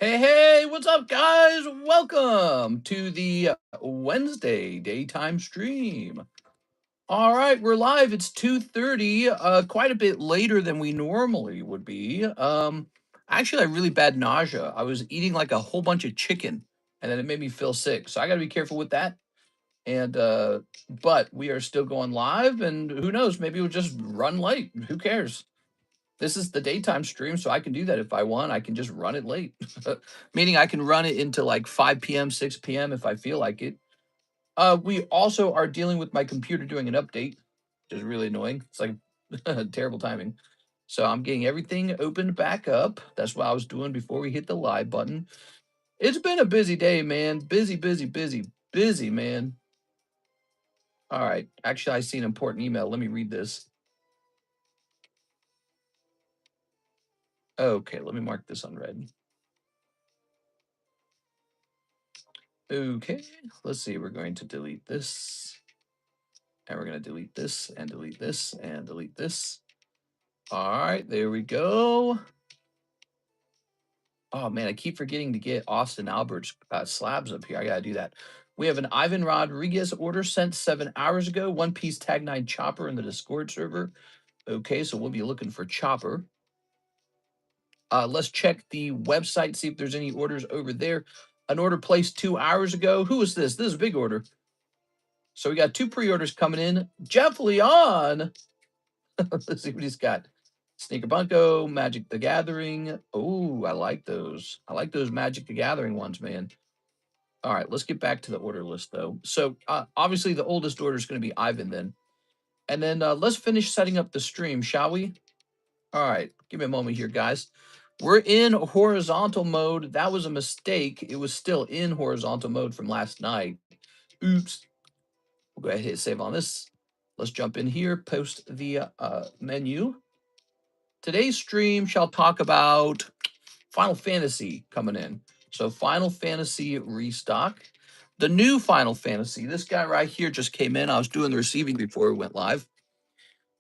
Hey, what's up, guys? Welcome to the Wednesday daytime stream. All right, we're live. It's 2:30, quite a bit later than we normally would be. Actually, I had really bad nausea. I was eating like a whole bunch of chicken, and then it made me feel sick. So I got to be careful with that. And but we are still going live, and who knows? Maybe we'll just run late. Who cares? This is the daytime stream, so I can do that if I want. I can just run it late, meaning I can run it into like 5 p.m., 6 p.m. if I feel like it. We also are dealing with my computer doing an update, which is really annoying. It's like terrible timing. So I'm getting everything opened back up. That's what I was doing before we hit the live button. It's been a busy day, man. Busy, busy, busy, busy, man. All right. Actually, I see an important email. Let me read this. Okay, let me mark this unread. Okay, let's see. We're going to delete this. And we're going to delete this and delete this and delete this. All right, there we go. Oh, man, I keep forgetting to get Austin Albert's slabs up here. I got to do that. We have an Ivan Rodriguez order sent 7 hours ago. One piece tag 9 chopper in the Discord server. Okay, so we'll be looking for chopper. Let's check the website, see if there's any orders over there. An order placed 2 hours ago. Who is this? This is a big order. So we got 2 pre-orders coming in. Jeff Leon. Let's see what he's got. Sneaker Bunko, Magic the Gathering. Oh, I like those. I like those Magic the Gathering ones, man. All right, let's get back to the order list, though. So obviously the oldest order is going to be Ivan then. And then let's finish setting up the stream, shall we? All right, give me a moment here, guys. We're in horizontal mode. That was a mistake. It was still in horizontal mode from last night. Oops. We'll go ahead and hit save on this. Let's jump in here, post the menu. Today's stream shall talk about Final Fantasy coming in. So Final Fantasy Restock. The new Final Fantasy. This guy right here just came in. I was doing the receiving before we went live.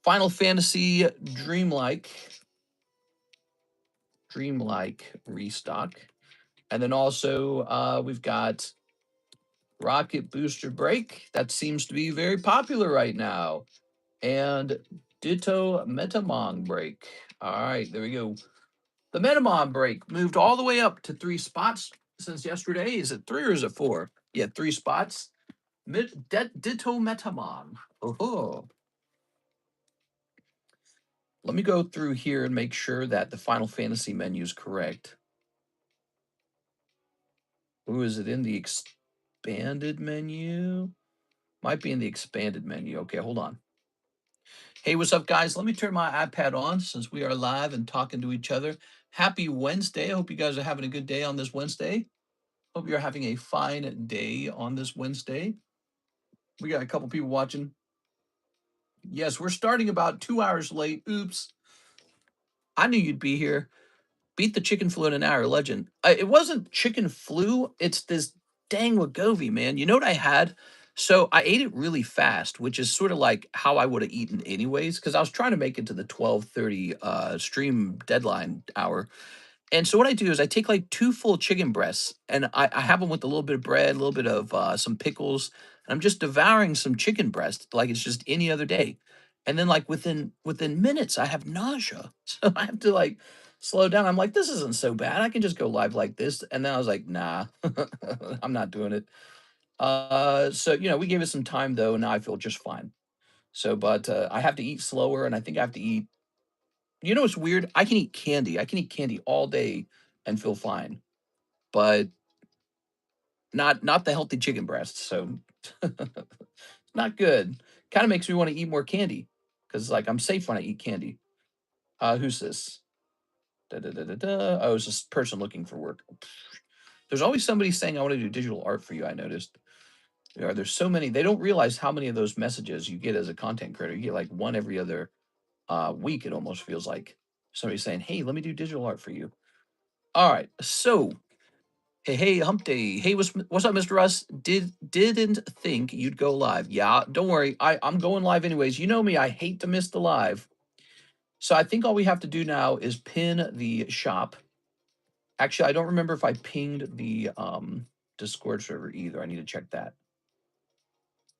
Final Fantasy Dreamlike. Dreamlike Restock. And then also we've got Rocket Booster Break. That seems to be very popular right now. And Ditto Metamong Break. All right, there we go. The Metamong break moved all the way up to 3 spots since yesterday. Is it 3 or is it 4? Yeah, 3 spots. Ditto Metamong. Oh. Let me go through here and make sure that the Final Fantasy menu is correct. Ooh, is it in the expanded menu? Might be in the expanded menu. Okay, hold on. Hey, what's up, guys? Let me turn my iPad on since we are live and talking to each other. Happy Wednesday. I hope you guys are having a good day on this Wednesday. Hope you're having a fine day on this Wednesday. We got a couple people watching. Yes, we're starting about 2 hours late. Oops. I knew you'd be here. Beat the chicken flu in an hour, legend. It wasn't chicken flu. It's this dang Wegovy, man. You know what I had? So I ate it really fast, which is sort of like how I would have eaten anyways, because I was trying to make it to the 12:30 stream deadline hour. And so what I do is I take like 2 full chicken breasts and I have them with a little bit of bread, a little bit of some pickles, and I'm just devouring some chicken breast like it's just any other day. And then like within minutes, I have nausea. So I have to like slow down. I'm like, this isn't so bad. I can just go live like this. And then I was like, nah, I'm not doing it. So we gave it some time though, and now I feel just fine. So, but I have to eat slower, and I think I have to eat. You know what's weird? I can eat candy. I can eat candy all day and feel fine, but not the healthy chicken breasts. So not good. Kind of makes me want to eat more candy because like I'm safe when I eat candy. Who's this? Da, da, da, da, da. Oh, it's this person looking for work. There's always somebody saying I want to do digital art for you. I noticed. There's so many. They don't realize how many of those messages you get as a content creator. You get like one every other week. It almost feels like somebody saying, "Hey, let me do digital art for you." All right. So, hey, Hump Day. Hey, what's up, Mr. Russ? Didn't think you'd go live. Yeah, don't worry. I'm going live anyways. You know me. I hate to miss the live. So I think all we have to do now is pin the shop. Actually, I don't remember if I pinged the Discord server either. I need to check that.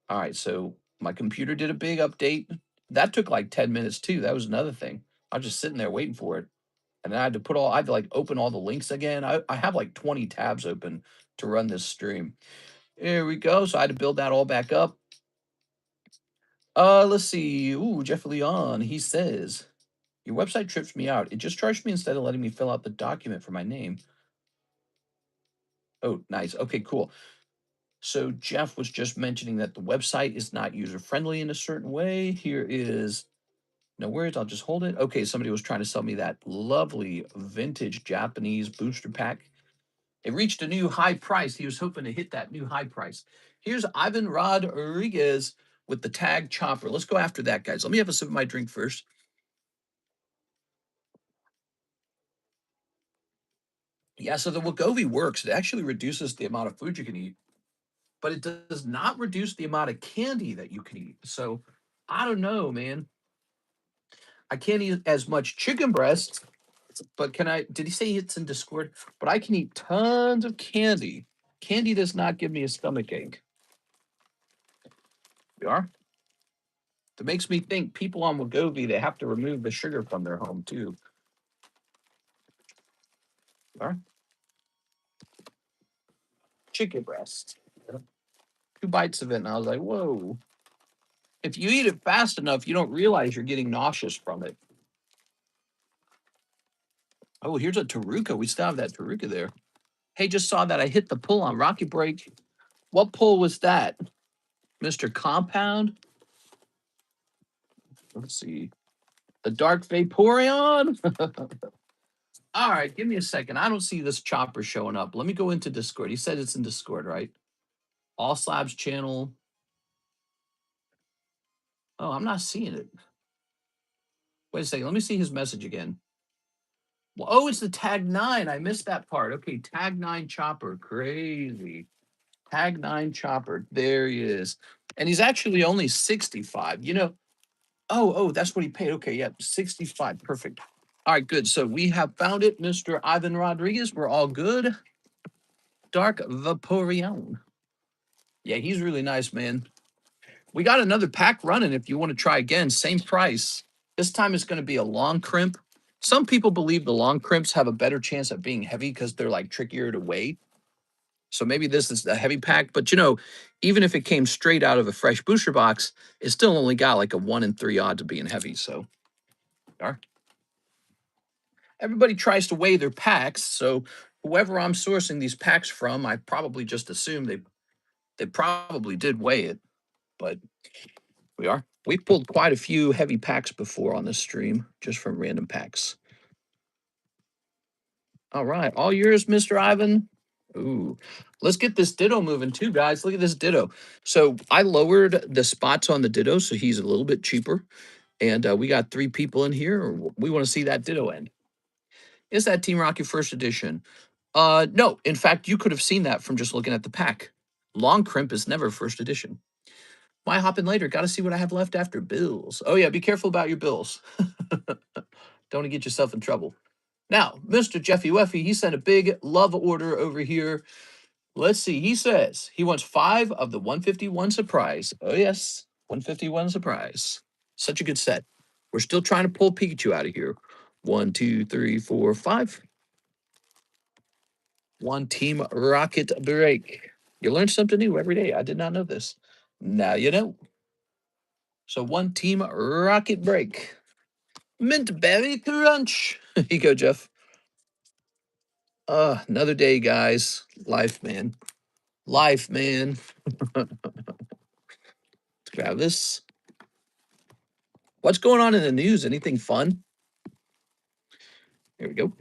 All right, so my computer did a big update. That took like 10 minutes too. That was another thing. I was just sitting there waiting for it. And then I had to like open all the links again. I have like 20 tabs open to run this stream. Here we go. So I had to build that all back up. Let's see. Ooh, Jeff Leon, he says, your website trips me out. It just charged me instead of letting me fill out the document for my name. Oh, nice. Okay, cool. So Jeff was just mentioning that the website is not user-friendly in a certain way. Here is, no worries, I'll just hold it. Okay, somebody was trying to sell me that lovely vintage Japanese booster pack. It reached a new high price. He was hoping to hit that new high price. Here's Ivan Rodriguez with the tag chopper. Let's go after that, guys. Let me have a sip of my drink first. Yeah, so the Wegovy works. It actually reduces the amount of food you can eat, but it does not reduce the amount of candy that you can eat. So I don't know, man. I can't eat as much chicken breast, but can I? Did he say it's in Discord? But I can eat tons of candy. Candy does not give me a stomach ache. We are. It makes me think people on Wegovy, they have to remove the sugar from their home too. We are. Chicken breast. 2 bites of it, and I was like, whoa. If you eat it fast enough, you don't realize you're getting nauseous from it. Oh, here's a Taruka. We still have that Taruka there. Hey, just saw that I hit the pull on Rocket Break. What pull was that? Mr. Compound? Let's see. The Dark Vaporeon? All right, give me a second. I don't see this chopper showing up. Let me go into Discord. He said it's in Discord, right? All Slabs channel. Oh, I'm not seeing it. Wait a second. Let me see his message again. Well, oh, it's the tag 9. I missed that part. Okay, tag 9 chopper. Crazy. Tag 9 chopper. There he is. And he's actually only 65. You know, oh, that's what he paid. Okay, yeah, 65. Perfect. All right, good. So we have found it, Mr. Ivan Rodriguez. We're all good. Dark Vaporeon. Yeah, he's really nice, man. We got another pack running if you want to try again. Same price. This time it's going to be a long crimp. Some people believe the long crimps have a better chance of being heavy because they're like trickier to weigh. So maybe this is a heavy pack, but you know, even if it came straight out of a fresh booster box, it still only got like a 1 in 3 odds of being heavy. So everybody tries to weigh their packs. So whoever I'm sourcing these packs from, I probably just assume they probably did weigh it, but we've pulled quite a few heavy packs before on this stream, just from random packs. All right, all yours, Mr. Ivan. Ooh, let's get this Ditto moving too, guys. Look at this Ditto. So I lowered the spots on the Ditto, so he's a little bit cheaper. And we got 3 people in here. We want to see that Ditto end. Is that Team Rocket First Edition? No. In fact, you could have seen that from just looking at the pack. Long crimp is never First Edition. Why hop in later? Got to see what I have left after bills. Oh yeah, be careful about your bills. Don't want to get yourself in trouble. Now, Mr. Jeffy Weffy, he sent a big love order over here. Let's see. He says he wants 5 of the 151 surprise. Oh, yes. 151 surprise. Such a good set. We're still trying to pull Pikachu out of here. 1, 2, 3, 4, 5. 1 Team Rocket break. You learn something new every day. I did not know this. Now you know. So 1 Team Rocket break. Mint Berry Crunch. Here you go, Jeff. Another day, guys. Life, man. Life, man. Let's grab this. What's going on in the news? Anything fun? Here we go.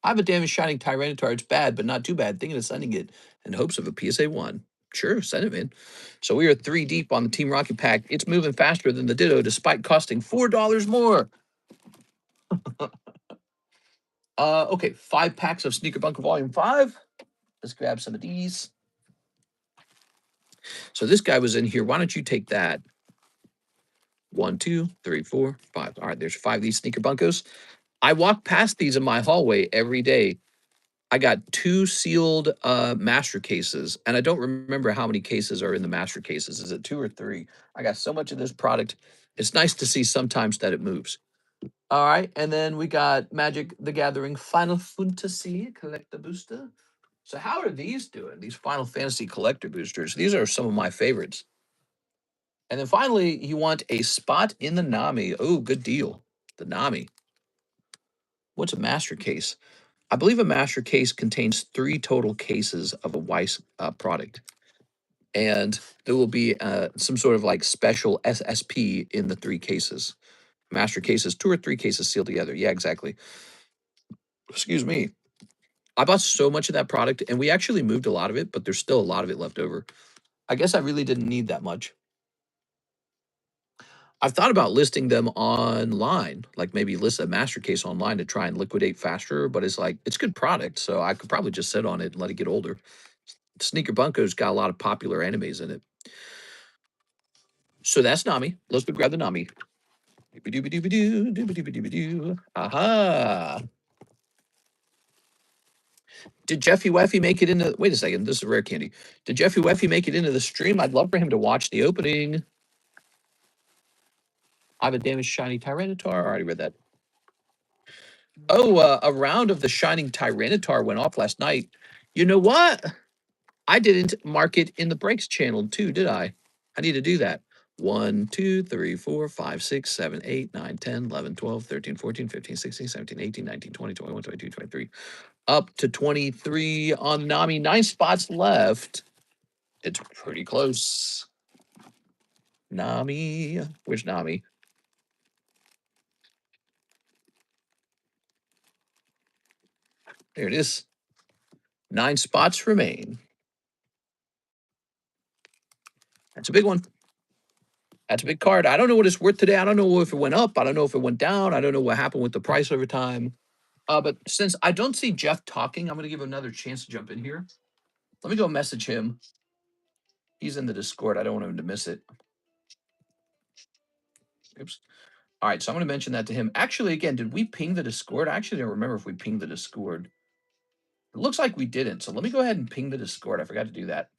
I have a damaged shining Tyranitar. It's bad, but not too bad. Thinking of sending it in hopes of a PSA 1. Sure, send it, man. So we are 3 deep on the Team Rocket pack. It's moving faster than the Ditto, despite costing $4 more. Okay, 5 packs of Sneaker Bunker Volume 5. Let's grab some of these. So this guy was in here. Why don't you take that? 1, 2, 3, 4, 5. All right, there's 5 of these Sneaker Bunkos. I walk past these in my hallway every day. I got 2 sealed, master cases, and I don't remember how many cases are in the master cases. Is it 2 or 3? I got so much of this product. It's nice to see sometimes that it moves. All right, and then we got Magic: The Gathering Final Fantasy Collector Booster. So how are these doing? These Final Fantasy Collector Boosters. These are some of my favorites. And then finally, you want a spot in the Nami. Oh, good deal. The Nami. What's a master case? I believe a master case contains 3 total cases of a Weiss product. And there will be some sort of like special SSP in the 3 cases. Master cases, 2 or 3 cases sealed together. Yeah, exactly. Excuse me. I bought so much of that product, and we actually moved a lot of it, but there's still a lot of it left over. I guess I really didn't need that much. I've thought about listing them online, like maybe list a master case online to try and liquidate faster, but it's like, it's good product, so I could probably just sit on it and let it get older. Sneaker Bunko's got a lot of popular animes in it. So that's Nami. Let's go grab the Nami. Doobie-doobie-doobie-doo, doobie-doobie-doobie-doo. Aha. Did Jeffy Weffy make it into, wait a second, this is rare candy. Did Jeffy Weffy make it into the stream? I'd love for him to watch the opening. I have a damaged shiny Tyranitar. I already read that. Oh, a round of the Shining Tyranitar went off last night. You know what? I didn't mark it in the breaks channel too, did I? I need to do that. 1, 2, 3, 4, 5, 6, 7, 8, 9, 10, 11, 12, 13, 14, 15, 16, 17, 18, 19, 20, 21, 22, 23. Up to 23 on Nami. 9 spots left. It's pretty close. Nami. Where's Nami? There it is. 9 spots remain. That's a big one. That's a big card. I don't know what it's worth today. I don't know if it went up. I don't know if it went down. I don't know what happened with the price over time. But since I don't see Jeff talking, I'm going to give him another chance to jump in here. Let me go message him. He's in the Discord. I don't want him to miss it. Oops. All right, so I'm going to mention that to him. Actually, again, did we ping the Discord? I actually don't remember if we pinged the Discord. It looks like we didn't. So let me go ahead and ping the Discord. I forgot to do that.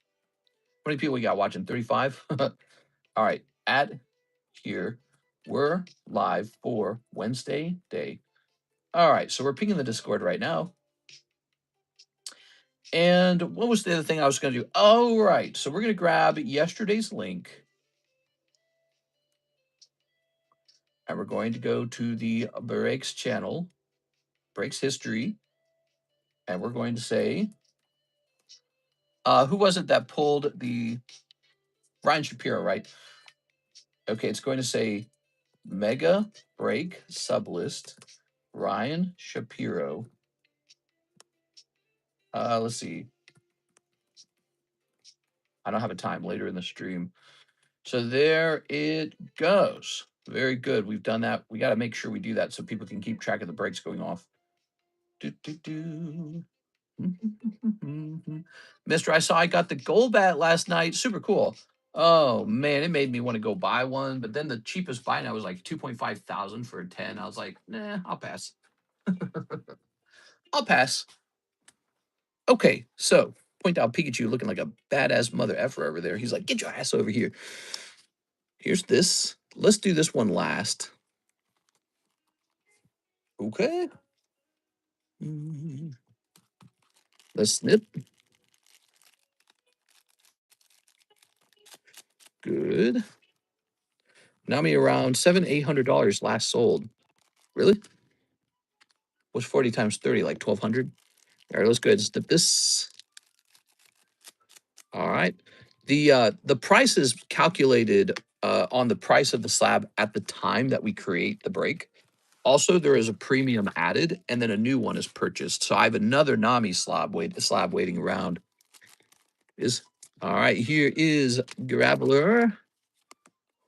How many people we got watching? 35? All right, add here. We're live for Wednesday day. All right, so we're pinging the Discord right now. And what was the other thing I was going to do? Oh, right. So we're going to grab yesterday's link. And we're going to go to the Breaks channel, Breaks history. And we're going to say, who was it that pulled the Ryan Shapiro, right? Okay, it's going to say Mega Break Sublist, Ryan Shapiro. Let's see. I don't have a time later in the stream. So there it goes. Very good. We've done that. We got to make sure we do that so people can keep track of the breaks going off. Mister, I saw I got the gold bat last night. Super cool. Oh man, it made me want to go buy one. But then the cheapest buy now was like 2.5 thousand for a 10. I was like, nah, I'll pass. I'll pass. Okay, so point out Pikachu looking like a badass mother effer over there. He's like, get your ass over here. Here's this. Let's do this one last. Okay. Let's snip. Good. Nami around $700-800 last sold. Really? What's 40 times 30? Like 1,200? All right, let's go ahead and snip this. All right. The price is calculated on the price of the slab at the time that we create the break. Also, there is a premium added, and then a new one is purchased. So I have another Nami slab waiting around. All right, here is Graveler,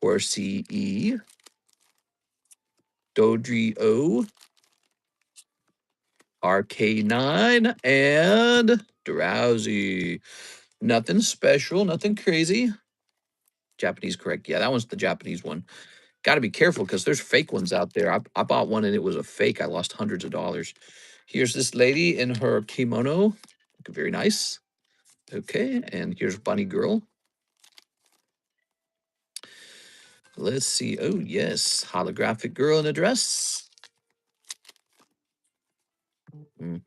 Horsey E, Dodri O, RK9, and Drowsy. Nothing special, nothing crazy. Japanese, correct. Yeah, that one's the Japanese one. Got to be careful because there's fake ones out there. I bought one and it was a fake. I lost hundreds of dollars. Here's this lady in her kimono. Very nice. Okay, and here's Bunny Girl. Let's see. Oh, yes. Holographic girl in a dress.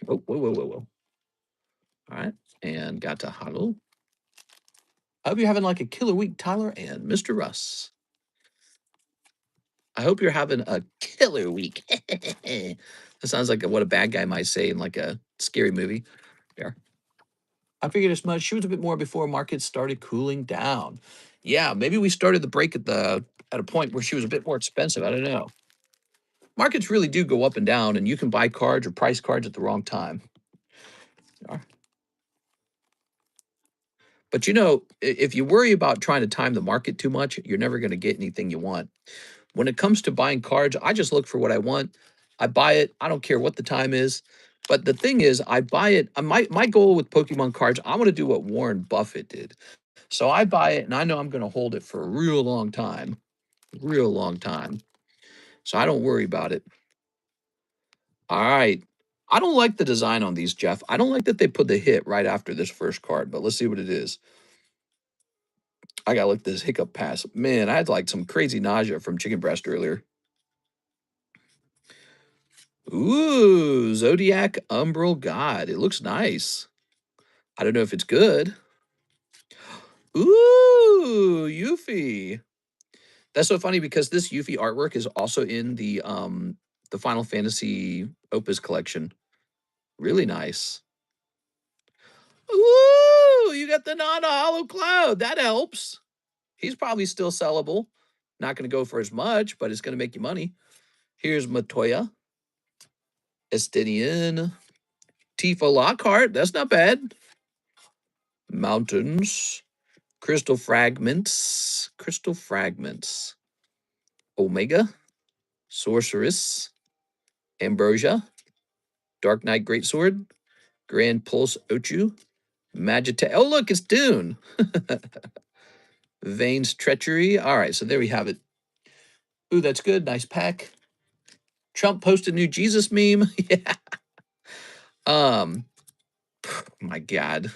Oh, whoa. All right. And got to Halo. I hope you're having like a killer week, Tyler and Mr. Russ. I hope you're having a killer week. That sounds like what a bad guy might say in like a scary movie. There. I figured as much. She was a bit more before markets started cooling down. Yeah, maybe we started the break at a point where she was a bit more expensive. I don't know. Markets really do go up and down, and you can buy cards or price cards at the wrong time. But you know, if you worry about trying to time the market too much, you're never going to get anything you want. When it comes to buying cards, I just look for what I want. I buy it. I don't care what the time is. But the thing is, I buy it. My goal with Pokemon cards, I want to do what Warren Buffett did. So I buy it, and I know I'm going to hold it for a real long time. Real long time. So I don't worry about it. All right. I don't like the design on these, Jeff. I don't like that they put the hit right after this first card, but let's see what it is. I got like this hiccup pass. Man, I had like some crazy nausea from chicken breast earlier. Ooh, Zodiac Umbral God. It looks nice. I don't know if it's good. Ooh, Yuffie. That's so funny because this Yuffie artwork is also in the Final Fantasy Opus collection. Really nice. Ooh, you got the non-hollow cloud. That helps. He's probably still sellable. Not going to go for as much, but it's going to make you money. Here's Matoya, Estinian, Tifa Lockhart. That's not bad. Mountains, Crystal Fragments, Omega, Sorceress, Ambrosia, Dark Knight Greatsword, Grand Pulse Ochu, Magita. Oh, look, it's Dune. Vane's Treachery. All right, so there we have it. Ooh, that's good. Nice pack. Trump posted new Jesus meme. Yeah. Um, my God.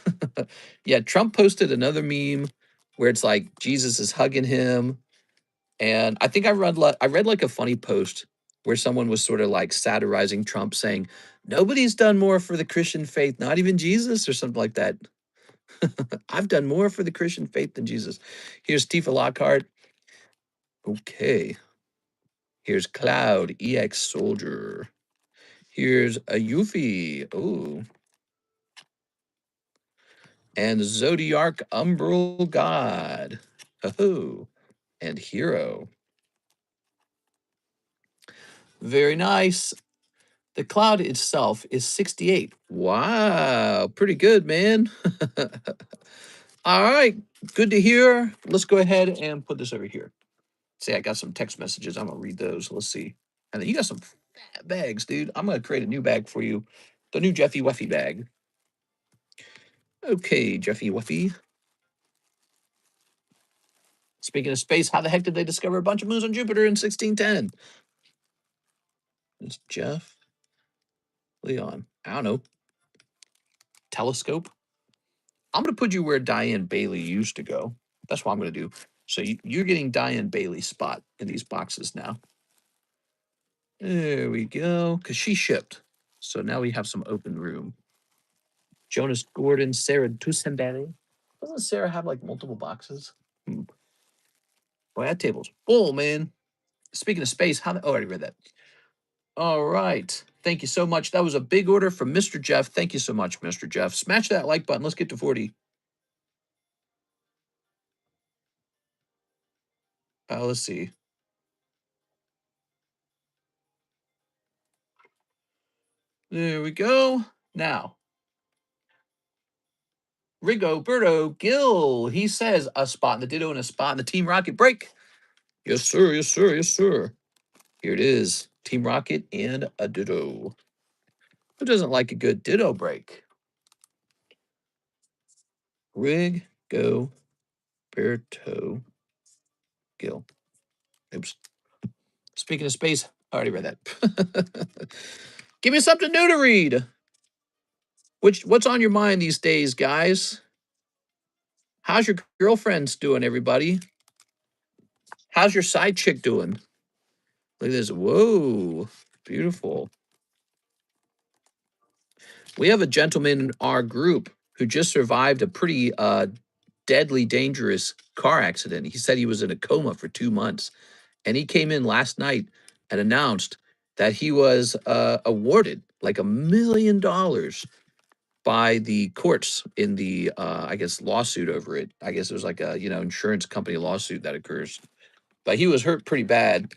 Yeah, Trump posted another meme where it's like Jesus is hugging him. And I think I read like a funny post where someone was sort of like satirizing Trump saying, nobody's done more for the Christian faith, not even Jesus or something like that. I've done more for the Christian faith than Jesus. Here's Tifa Lockhart. Okay. Here's Cloud, EX Soldier. Here's a Yuffie. Oh. And Zodiac Umbral God. Oh. And Hero. Very nice. The cloud itself is 68. Wow. Pretty good, man. All right. Good to hear. Let's go ahead and put this over here. See, I got some text messages. I'm going to read those. Let's see. And then you got some fat bags, dude. I'm going to create a new bag for you. The new Jeffy Weffy bag. Okay, Jeffy Weffy. Speaking of space, how the heck did they discover a bunch of moons on Jupiter in 1610? It's Jeff Leon. I don't know. Telescope. I'm going to put you where Diane Bailey used to go. That's what I'm going to do. So you're getting Diane Bailey's spot in these boxes now. There we go. Because she shipped. So now we have some open room. Jonas Gordon, Sarah Dusenberry. Doesn't Sarah have like multiple boxes? Boy, that table's full, man. Speaking of space, oh, I already read that. All right. Thank you so much. That was a big order from Mr. Jeff. Thank you so much, Mr. Jeff. Smash that like button. Let's get to 40. Let's see. There we go. Now, Rigoberto Gill. He says a spot in the Ditto and a spot in the Team Rocket break. Yes, sir. Yes, sir. Yes, sir. Here it is. Team Rocket and a Ditto. Who doesn't like a good Ditto break? Rigoberto Gill. Oops. Speaking of space, I already read that. Give me something new to read. What's on your mind these days, guys? How's your girlfriends doing, everybody? How's your side chick doing? Look at this. Whoa, beautiful. We have a gentleman in our group who just survived a pretty deadly, dangerous car accident. He said he was in a coma for 2 months. And he came in last night and announced that he was awarded like $1 million by the courts in the, I guess, lawsuit over it. I guess it was like a, insurance company lawsuit that occurs. But he was hurt pretty bad.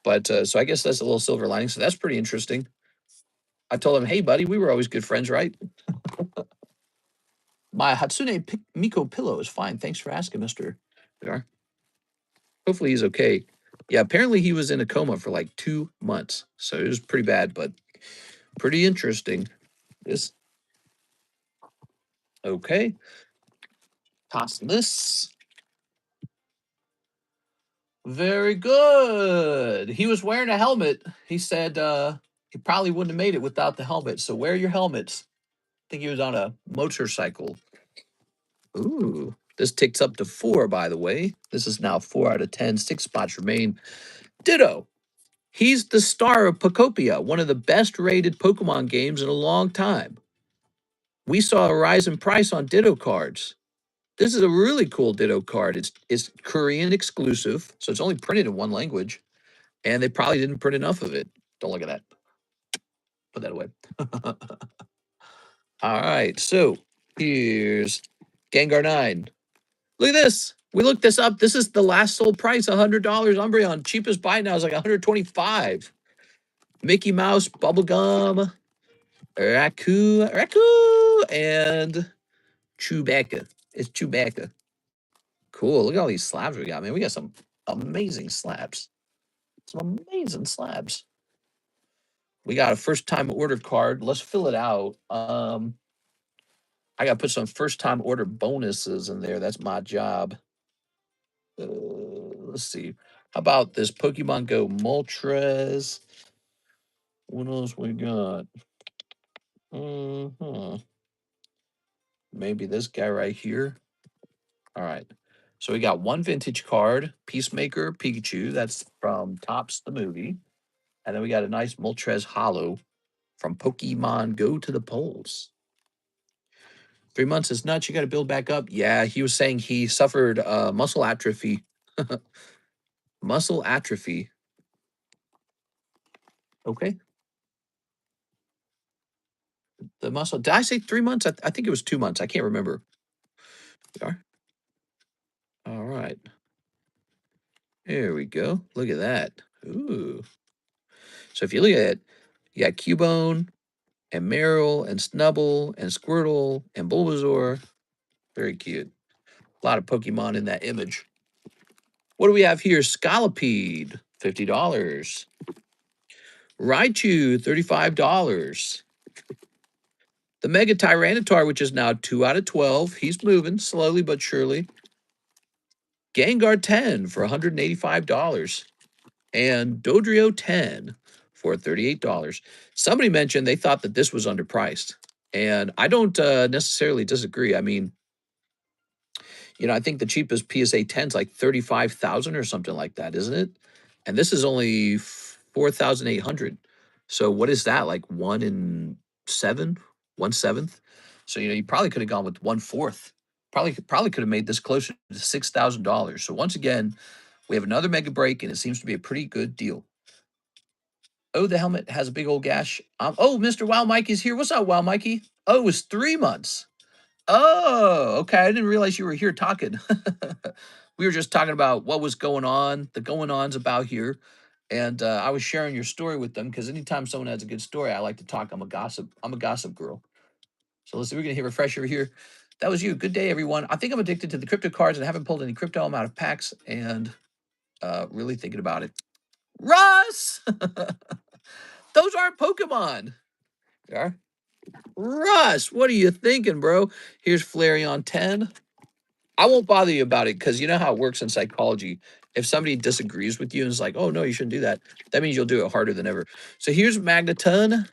But so I guess that's a little silver lining. So that's pretty interesting. I told him, hey, buddy, we were always good friends, right? My Hatsune Miko pillow is fine. Thanks for asking, Mr. Vidar. Hopefully he's okay. Yeah, apparently he was in a coma for like 2 months. So it was pretty bad, but pretty interesting. This okay. Toss this. Very good. He was wearing a helmet. He said he probably wouldn't have made it without the helmet. So wear your helmets. I think he was on a motorcycle. Ooh, this ticks up to 4, by the way. This is now 4 out of 10. 6 spots remain. Ditto. He's the star of Pokopia, one of the best rated Pokemon games in a long time. We saw a rise in price on Ditto cards. This is a really cool Ditto card. It's Korean exclusive, so it's only printed in one language, and they probably didn't print enough of it. Don't look at that. Put that away. All right, so here's Gengar 9. Look at this. We looked this up. This is the last sold price, $100 Umbreon. Cheapest buy now is like $125. Mickey Mouse, Bubblegum, Raku, and Chewbacca. It's Chewbacca. Cool. Look at all these slabs we got, man. We got some amazing slabs. Some amazing slabs. We got a first time order card. Let's fill it out. I gotta put some first time order bonuses in there. That's my job. Let's see. How about this Pokemon Go Moltres? What else we got? Maybe this guy right here. All right. So we got one vintage card, Peacemaker Pikachu. That's from Topps the movie. And then we got a nice Moltres Hollow from Pokemon Go to the Polls. 3 months is nuts. You got to build back up. Yeah, he was saying he suffered muscle atrophy. Muscle atrophy. Okay. The muscle. Did I say 3 months? I think it was 2 months. I can't remember. All right. There we go. Look at that. Ooh. So if you look at it, you got Cubone and Meryl and Snubble and Squirtle and Bulbasaur. Very cute. A lot of Pokemon in that image. What do we have here? Scolipede, $50. Raichu, $35. The Mega Tyranitar, which is now 2 out of 12. He's moving slowly but surely. Gengar 10 for $185. And Dodrio 10 for $38. Somebody mentioned they thought that this was underpriced. And I don't necessarily disagree. I mean, I think the cheapest PSA 10 is like 35,000 or something like that, isn't it? And this is only 4,800. So what is that? Like 1 in 7, 1/7? So you probably could have gone with 1/4. Probably could have made this closer to $6,000. So once again, we have another mega break, and it seems to be a pretty good deal. Oh, the helmet has a big old gash. Oh, Mr. Wow Mikey's here. What's up, Wow Mikey? Oh, it was 3 months. Oh, okay. I didn't realize you were here talking. We were just talking about what was going on, the going-ons about here. And I was sharing your story with them because anytime someone has a good story, I like to talk. I'm a gossip girl. So let's see. We're going to hit refresh over here. That was you. Good day, everyone. I think I'm addicted to the crypto cards and haven't pulled any crypto. I'm out of packs and really thinking about it. Russ! Those aren't Pokemon. They are. Russ, what are you thinking, bro? Here's Flareon 10. I won't bother you about it because you know how it works in psychology. If somebody disagrees with you and is like, oh, no, you shouldn't do that, that means you'll do it harder than ever. So here's Magneton,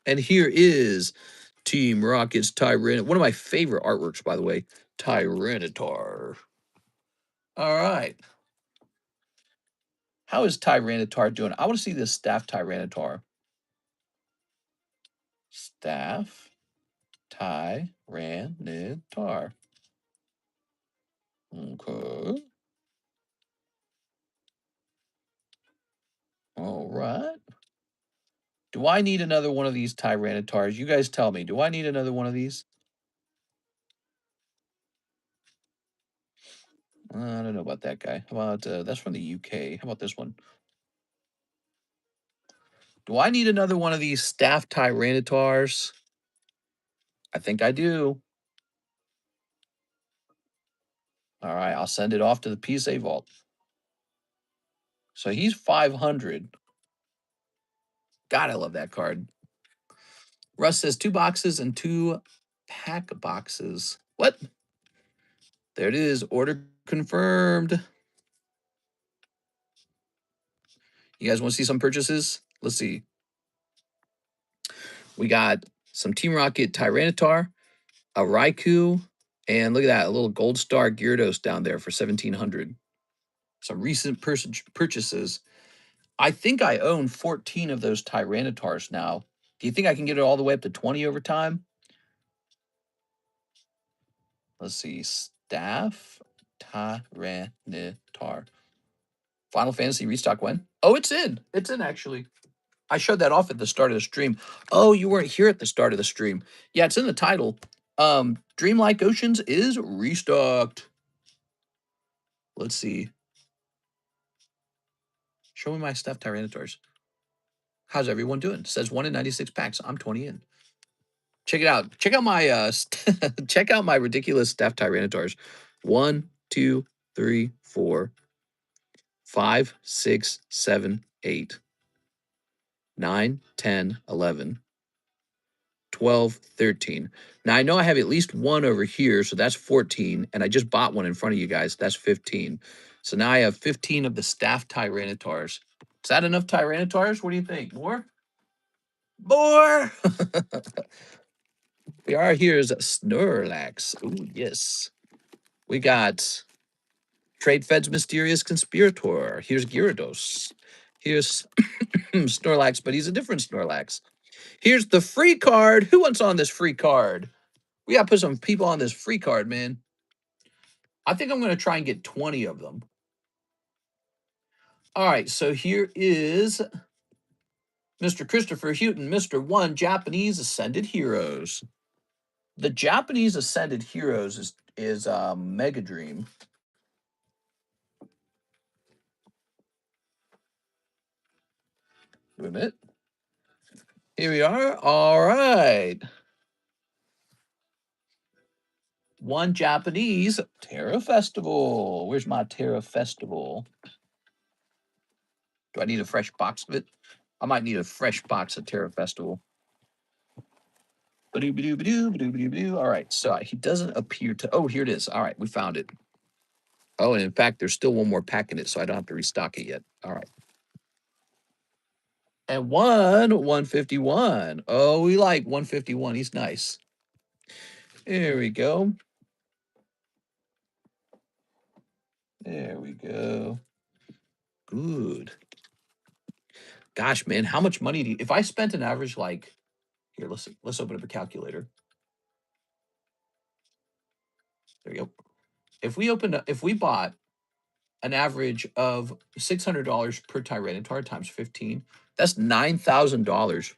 and here is Team Rocket's Tyrant. One of my favorite artworks, by the way, Tyranitar. All right. How is Tyranitar doing? I want to see this Staff Tyranitar. Staff Tyranitar. Okay. All right. Do I need another one of these Tyranitars? You guys tell me. Do I need another one of these? I don't know about that guy. How about that's from the UK? How about this one? Do I need another one of these Staff Tyranitars? I think I do. All right, I'll send it off to the PSA vault. So he's 500. God, I love that card. Russ says 2 boxes and 2 pack boxes. What? There it is. Order confirmed. You guys want to see some purchases? Let's see. We got some Team Rocket Tyranitar, a Raikou, and look at that, a little Gold Star Gyarados down there for 1,700. Some recent purchases. I think I own 14 of those Tyranitars now. Do you think I can get it all the way up to 20 over time? Let's see. Staff Tyranitar. Final Fantasy Restock when? Oh, it's in. It's in, actually. I showed that off at the start of the stream. Oh, you weren't here at the start of the stream. Yeah, it's in the title. Dreamlike Oceans is restocked. Let's see. Show me my stuffed Tyranitars. How's everyone doing? It says 1 in 96 packs. I'm 20 in. Check it out. Check out my check out my ridiculous stuffed Tyranitars. 1, 2, 3, 4, 5, 6, 7, 8, 9, 10, 11, 12, 13. Now, I know I have at least one over here, so that's 14, and I just bought one in front of you guys. That's 15. So now I have 15 of the staff Tyranitars. Is that enough Tyranitars? What do you think? More? More! We are here's Snorlax. Oh, yes. We got Trade Fed's Mysterious Conspirator. Here's Gyarados. Here's Snorlax, but he's a different Snorlax. Here's the free card. Who wants on this free card? We got to put some people on this free card, man. I think I'm going to try and get 20 of them. All right, so here is Mr. Christopher Houghton, Mr. 1 Japanese Ascended Heroes. The Japanese Ascended Heroes is Mega Dream. Wait a minute. Here we are. All right. 1 Japanese Terra Festival. Where's my Terra Festival? Do I need a fresh box of it? I might need a fresh box of Terra Festival. All right, so he doesn't appear to. Oh, here it is. All right, we found it. Oh, and in fact, there's still one more pack in it, so I don't have to restock it yet. All right. And 151. Oh, we like 151. He's nice. There we go. There we go. Good. Gosh, man, how much money do you, if I spent an average like here, let's open up a calculator. There you go. If we bought an average of $600 per Tyranitar times 15, that's $9,000.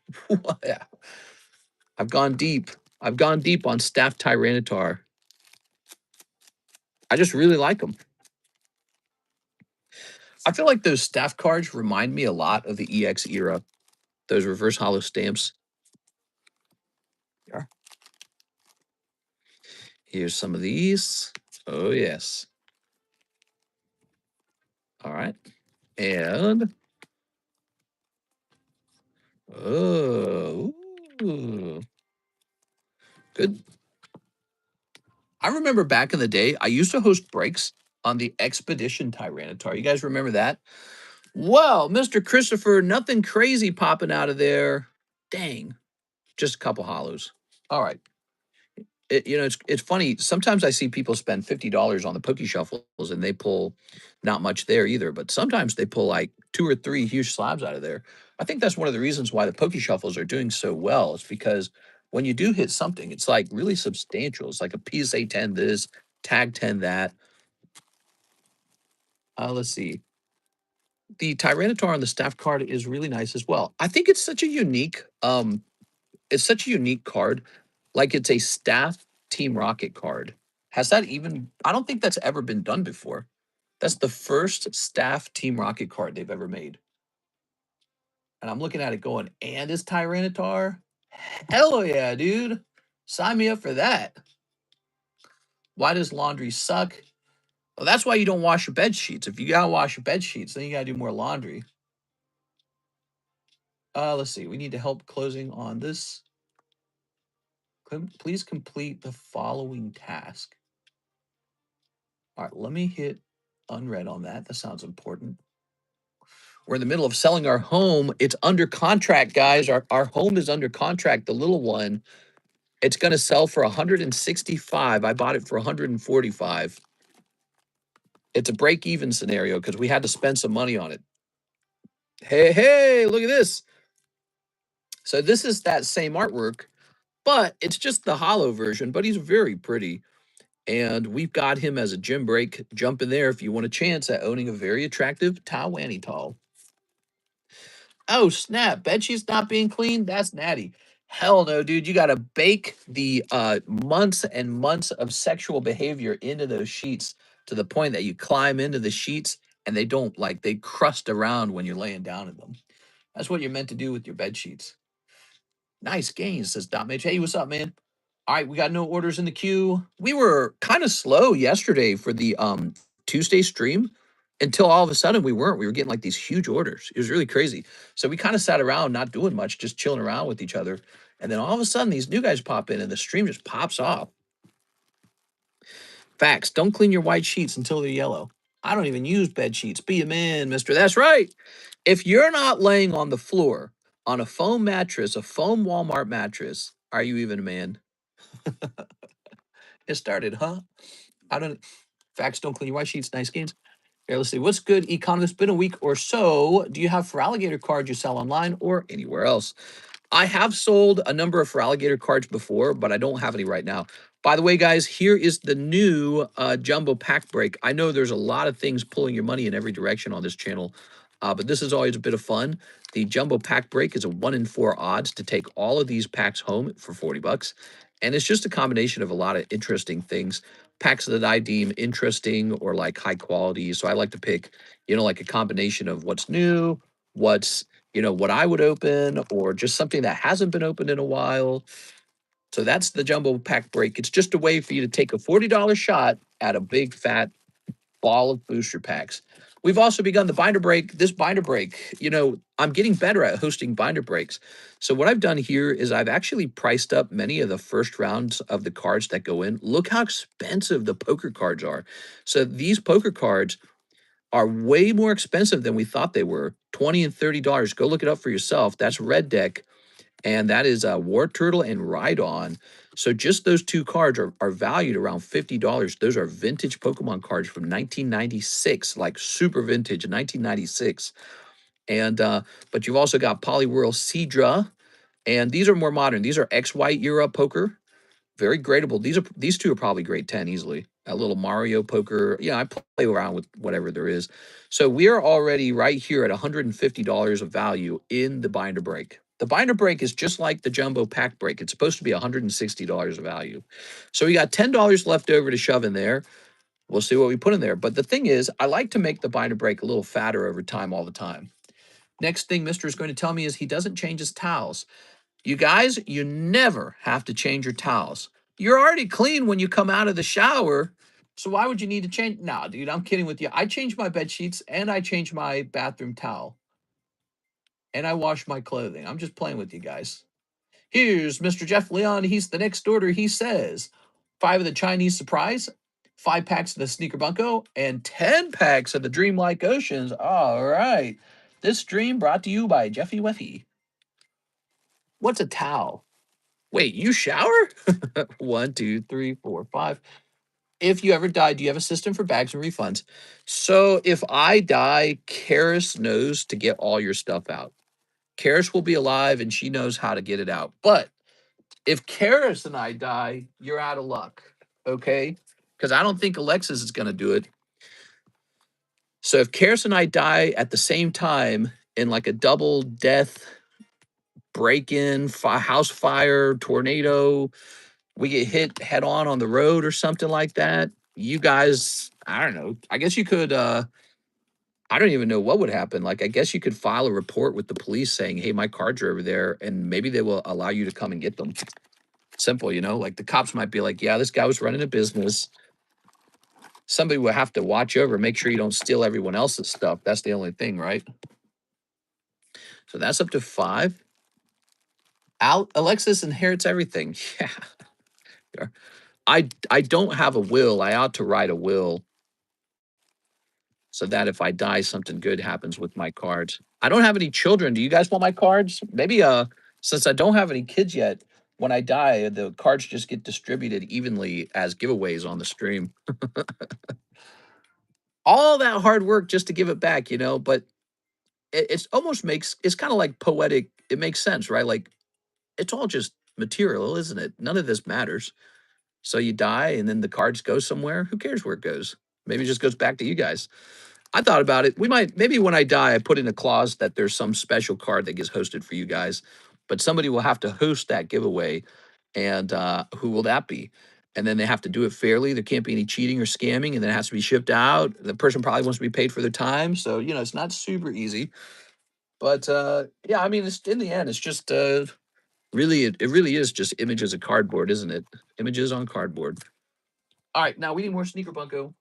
I've gone deep. I've gone deep on staff Tyranitar. I just really like them. I feel like those staff cards remind me a lot of the EX era. Those reverse hollow stamps. Yeah. Here's some of these. Oh, yes. All right. And oh, ooh. Good. I remember back in the day, I used to host breaks, on the Expedition Tyranitar. You guys remember that? Well, Mr. Christopher, nothing crazy popping out of there. Dang, just a couple hollows. All right. It's funny. Sometimes I see people spend $50 on the Poke Shuffles and they pull not much there either. But sometimes they pull like 2 or 3 huge slabs out of there. I think that's one of the reasons why the Poke Shuffles are doing so well. Is because when you do hit something, it's like really substantial. It's like a PSA 10 this, tag 10 that. Let's see. The Tyranitar on the staff card is really nice as well. I think it's such a unique card. Like it's a staff Team Rocket card. Has that even I don't think that's ever been done before. That's the first staff Team Rocket card they've ever made. And I'm looking at it going, and it's Tyranitar? Hell yeah, dude. Sign me up for that. Why does laundry suck? Well, that's why you don't wash your bed sheets. If you gotta wash your bed sheets, then you gotta do more laundry. Let's see. We need to help closing on this. Please complete the following task. All right, let me hit unread on that. That sounds important. We're in the middle of selling our home. It's under contract, guys. Our home is under contract, the little one. It's going to sell for 165. I bought it for 145. It's a break-even scenario because we had to spend some money on it. Hey, look at this. So this is that same artwork, but it's just the hollow version, but he's very pretty. And we've got him as a gym break. Jump in there if you want a chance at owning a very attractive Taiwanese. Oh, snap. Bedsheets not being cleaned? That's natty. Hell no, dude. You got to bake the months and months of sexual behavior into those sheets to the point that you climb into the sheets and they don't they crust around when you're laying down in them. That's what you're meant to do with your bed sheets. Nice gains, says Dot Mitch. Hey, what's up, man? All right, we got no orders in the queue. We were kind of slow yesterday for the Tuesday stream until all of a sudden we weren't. We were getting like these huge orders. It was really crazy. So we kind of sat around not doing much, just chilling around with each other. And then all of a sudden these new guys pop in and the stream just pops off. Facts. Don't clean your white sheets until they're yellow. I don't even use bed sheets. Be a man, mister. That's right. If you're not laying on the floor on a foam mattress, a foam Walmart mattress, are you even a man? It started, huh? I don't. Facts. Don't clean your white sheets. Nice gains. Here, let's see. What's good, Economist? Been a week or so. Do you have for alligator cards you sell online or anywhere else? I have sold a number of for alligator cards before, but I don't have any right now. By the way, guys, here is the new jumbo pack break. I know there's a lot of things pulling your money in every direction on this channel, but this is always a bit of fun. The jumbo pack break is a 1 in 4 odds to take all of these packs home for 40 bucks. And it's just a combination of a lot of interesting things, packs that I deem interesting or like high quality. So I like to pick, like a combination of what's new, what's what I would open, or just something that hasn't been opened in a while. So that's the jumbo pack break. It's just a way for you to take a $40 shot at a big fat ball of booster packs. We've also begun the binder break. This binder break, I'm getting better at hosting binder breaks. So what I've done here is I've actually priced up many of the first rounds of the cards that go in. Look how expensive the poker cards are. So these poker cards are way more expensive than we thought they were. $20 and $30. Go look it up for yourself. That's Red Deck, and that is War Turtle and Rhydon. So just those two cards are valued around $50. Those are vintage Pokemon cards from 1996, like super vintage, 1996. And but you've also got Poliwhirl Seadra, and these are more modern. These are X-White era poker. Very gradable. These two are probably grade 10 easily. A little Mario poker. Yeah, I play around with whatever there is. So we are already right here at $150 of value in the binder break. The binder break is just like the jumbo pack break. It's supposed to be $160 of value. So we got $10 left over to shove in there. We'll see what we put in there. But the thing is, I like to make the binder break a little fatter over time all the time. Next thing Mister is going to tell me is he doesn't change his towels. You guys, you never have to change your towels. You're already clean when you come out of the shower. So why would you need to change? Nah, dude, I'm kidding with you. I change my bed sheets and I change my bathroom towel. And I wash my clothing. I'm just playing with you guys. Here's Mr. Jeff Leon. He's the next order. He says, 5 of the Chinese surprise. 5 packs of the Sneaker Bunko, and 10 packs of the Dreamlike Oceans. All right. This stream brought to you by Jeffy Weffy. What's a towel? Wait, you shower? 1, 2, 3, 4, 5. If you ever die, do you have a system for bags and refunds? So if I die, Karis knows to get all your stuff out. Karis will be alive and she knows how to get it out. But if Karis and I die, you're out of luck. Okay? Because I don't think Alexis is going to do it. So if Karis and I die at the same time in like a double death, break in, house fire, tornado, we get hit head on the road or something like that, you guys, I don't know. I guess you could, I don't even know what would happen. Like, I guess you could file a report with the police saying, hey, my cards are over there, and maybe they will allow you to come and get them. Simple, you know, like the cops might be like, yeah, this guy was running a business. Somebody will have to watch over, make sure you don't steal everyone else's stuff. That's the only thing, right? So that's up to 5. Alexis inherits everything. Yeah. I don't have a will. I ought to write a will so that if I die, something good happens with my cards. I don't have any children. Do you guys want my cards? Maybe since I don't have any kids yet, when I die, the cards just get distributed evenly as giveaways on the stream. All that hard work just to give it back, you know, but it's almost it's kind of like poetic. It makes sense, right? Like it's all just material, isn't it? None of this matters. So you die and then the cards go somewhere. Who cares where it goes? Maybe it just goes back to you guys. I thought about it. We might, maybe when I die, I put in a clause that there's some special card that gets hosted for you guys, but somebody will have to host that giveaway. And who will that be? And then they have to do it fairly. There can't be any cheating or scamming, and then it has to be shipped out. The person probably wants to be paid for their time. So, you know, it's not super easy. But yeah, I mean, it's, in the end, it's just really, it really is just images of cardboard, isn't it? Images on cardboard. All right, now we need more Sneaker Bunko.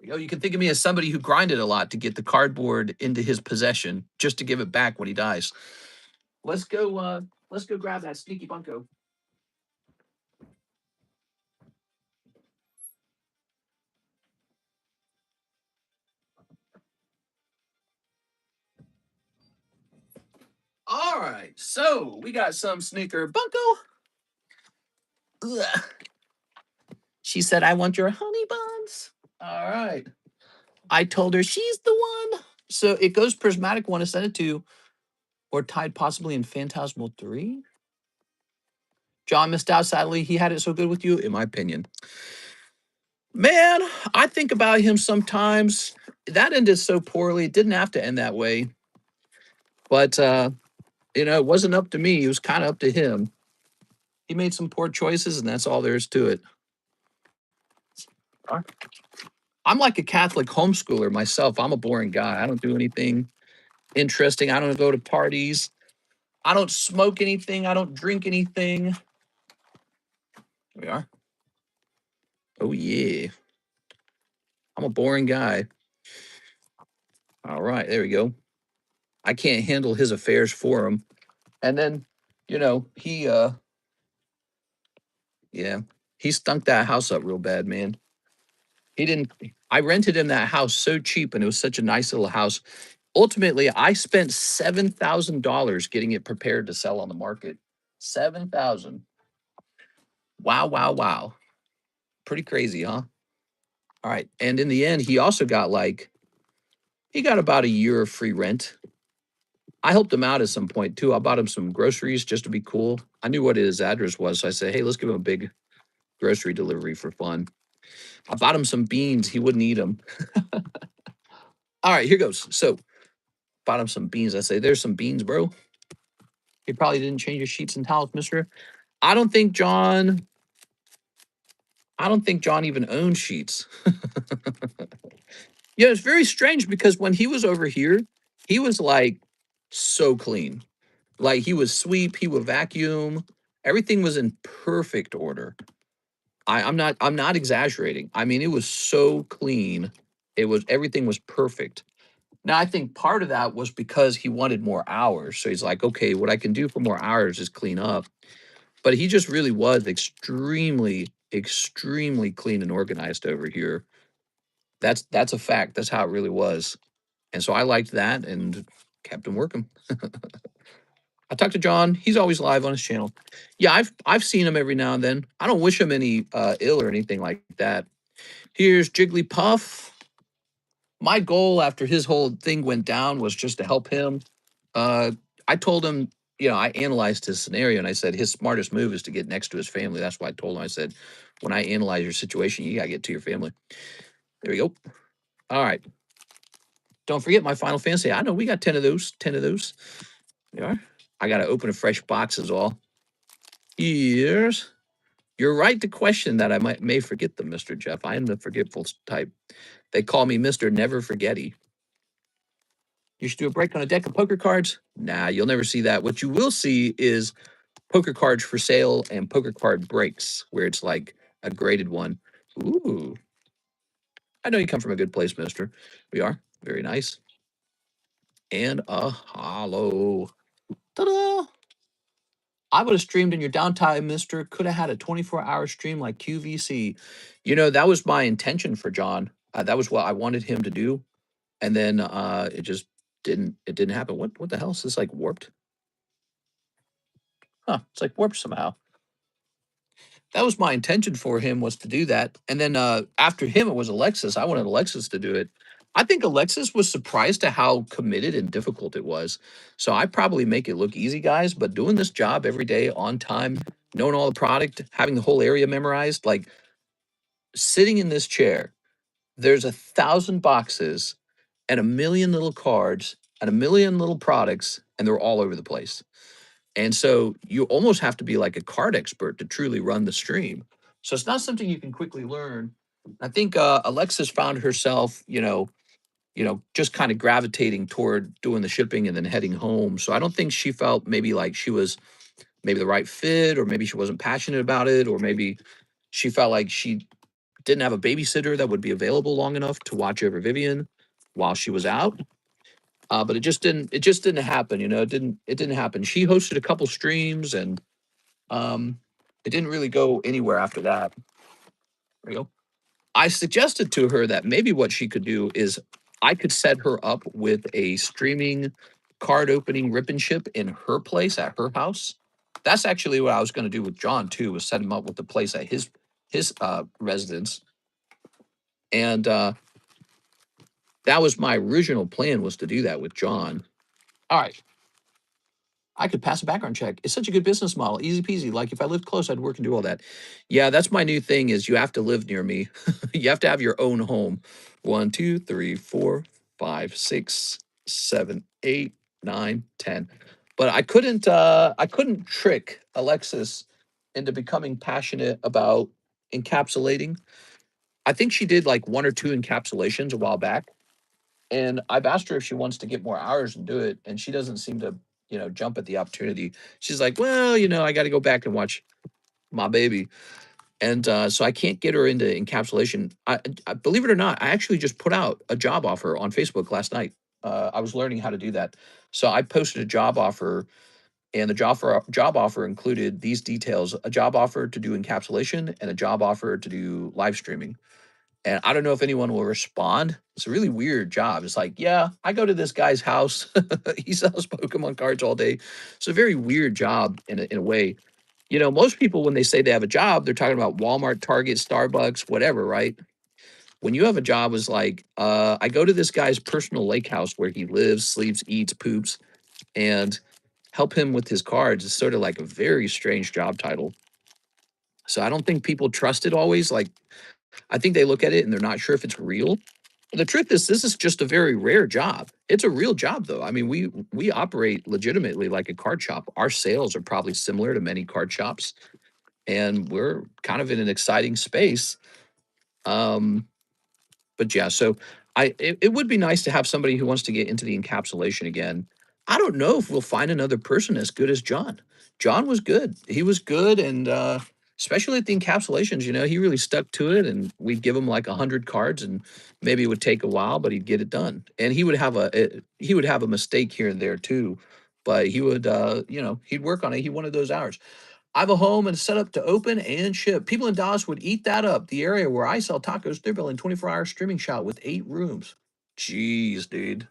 You know, you can think of me as somebody who grinded a lot to get the cardboard into his possession, just to give it back when he dies. Let's go grab that Sneaky Bunko. All right, so we got some Sneaker Bunko. Ugh. She said, I want your honey buns. All right. I told her she's the one. So it goes Prismatic 1 to send it to, or tied possibly in Phantasmal 3. John missed out, sadly. He had it so good with you, in my opinion. Man, I think about him sometimes. That ended so poorly. It didn't have to end that way. But, you know, it wasn't up to me. It was kind of up to him. He made some poor choices, and that's all there is to it. I'm like a Catholic homeschooler myself. I'm a boring guy. I don't do anything interesting. I don't go to parties. I don't smoke anything. I don't drink anything. Here we are. Oh, yeah. I'm a boring guy. All right. There we go. I can't handle his affairs for him. And then, you know, yeah, he stunk that house up real bad, man. He didn't, I rented him that house so cheap and it was such a nice little house. Ultimately, I spent $7,000 getting it prepared to sell on the market. 7,000. Wow, wow, wow. Pretty crazy, huh? All right. And in the end, he also got he got about a year of free rent. I helped him out at some point too. I bought him some groceries just to be cool. I knew what his address was. So I said, hey, let's give him a big grocery delivery for fun. I bought him some beans. He wouldn't eat them. All right, here goes. So bought him some beans. I say, there's some beans, bro. He probably didn't change your sheets and towels, mister. I don't think John even owns sheets. Yeah, it's very strange because when he was over here, he was like so clean. Like he would sweep, he would vacuum. Everything was in perfect order. I'm not exaggerating. I mean, it was so clean. Everything was perfect. Now, I think part of that was because he wanted more hours. So he's like, okay, what I can do for more hours is clean up. But he just really was extremely, extremely clean and organized over here. That's a fact. That's how it really was. And so I liked that and kept him working. I talked to John. He's always live on his channel. Yeah, I've seen him every now and then. I don't wish him any ill or anything like that. Here's Jigglypuff. My goal after his whole thing went down was just to help him. Uh, I told him, I analyzed his scenario and I said his smartest move is to get next to his family. That's why I told him. I said, when I analyze your situation, you gotta get to your family. There we go. All right. Don't forget my Final Fantasy. I know we got 10 of those. 10 of those. Yeah. I gotta open a fresh box is all. Here's. You're right to question that I may forget them, Mr. Jeff. I am the forgetful type. They call me Mr. Never Forgetty. You should do a break on a deck of poker cards. Nah, you'll never see that. What you will see is poker cards for sale and poker card breaks, where it's like a graded one. Ooh. I know you come from a good place, mister. We are. Very nice. And a hollow. Ta-da! I would have streamed in your downtime, mister. Could have had a 24-hour stream like QVC. That was my intention for John. That was what I wanted him to do. And then it just didn't happen. What the hell? Is this like warped? Huh, it's like warped somehow. That was my intention for him, was to do that. And then after him, it was Alexis. I wanted Alexis to do it. I think Alexis was surprised to how committed and difficult it was. So I probably make it look easy, guys, but doing this job every day on time, knowing all the product, having the whole area memorized, like sitting in this chair, there's 1,000 boxes and a million little cards and a million little products, and they're all over the place. And so you almost have to be like a card expert to truly run the stream. So it's not something you can quickly learn. I think Alexis found herself, just kind of gravitating toward doing the shipping and then heading home. So I don't think she felt maybe like she was maybe the right fit, or maybe she wasn't passionate about it, or maybe she felt like she didn't have a babysitter that would be available long enough to watch over Vivian while she was out. But it just didn't happen. It didn't happen. She hosted a couple streams and it didn't really go anywhere after that. There you go. I suggested to her that maybe what she could do is I could set her up with a streaming card opening rip and ship in her place at her house. That's actually what I was going to do with John too, was set him up with the place at his residence. And that was my original plan, was to do that with John. All right. I could pass a background check. It's such a good business model. Easy peasy. Like if I lived close, I'd work and do all that. Yeah, that's my new thing, is you have to live near me. You have to have your own home. 1, 2, 3, 4, 5, 6, 7, 8, 9, 10. But I couldn't trick Alexis into becoming passionate about encapsulating. I think she did like 1 or 2 encapsulations a while back. And I've asked her if she wants to get more hours and do it, and she doesn't seem to, jump at the opportunity. She's like, well, I got to go back and watch my baby. And so I can't get her into encapsulation. I believe it or not, I actually just put out a job offer on Facebook last night. I was learning how to do that. So I posted a job offer, and the job offer included these details: a job offer to do encapsulation and a job offer to do live streaming. And I don't know if anyone will respond. It's a really weird job. It's like, yeah, I go to this guy's house. He sells Pokemon cards all day. It's a very weird job in a way. Most people, when they say they have a job, they're talking about Walmart, Target, Starbucks, whatever, right? When you have a job, is like, I go to this guy's personal lake house where he lives, sleeps, eats, poops, and help him with his cards. It's sort of like a very strange job title. So I don't think people trust it always. Like, I think they look at it and they're not sure if it's real. The truth is, this is just a very rare job. It's a real job, though. I mean, we operate legitimately like a card shop. Our sales are probably similar to many card shops, and we're kind of in an exciting space. Um, but yeah, so it would be nice to have somebody who wants to get into the encapsulation again. I don't know if we'll find another person as good as John. John was good. He was good, and especially at the encapsulations, he really stuck to it. And we'd give him like 100 cards, and maybe it would take a while, but he'd get it done. And he would have a mistake here and there too, but he would he'd work on it. He wanted those hours. I have a home and set up to open and ship. People in Dallas would eat that up. The area where I sell tacos, they're building 24-hour streaming shop with 8 rooms. Jeez, dude.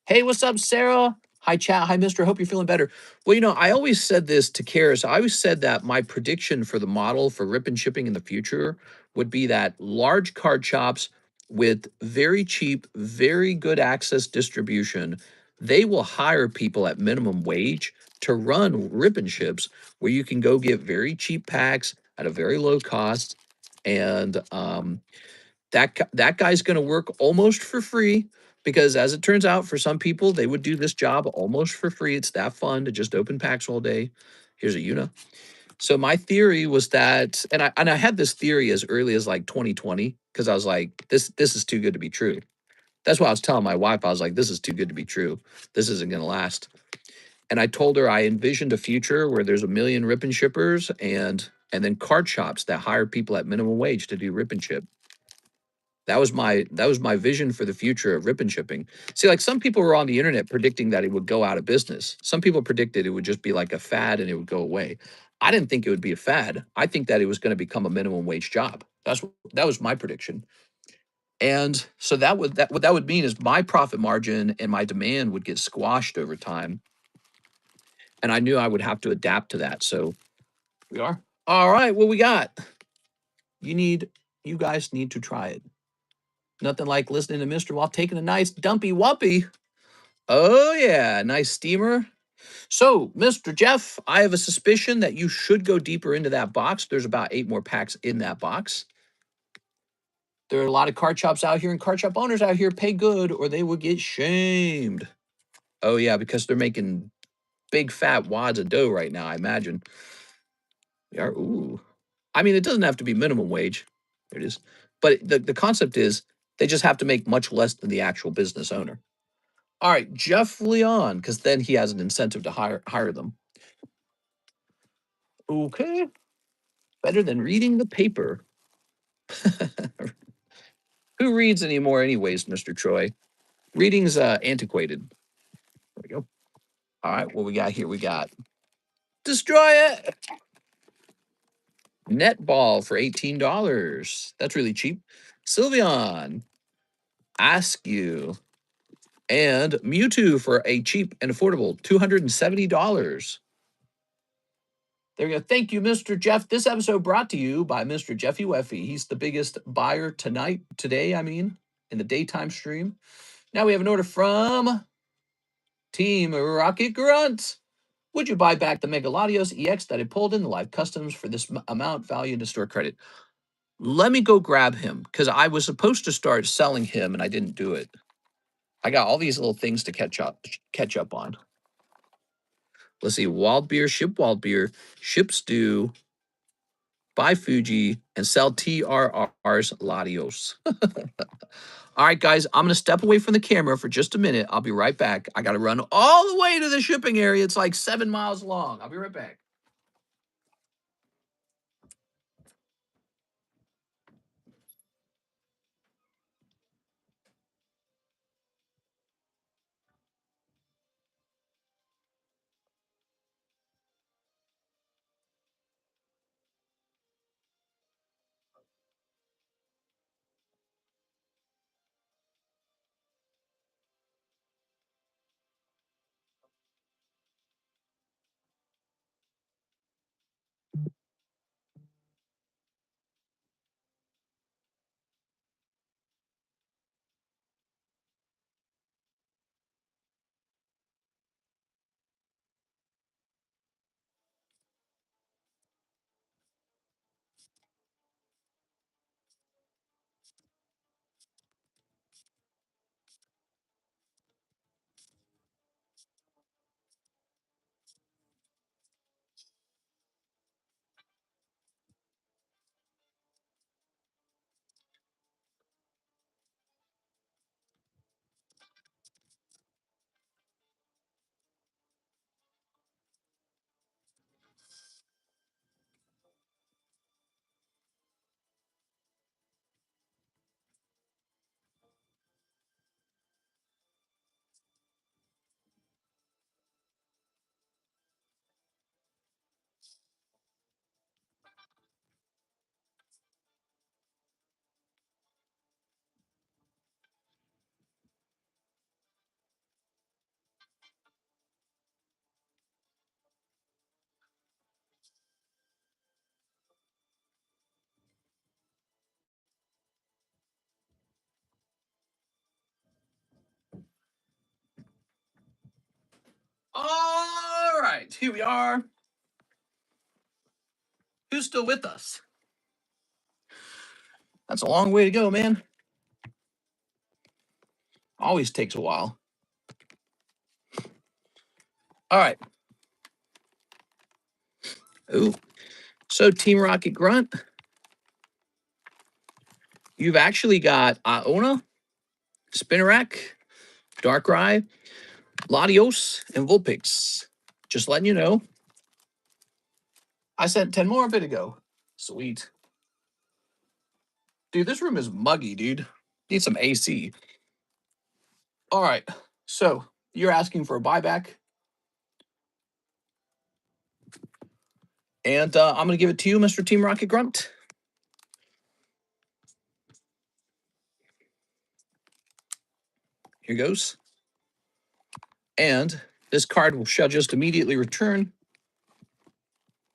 Hey, what's up, Sarah? Hi, chat. Hi, mister. Hope you're feeling better. Well, I always said this to Karis. I always said that my prediction for the model for rip and shipping in the future would be that large card shops with very cheap, very good access distribution, they will hire people at minimum wage to run rip and ships where you can go get very cheap packs at a very low cost. And that guy's going to work almost for free because, as it turns out, for some people, they would do this job almost for free. It's that fun to just open packs all day. Here's a Una. So my theory was that, and I had this theory as early as like 2020 because I was like, this is too good to be true. That's why I was telling my wife. I was like, this is too good to be true. This isn't going to last. And I told her I envisioned a future where there's a million rip and shippers and then card shops that hire people at minimum wage to do rip and ship. That was my vision for the future of rip and shipping. See, like some people were on the internet predicting that it would go out of business. Some people predicted it would just be like a fad and it would go away. I didn't think it would be a fad. I think that it was going to become a minimum wage job. That was my prediction. And so what that would mean is my profit margin and my demand would get squashed over time. And I knew I would have to adapt to that. So we are. All right, what we got? You guys need to try it. Nothing like listening to Mr. while taking a nice dumpy wuppy. Oh, yeah, nice steamer. So, Mr. Jeff, I have a suspicion that you should go deeper into that box. There's about 8 more packs in that box. There are a lot of card shops out here, and card shop owners out here pay good or they would get shamed. Oh, yeah, because they're making big fat wads of dough right now, I imagine. We are, ooh. I mean, it doesn't have to be minimum wage. There it is. But the concept is they just have to make much less than the actual business owner. All right, Jeff Leon, because then he has an incentive to hire them. Okay, better than reading the paper. Who reads anymore, anyways, Mr. Troy? Reading's antiquated. There we go. All right, what we got here? We got Destroy It. Netball for $18. That's really cheap. Sylveon, Ask You, and Mewtwo for a cheap and affordable $270. There we go. Thank you, Mr. Jeff. This episode brought to you by Mr. Jeffy Weffy. He's the biggest buyer today, in the daytime stream. Now we have an order from Team Rocket Grunt. Would you buy back the Megalodios EX that I pulled in the live customs for this amount valued in store credit? Let me go grab him because I was supposed to start selling him and I didn't do it. I got all these little things to catch up on. Let's see. Wild beer, ship stew, buy Fuji, and sell TRR's Latios. All right, guys, I'm going to step away from the camera for just a minute. I'll be right back. I got to run all the way to the shipping area. It's like 7 miles long. I'll be right back. here we are. Who's still with us? That's a long way to go, man. Always takes a while. All right. Ooh. So Team Rocket Grunt, you've actually got Iona, Spinnerack, Darkrai, Latios, and Vulpix. Just letting you know. I sent 10 more a bit ago. Sweet. Dude, this room is muggy, dude. Need some AC. All right. So you're asking for a buyback. And I'm going to give it to you, Mr. Team Rocket Grunt. Here goes. And this card shall just immediately return.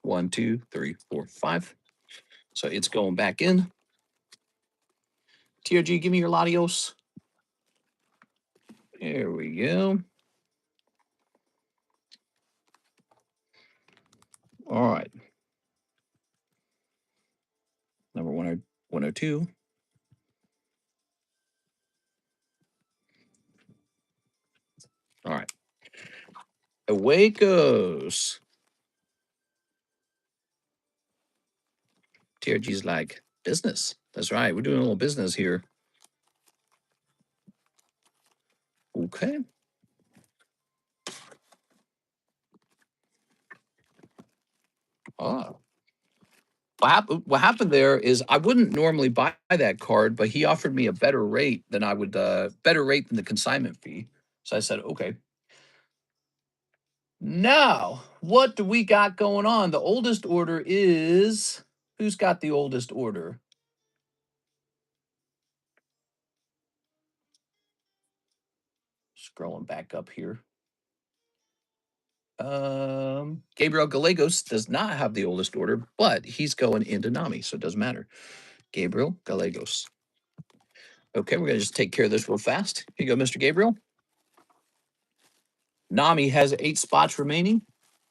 1, 2, 3, 4, 5. So it's going back in. TRG, give me your Latios. There we go. All right. Number 102. All right. Away goes. TRG's like, business. That's right. We're doing a little business here. Okay. Oh. What happened there is I wouldn't normally buy that card, but he offered me a better rate than I would, better rate than the consignment fee. So I said, okay. Now, what do we got going on? The oldest order is, who's got the oldest order? Scrolling back up here. Gabriel Gallegos does not have the oldest order, but he's going into Nami, so it doesn't matter. Gabriel Gallegos. Okay, we're going to just take care of this real fast. Here you go, Mr. Gabriel. Nami has 8 spots remaining.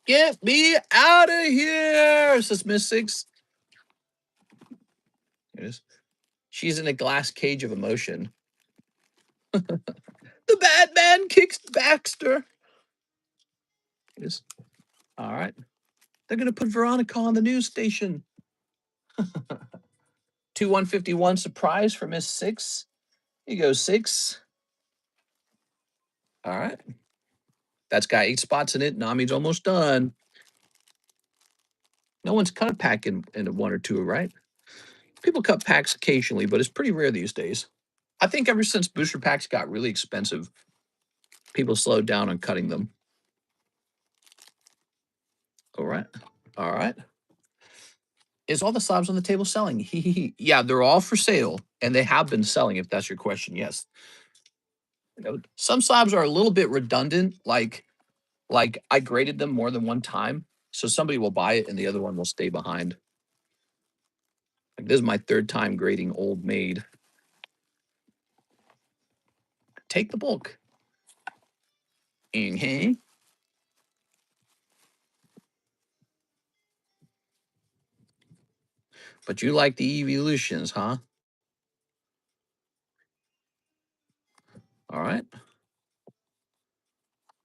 Get me out of here, says Miss Six. It is. She's in a glass cage of emotion. The bad man kicks Baxter. It is. All right. They're going to put Veronica on the news station. 2-151 surprise for Miss Six. Here you go, 6. All right. That's got 8 spots in it. Nami's almost done. No one's cut a pack in 1 or 2, right? People cut packs occasionally, but it's pretty rare these days. I think ever since booster packs got really expensive, people slowed down on cutting them. All right. All right. Is all the slabs on the table selling? Yeah, they're all for sale, and they have been selling, if that's your question. Yes. You know, some slabs are a little bit redundant, like I graded them more than one time, so somebody will buy it and the other one will stay behind. Like this is my 3rd time grading Old Maid. Take the bulk. Mm-hmm. But you like the evolutions, huh? All right.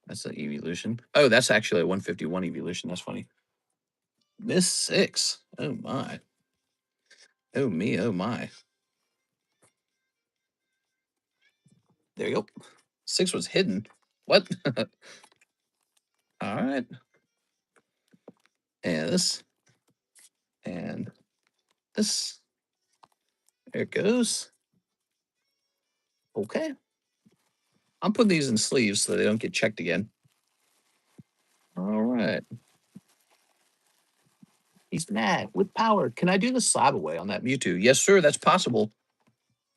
That's an evolution. Oh, that's actually a 151 evolution. That's funny. Miss Six. Oh my. Oh me. Oh my. There you go. 6 was hidden. What? All right. And this. And this. There it goes. Okay. I'm putting these in sleeves so they don't get checked again. All right. He's mad with power. Can I do the slab away on that Mewtwo? Yes, sir. That's possible.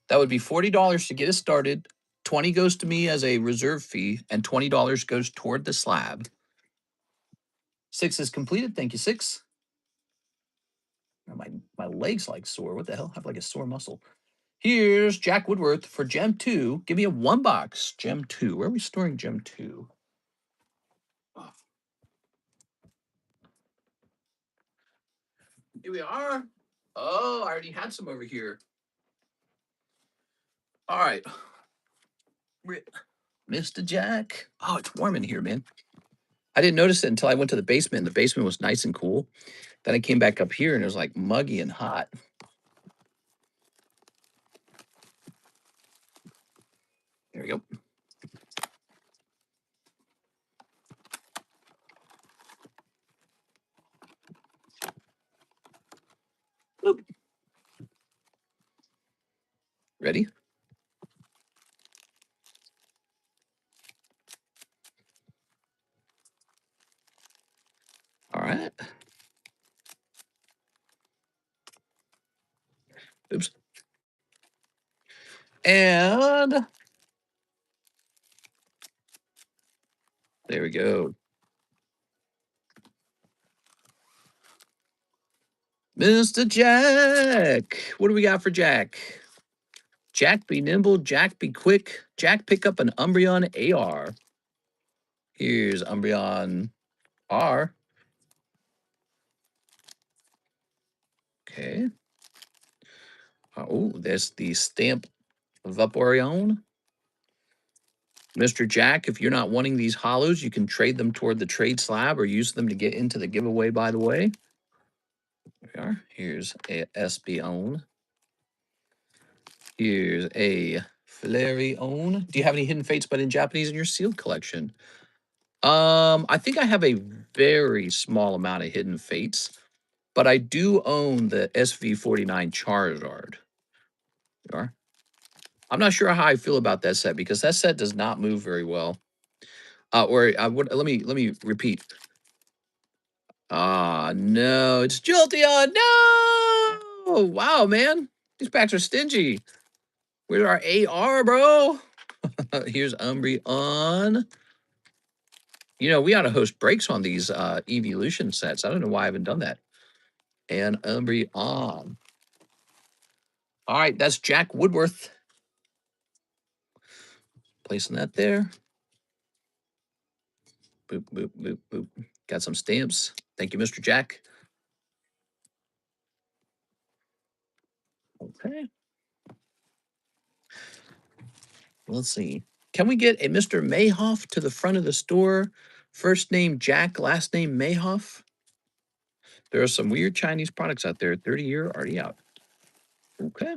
That would be $40 to get it started. 20 goes to me as a reserve fee, and $20 goes toward the slab. 6 is completed. Thank you, 6. Oh, my legs like sore. What the hell? I have like a sore muscle. Here's Jack Woodworth for Gem 2. Give me a 1 box. Gem 2. Where are we storing Gem 2? Here we are. Oh, I already had some over here. All right. Mr. Jack. Oh, it's warm in here, man. I didn't notice it until I went to the basement. The basement was nice and cool. Then I came back up here and it was like muggy and hot. There we go. Boop. Ready? All right. Oops. And there we go. Mr. Jack. What do we got for Jack? Jack be nimble, Jack be quick. Jack pick up an Umbreon AR. Here's Umbreon R. Okay. Oh, there's the stamp Vaporeon. Mr. Jack, if you're not wanting these hollows, you can trade them toward the trade slab or use them to get into the giveaway, by the way. There we are. Here's a Espeon. Here's a Flareon. Do you have any hidden fates but in Japanese in your sealed collection? I think I have a very small amount of hidden fates, but I do own the SV49 Charizard. There you are. I'm not sure how I feel about that set because that set does not move very well. Let me repeat. No, it's Jolteon. No! Wow, man. These packs are stingy. Where's our AR, bro? Here's Umbreon. You know, we ought to host breaks on these evolution sets. I don't know why I haven't done that. And Umbreon. All right, that's Jack Woodworth. Placing that there. Boop, boop, boop, boop. Got some stamps. Thank you, Mr. Jack. Okay. Let's see. Can we get a Mr. Mayhoff to the front of the store? First name Jack, last name Mayhoff. There are some weird Chinese products out there. 30-year already out. Okay.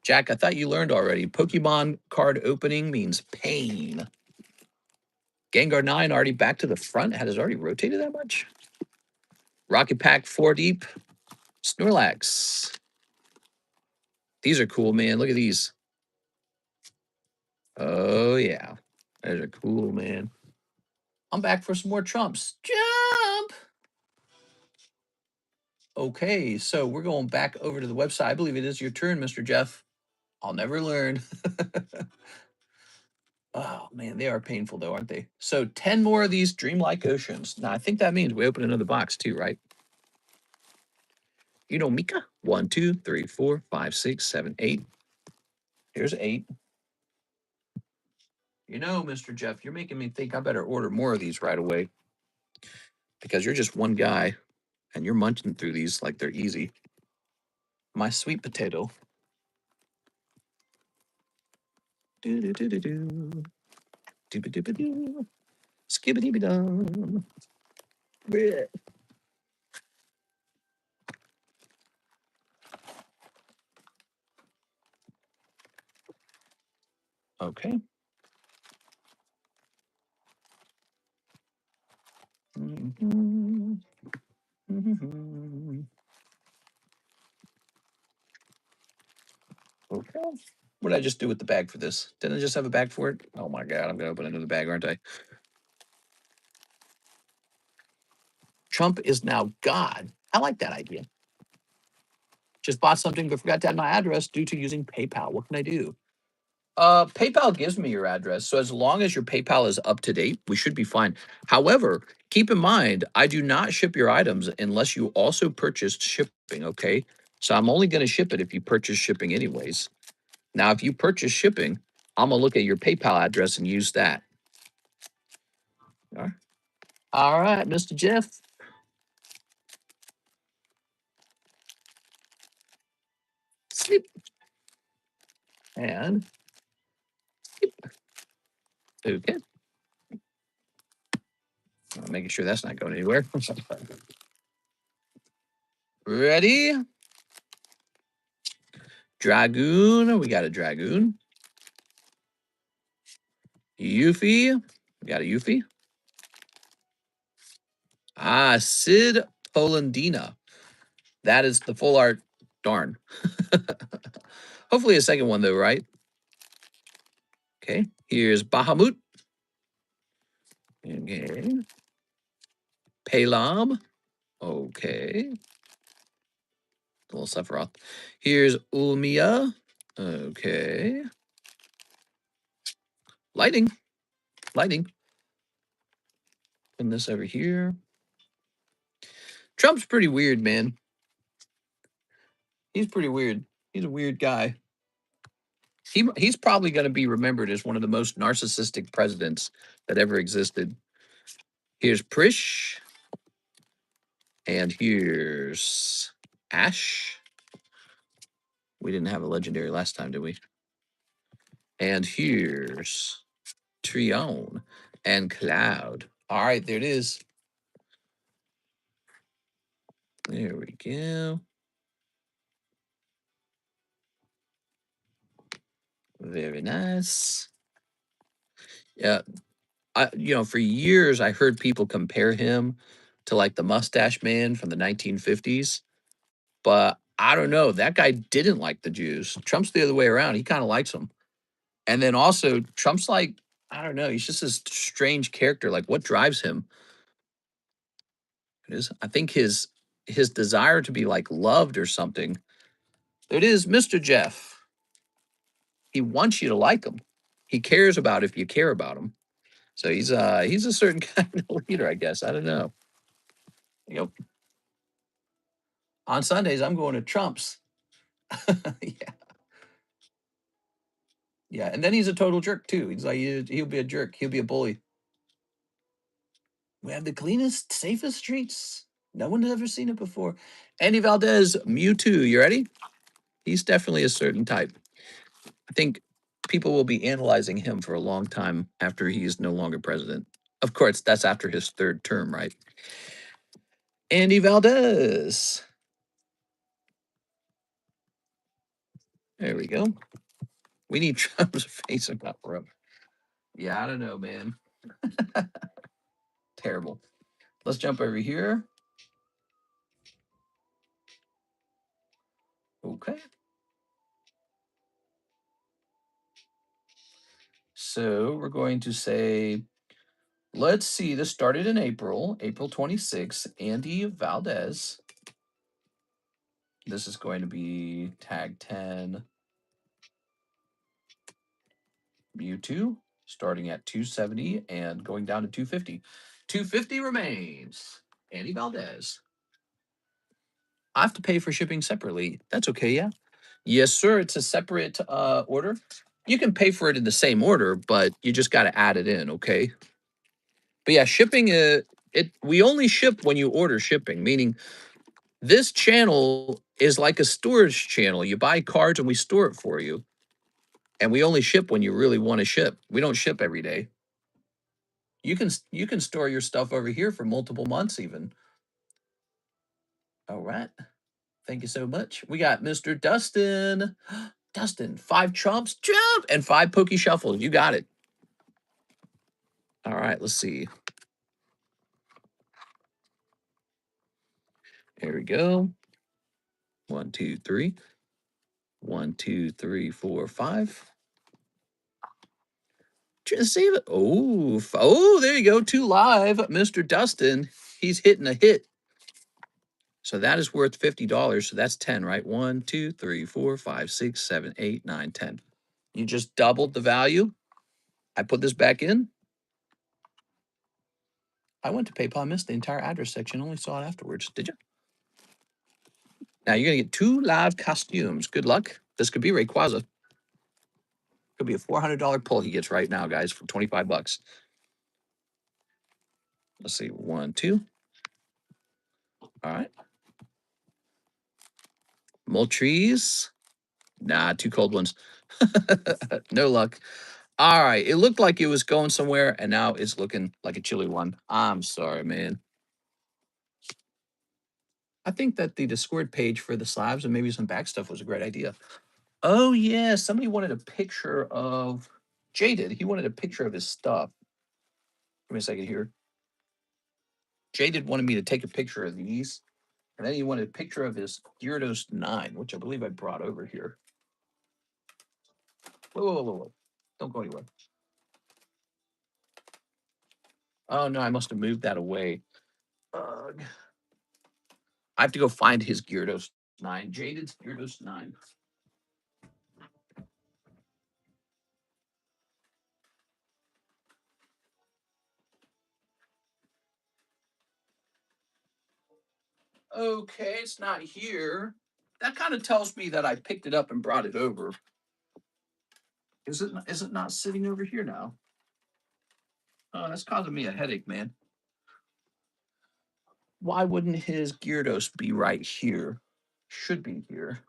Jack, I thought you learned already. Pokemon card opening means pain. Gengar 9 already back to the front. Has already rotated that much? Rocket Pack 4 deep. Snorlax. These are cool, man. Look at these. Oh, yeah. Those are cool, man. I'm back for some more trumps. Jump! Okay, so we're going back over to the website. I believe it is your turn, Mr. Jeff. I'll never learn. Oh, man, they are painful, though, aren't they? So 10 more of these Dreamlike Oceans. Now, I think that means we open another box, too, right? You know, Mika. 1, 2, 3, 4, 5, 6, 7, 8. Here's 8. You know, Mr. Jeff, you're making me think I better order more of these right away because you're just one guy and you're munching through these like they're easy. My sweet potato. Do-do-do-do-do. Do-ba-do-ba-do. Skibbity-ba-dum. Bleh. Okay. Mm-hmm. Mm-hmm. Okay. What did I just do with the bag for this? Didn't I just have a bag for it? Oh my God, I'm going to open another bag, aren't I? Trump is now God. I like that idea. Just bought something but forgot to add my address due to using PayPal. What can I do? PayPal gives me your address. So as long as your PayPal is up to date, we should be fine. However, keep in mind, I do not ship your items unless you also purchased shipping, okay? So I'm only going to ship it if you purchase shipping anyways. Now, if you purchase shipping, I'm going to look at your PayPal address and use that. All right. All right, Mr. Jeff. Sleep. And sleep. Okay. I'm making sure that's not going anywhere. Ready? Dragoon. We got a Dragoon. Yuffie. We got a Yuffie. Ah, Sid Polandina. That is the full art. Darn. Hopefully a second one, though, right? Okay. Here's Bahamut. Okay. Palam. Okay. A little Sephiroth. Here's Ulmia. Okay. Lighting. Lighting. Putting this over here. Trump's pretty weird, man. He's pretty weird. He's a weird guy. He's probably going to be remembered as one of the most narcissistic presidents that ever existed. Here's Prish. And here's Ash. We didn't have a legendary last time, did we? And here's Trion and Cloud. All right, there it is. There we go. Very nice. Yeah, for years I heard people compare him to like the Mustache Man from the 1950s, but I don't know. That guy didn't like the Jews. Trump's the other way around. He kind of likes them. And then also Trump's like, I don't know. He's just this strange character. Like, what drives him? It is. I think his desire to be like loved or something. There it is, Mr. Jeff. He wants you to like him. He cares about if you care about him. So he's a certain kind of leader, I guess. I don't know. Yep. On Sundays, I'm going to Trump's. Yeah. Yeah. And then he's a total jerk too. He's like he'll be a jerk. He'll be a bully. We have the cleanest, safest streets. No one has ever seen it before. Andy Valdez, Mewtwo. You ready? He's definitely a certain type. I think people will be analyzing him for a long time after he is no longer president. Of course, that's after his third term, right? Andy Valdez. There we go. We need Trump's face about forever. Yeah, I don't know, man. Terrible. Let's jump over here. Okay. So we're going to say, let's see, this started in April 26th. Andy Valdez. This is going to be tag 10 Mewtwo, starting at 270 and going down to 250. 250 remains. Andy Valdez. I have to pay for shipping separately. That's okay, yeah? Yes, sir. It's a separate order. You can pay for it in the same order, but you just got to add it in, okay? But yeah, shipping, we only ship when you order shipping, meaning this channel is like a storage channel. You buy cards and we store it for you. And we only ship when you really want to ship. We don't ship every day. You can store your stuff over here for multiple months even. All right. Thank you so much. We got Mr. Dustin. Dustin, 5 Trumps, Trump, and 5 Pokey Shuffles. You got it. All right, let's see. Here we go. 1, 2, 3. 1, 2, 3, 4, 5. Trying to save it. Oh, there you go. 2 live. Mr. Dustin, he's hitting a hit. So that is worth $50. So that's 10, right? 1, 2, 3, 4, 5, 6, 7, 8, 9, 10. You just doubled the value. I put this back in. I went to PayPal, missed the entire address section, only saw it afterwards. Did you? Now you're going to get 2 live costumes. Good luck. This could be Rayquaza. Could be a $400 pull he gets right now, guys, for $25. Let's see, 1, 2. All right. Moltres. Nah, 2 cold ones. No luck. All right. It looked like it was going somewhere, and now it's looking like a chilly one. I'm sorry, man. I think that the Discord page for the slabs and maybe some back stuff was a great idea. Oh, yeah. Somebody wanted a picture of Jaded. He wanted a picture of his stuff. Give me a second here. Jaded wanted me to take a picture of these. And then he wanted a picture of his Gyarados 9, which I believe I brought over here. Whoa. Don't go anywhere. Oh, no, I must have moved that away. I have to go find his Gyarados 9. Jaded's Gyarados 9. Okay, it's not here. That kind of tells me that I picked it up and brought it over. Is it not sitting over here now? Oh, that's causing me a headache, man. Why wouldn't his Gyarados be right here? Should be here.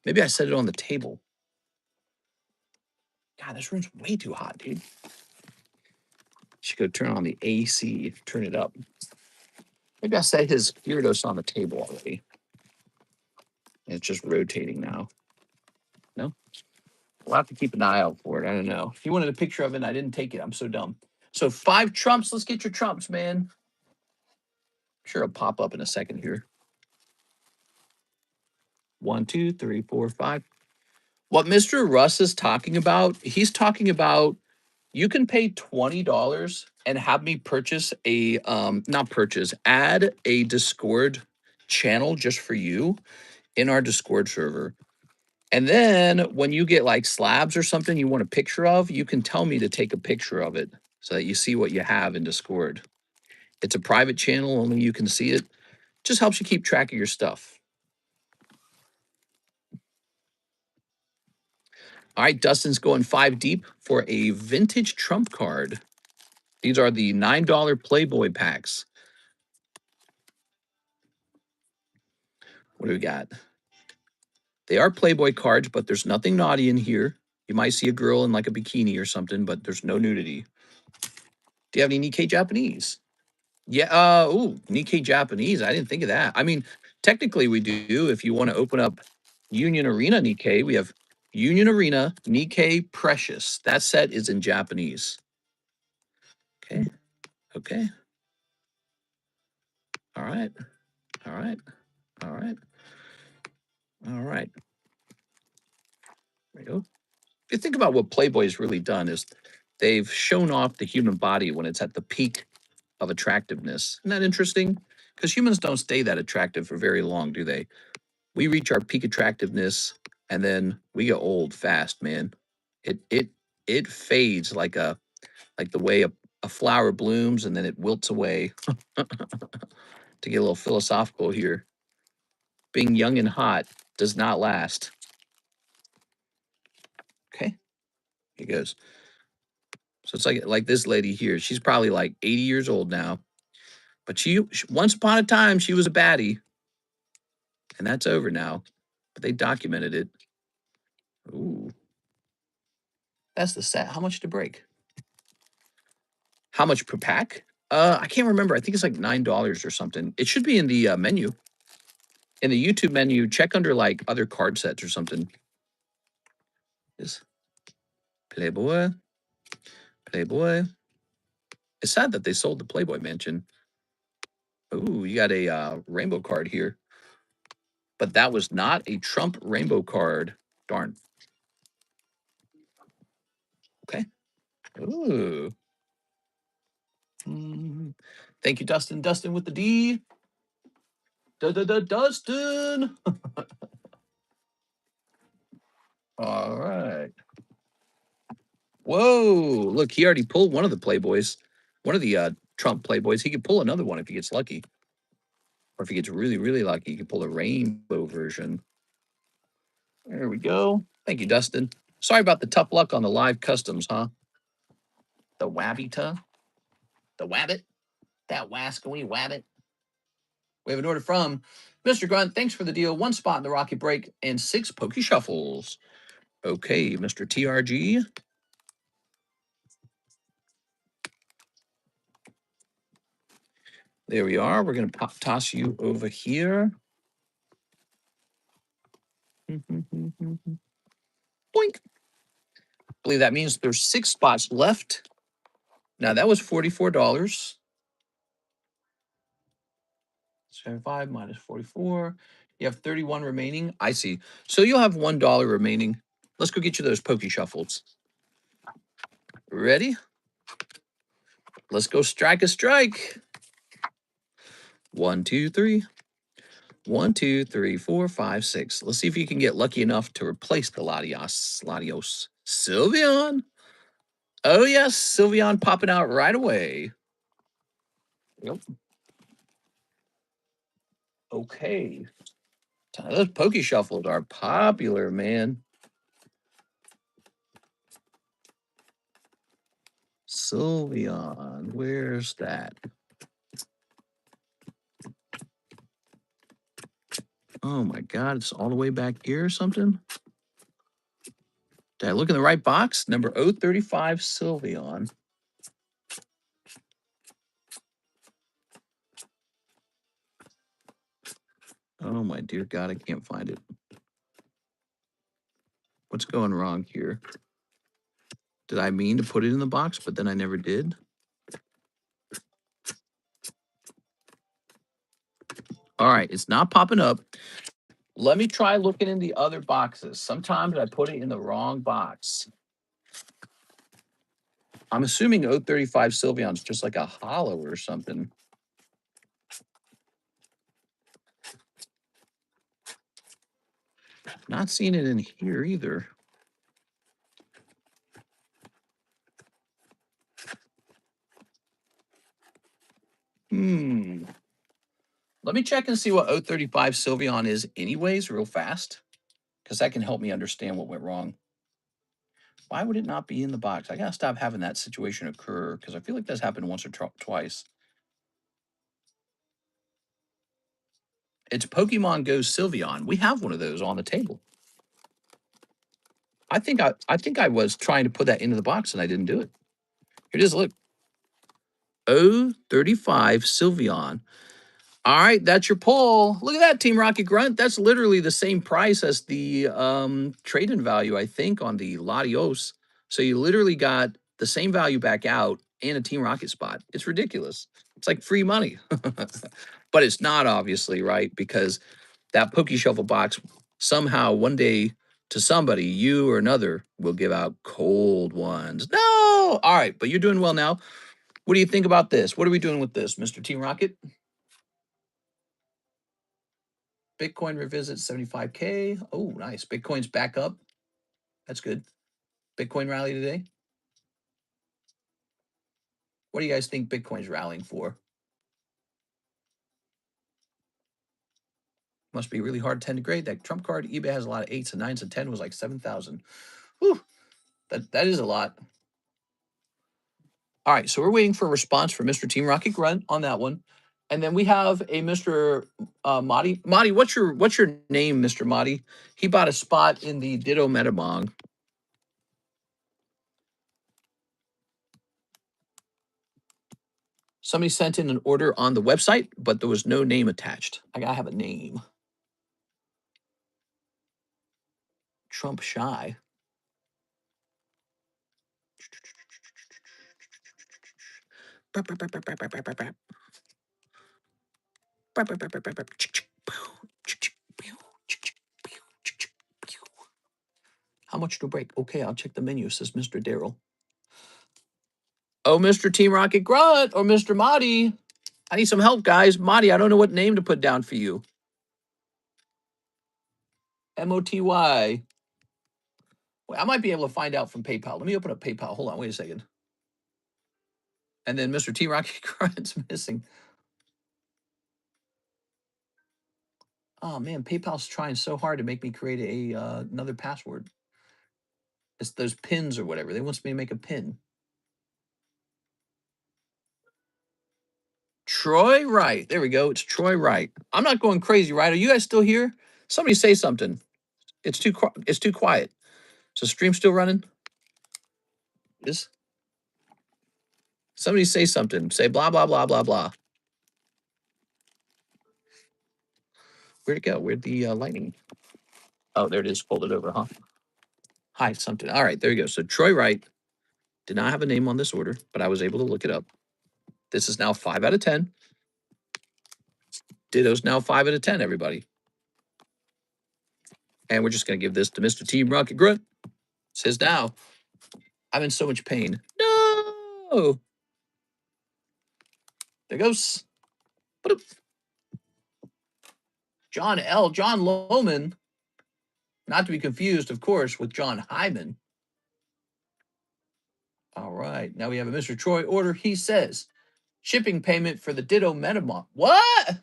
Maybe I set it on the table. God, this room's way too hot, dude. Should go turn on the AC, turn it up. Maybe I set his Gyarados on the table already. And it's just rotating now. No? We'll have to keep an eye out for it. I don't know. If you wanted a picture of it, I didn't take it. I'm so dumb. So 5 trumps. Let's get your trumps, man. I'm sure it'll pop up in a second here. 1, 2, 3, 4, 5. What Mr. Russ is talking about, he's talking about you can pay $20 and have me purchase a add a Discord channel just for you in our Discord server. And then when you get like slabs or something you want a picture of, you can tell me to take a picture of it so that you see what you have in Discord. It's a private channel, only you can see it. Just helps you keep track of your stuff. All right, Dustin's going 5 deep for a vintage trump card. These are the $9 Playboy packs. What do we got? They are Playboy cards, but there's nothing naughty in here. You might see a girl in like a bikini or something, but there's no nudity. Do you have any Nikkei Japanese? Yeah, Nikkei Japanese. I didn't think of that. I mean, technically we do. If you want to open up Union Arena Nikkei, we have Union Arena Nikkei Precious. That set is in Japanese. Okay. Okay. All right. All right. All right. All right. There you go. If you think about what Playboy has really done is they've shown off the human body when it's at the peak of attractiveness. Isn't that interesting? Because humans don't stay that attractive for very long, do they? We reach our peak attractiveness and then we get old fast, man. It fades like the way a flower blooms and then it wilts away. To get a little philosophical here. Being young and hot does not last. Okay. Here goes. So it's like this lady here. She's probably like 80 years old now. But she once upon a time, she was a baddie. And that's over now. But they documented it. Ooh. That's the set. How much to break? How much per pack? I can't remember. I think it's like $9 or something. It should be in the menu. In the YouTube menu, check under like other card sets or something. This Playboy. Playboy. It's sad that they sold the Playboy Mansion. Ooh, you got a rainbow card here. But that was not a Trump rainbow card. Darn. Okay. Ooh. Thank you, Dustin. Dustin with the D. Dustin. All right. Whoa. Look, he already pulled one of the Playboys. One of the Trump Playboys. He could pull another one if he gets lucky. Or if he gets really, really lucky, he can pull a rainbow version. There we go. Thank you, Dustin. Sorry about the tough luck on the live customs, huh? The Wabbita? The Wabbit? that wascally wabbit. We have an order from Mr. Grunt. Thanks for the deal. 1 spot in the Rocket Break and 6 Pokey Shuffles. Okay, Mr. TRG. There we are. We're going to toss you over here. Boink. I believe that means there's 6 spots left. Now, that was $44. 75 minus 44. You have 31 remaining. I see. So you'll have $1 remaining. Let's go get you those Pokey Shuffles. Ready? Let's go strike a strike. 1, 2, 3. 1, 2, 3, 4, 5, 6. Let's see if you can get lucky enough to replace the Latios. Sylveon. Oh, yes. Sylveon popping out right away. Yep. Okay. Those Pokey Shuffles are popular, man. Sylveon. Where's that? Oh, my God. It's all the way back here or something? Did I look in the right box? Number 035 Sylveon. Oh, my dear God. I can't find it. What's going wrong here? Did I mean to put it in the box, but then I never did? All right, it's not popping up. Let me try looking in the other boxes. Sometimes I put it in the wrong box. I'm assuming 035 Sylveon's just like a hollow or something. Not seeing it in here either. Let me check and see what 035 Sylveon is anyways real fast, because that can help me understand what went wrong. Why would it not be in the box? I got to stop having that situation occur, because I feel like that's happened once or twice. It's Pokemon Go Sylveon. We have one of those on the table. I think I was trying to put that into the box and I didn't do it. Here it is, look. 035 Sylveon. All right, that's your pull. Look at that, Team Rocket Grunt. That's literally the same price as the trade-in value, I think, on the Latios. So you literally got the same value back out and a Team Rocket spot. It's ridiculous. It's like free money. But it's not, obviously, right? Because that Pokey Shuffle box, somehow one day to somebody, you or another, will give out cold ones. No! All right, but you're doing well now. What do you think about this? What are we doing with this, Mr. Team Rocket? Bitcoin revisits 75K. Oh, nice. Bitcoin's back up. That's good. Bitcoin rally today. What do you guys think Bitcoin's rallying for? Must be really hard 10 to grade. That trump card, eBay has a lot of 8s and 9s and 10 was like 7,000. Whew. That is a lot. All right, so we're waiting for a response from Mr. Team Rocket Grunt on that one. And then we have a Mr. Madi. Madi, what's your name, Mr. Madi? He bought a spot in the Ditto Metamong. Somebody sent in an order on the website, but there was no name attached. I gotta have a name. Trump Shy. How much to break? Okay, I'll check the menu, says Mr. Daryl. Oh, Mr. Team Rocket Grunt or Mr. Madi. I need some help, guys. Madi, I don't know what name to put down for you. M-O-T-Y. Well, I might be able to find out from PayPal. Let me open up PayPal. Hold on, wait a second. And then Mr. Team Rocket Grunt's missing. Oh, man, PayPal's trying so hard to make me create a another password. It's those pins or whatever. They want me to make a pin. Troy Wright. There we go. It's Troy Wright. I'm not going crazy, right? Are you guys still here? Somebody say something. It's too quiet. So stream still running? Is somebody say something? Say blah blah blah blah blah. Where'd it go? Where'd the lightning? Oh, there it is. Fold it over, huh? Hi, something. All right, there you go. So Troy Wright did not have a name on this order, but I was able to look it up. This is now 5 out of 10. Ditto's now 5 out of 10, everybody. And we're just going to give this to Mr. Team Rocket Grunt. Says now. I'm in so much pain. No! There goes. John L. John Lohman. Not to be confused, of course, with John Hyman. All right. Now we have a Mr. Troy order. He says, shipping payment for the Ditto Metamong. What?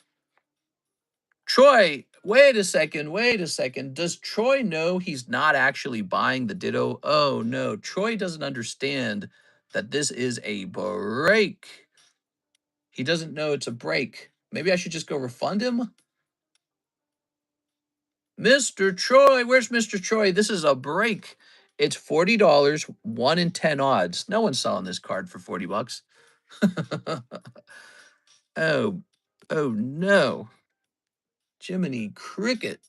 Troy, wait a second. Does Troy know he's not actually buying the Ditto? Oh, no. Troy doesn't understand that this is a break. He doesn't know it's a break. Maybe I should just go refund him? Mr. Troy, where's Mr. Troy? This is a break. It's $40, 1 in 10 odds. No one's selling this card for 40 bucks. Oh no. Jiminy Cricket.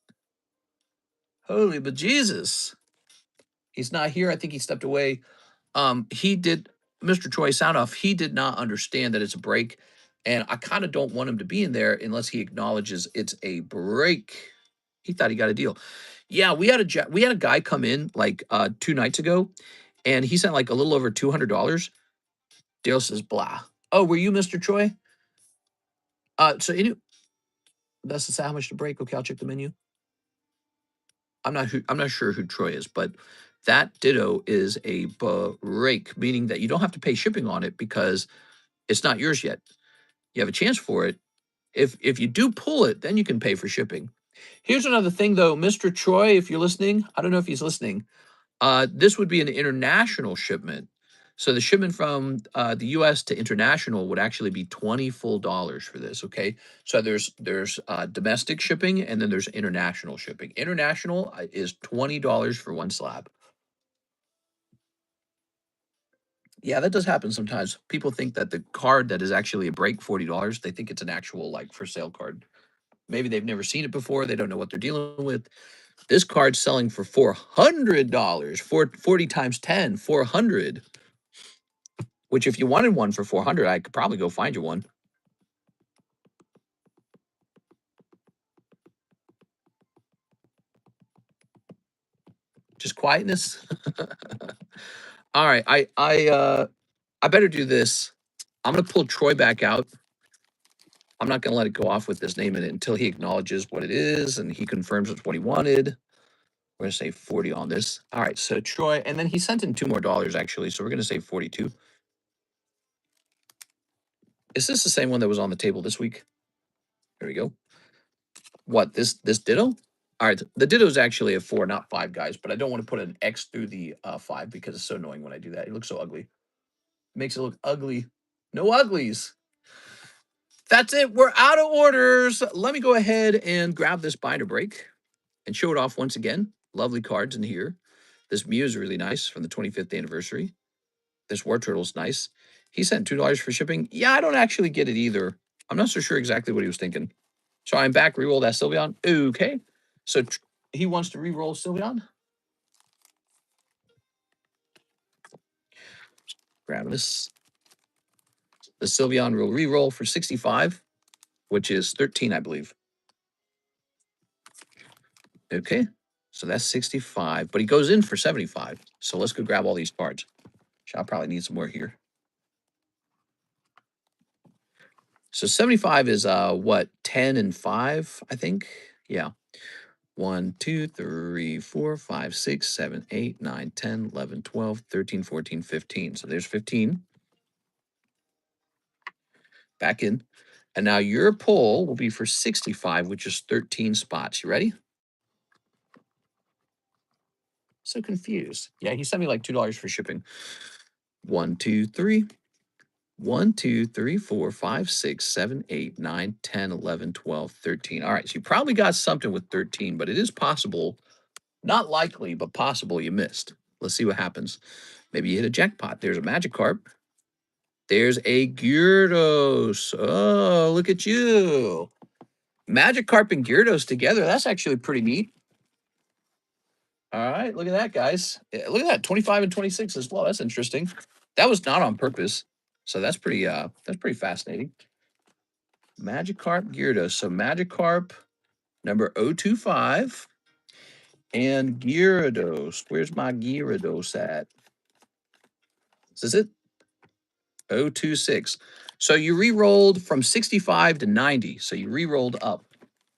Holy bejesus. He's not here. I think he stepped away. Mr. Troy Soundoff, he did not understand that it's a break. And I kind of don't want him to be in there unless he acknowledges it's a break. He thought he got a deal. Yeah, we had a guy come in like 2 nights ago, and he sent like a little over $200. Dale says, blah. Oh, were you Mr. Troy? That's how much to break. Okay, I'll check the menu. I'm not sure who Troy is, but that Ditto is a break, meaning that you don't have to pay shipping on it because it's not yours yet. You have a chance for it. If you do pull it, then you can pay for shipping. Here's another thing, though, Mr. Troy, if you're listening, I don't know if he's listening. This would be an international shipment. So the shipment from the U.S. to international would actually be $20 full for this, okay? So there's domestic shipping, and then there's international shipping. International is $20 for 1 slab. Yeah, that does happen sometimes. People think that the card that is actually a break, $40, they think it's an actual, like, for sale card. Maybe they've never seen it before. They don't know what they're dealing with. This card's selling for $400, 40 times 10, 400. Which if you wanted one for 400, I could probably go find you one. Just quietness. All right, I better do this. I'm gonna pull Troy back out. I'm not gonna let it go off with this name in it until he acknowledges what it is and he confirms it's what he wanted. We're gonna say 40 on this. All right, so Troy, and then he sent in $2 more actually, so we're gonna say 42. Is this the same one that was on the table this week? There we go. What, this Ditto? All right, the Ditto is actually a 4, not 5, guys, but I don't want to put an X through the 5 because it's so annoying when I do that. It looks so ugly. Makes it look ugly. No uglies. That's it. We're out of orders. Let me go ahead and grab this binder break and show it off once again. Lovely cards in here. This Mew is really nice from the 25th anniversary. This War Turtle's nice. He sent $2 for shipping. Yeah, I don't actually get it either. I'm not so sure exactly what he was thinking. So I'm back. Reroll that Sylveon. Okay. So he wants to reroll Sylveon. Grab this. The Sylveon will reroll for 65, which is 13, I believe. Okay. So that's 65, but he goes in for 75. So let's go grab all these cards. I'll probably need some more here. So 75 is what, 10 and 5, I think? Yeah. 1, 2, 3, 4, 5, 6, 7, 8, 9, 10, 11, 12, 13, 14, 15. So there's 15. Back in. And now your pull will be for 65, which is 13 spots. You ready? So confused. Yeah, he sent me like $2 for shipping. 1, 2, 3. 1, 2, 3, 4, 5, 6, 7, 8, 9, 10, 11, 12, 13. All right, so you probably got something with 13, but it is possible, not likely, but possible you missed. Let's see what happens. Maybe you hit a jackpot. There's a Magikarp. There's a Gyarados. Oh, look at you. Magikarp and Gyarados together. That's actually pretty neat. All right, look at that, guys. Look at that, 25 and 26 as well. That's interesting. That was not on purpose. So that's pretty fascinating. Magikarp Gyarados. So Magikarp number 025 and Gyarados. Where's my Gyarados at? Is this it? 026. So you re-rolled from 65 to 90. So you re-rolled up.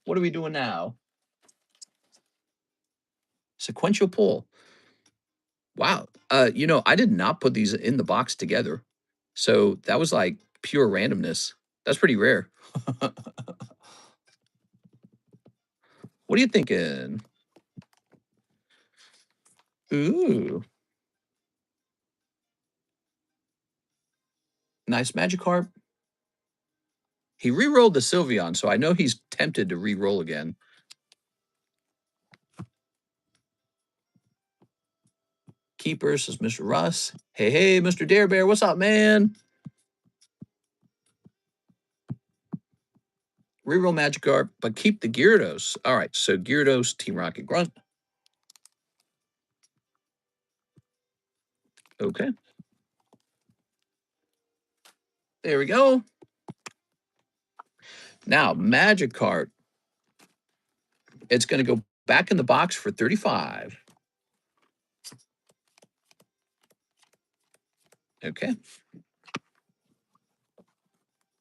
What are we doing now? Sequential pull. Wow. I did not put these in the box together. So that was like pure randomness. That's pretty rare. What are you thinking? Ooh. Nice Magikarp. He re-rolled the Sylveon, so I know he's tempted to re-roll again. Keepers is Mr. Russ. Hey, Mr. Dare Bear, what's up, man? Reroll Magikarp, but keep the Gyarados. All right, so Gyarados, Team Rocket Grunt. Okay. There we go. Now, Magikarp. It's going to go back in the box for 35. Okay.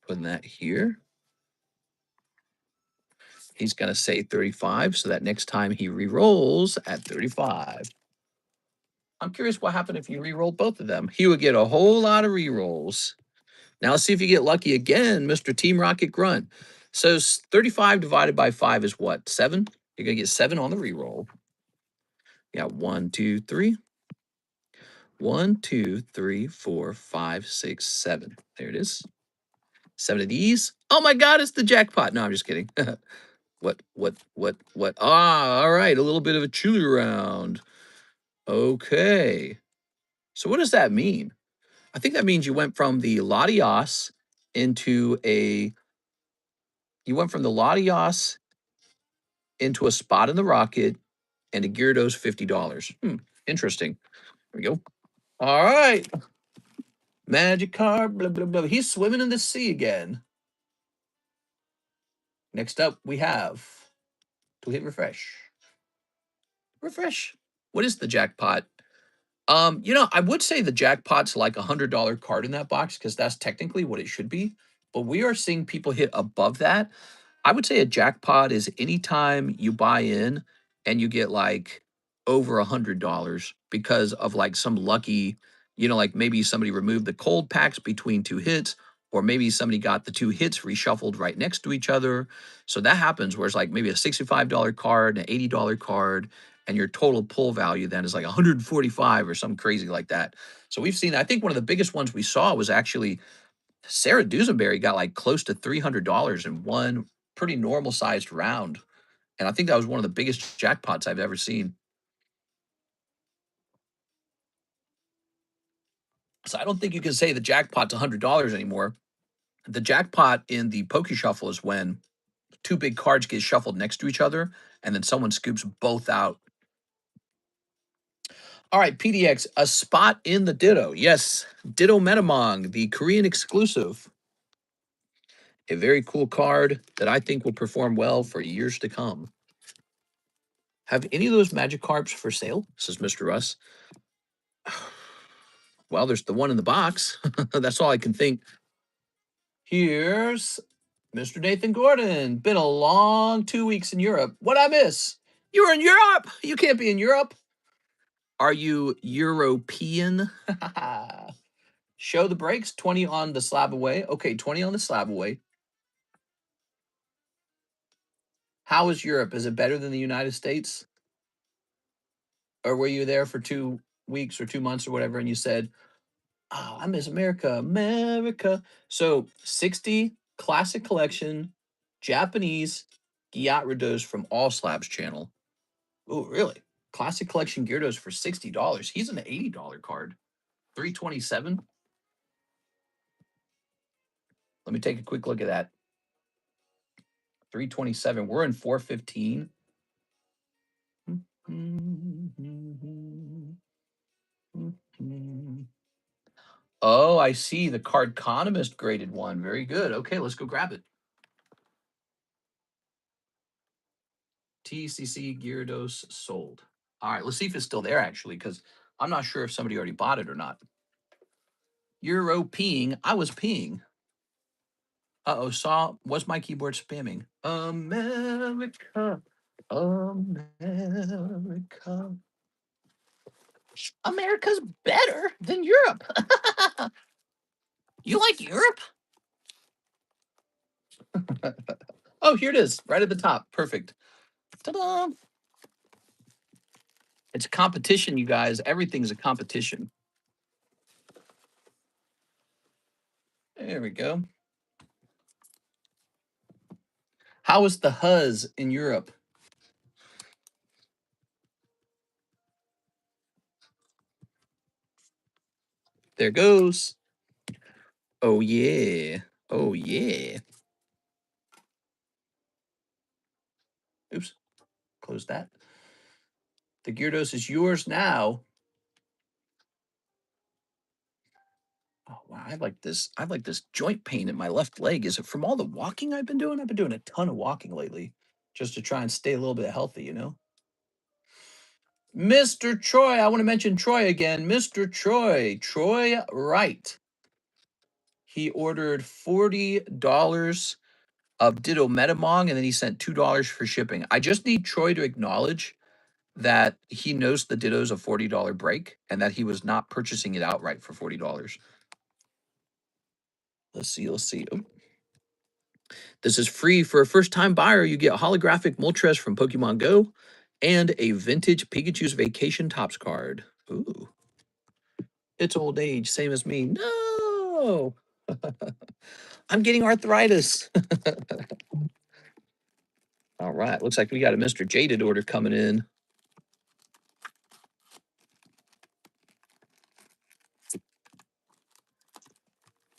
Putting that here. He's going to say 35, so that next time he re-rolls at 35. I'm curious what happened if you re-rolled both of them. He would get a whole lot of re-rolls. Now let's see if you get lucky again, Mr. Team Rocket Grunt. So 35 divided by 5 is what? 7? You're going to get 7 on the re-roll. Yeah, 1, 2, 3. 1, 2, 3, 4, 5, 6, 7. There it is. 7 of these. Oh my God, it's the jackpot. No, I'm just kidding. What? Ah, all right. A little bit of a chewy round. Okay. So what does that mean? I think that means you went from the Latias into a, you went from the Latias into a spot in the rocket and a Gyarados $50. Interesting. There we go. All right. Magikarp, blah, blah, blah. He's swimming in the sea again. Next up, we have to hit refresh. Refresh. What is the jackpot? I would say the jackpot's like $100 card in that box because that's technically what it should be. But we are seeing people hit above that. I would say a jackpot is anytime you buy in and you get like over $100 because of like some lucky, like maybe somebody removed the cold packs between 2 hits, or maybe somebody got the 2 hits reshuffled right next to each other. So that happens where it's like maybe a $65 card, an $80 card, and your total pull value then is like 145 or something crazy like that. So we've seen, I think one of the biggest ones we saw was actually Sarah Dusenberry got like close to $300 in one pretty normal sized round. And I think that was one of the biggest jackpots I've ever seen. So I don't think you can say the jackpot's $100 anymore. The jackpot in the Poke Shuffle is when 2 big cards get shuffled next to each other and then someone scoops both out. All right, PDX, a spot in the Ditto. Yes, Ditto Metamong, the Korean exclusive. A very cool card that I think will perform well for years to come. Have any of those Magikarps for sale? Says Mr. Russ. Well, there's the one in the box. That's all I can think. Here's Mr. Nathan Gordon. Been a long 2 weeks in Europe. What'd I miss? You were in Europe. You can't be in Europe. Are you European? Show the breaks. 20 on the slab away. Okay, 20 on the slab away. How is Europe? Is it better than the United States? Or were you there for 2 weeks or 2 months or whatever, and you said, Oh, I miss America. America. So 60 classic collection Japanese Gyarados from All Slabs channel. Oh, really? Classic collection Gyarados for $60. He's an $80 card. 327. Let me take a quick look at that. 327. We're in 415. Oh, I see. The Cardconomist graded one. Very good. Okay, let's go grab it. TCC Gyarados sold. All right, let's see if it's still there, actually, because I'm not sure if somebody already bought it or not. Euro peeing. I was peeing. Uh-oh, was my keyboard spamming? America. America. America's better than Europe. You like Europe? Oh, here it is, right at the top. Perfect. Ta-da! It's a competition, you guys. Everything's a competition. There we go. How is the huzz in Europe? There goes. Oh, yeah. Oh, yeah. Oops. Close that. The Gyarados is yours now. Oh, wow. I like this. I like this joint pain in my left leg. Is it from all the walking I've been doing? I've been doing a ton of walking lately just to try and stay a little bit healthy, you know? Mr. Troy. I want to mention Troy again. Mr. Troy. Troy Wright. He ordered $40 of Ditto Metamong, and then he sent $2 for shipping. I just need Troy to acknowledge that he knows the Ditto's a $40 break and that he was not purchasing it outright for $40. Let's see. Oh. This is free for a first-time buyer. You get holographic Moltres from Pokemon Go and a vintage Pikachu's Vacation Tops card. Ooh. It's old age, same as me. No! I'm getting arthritis. All right, looks like we got a Mr. Jaded order coming in.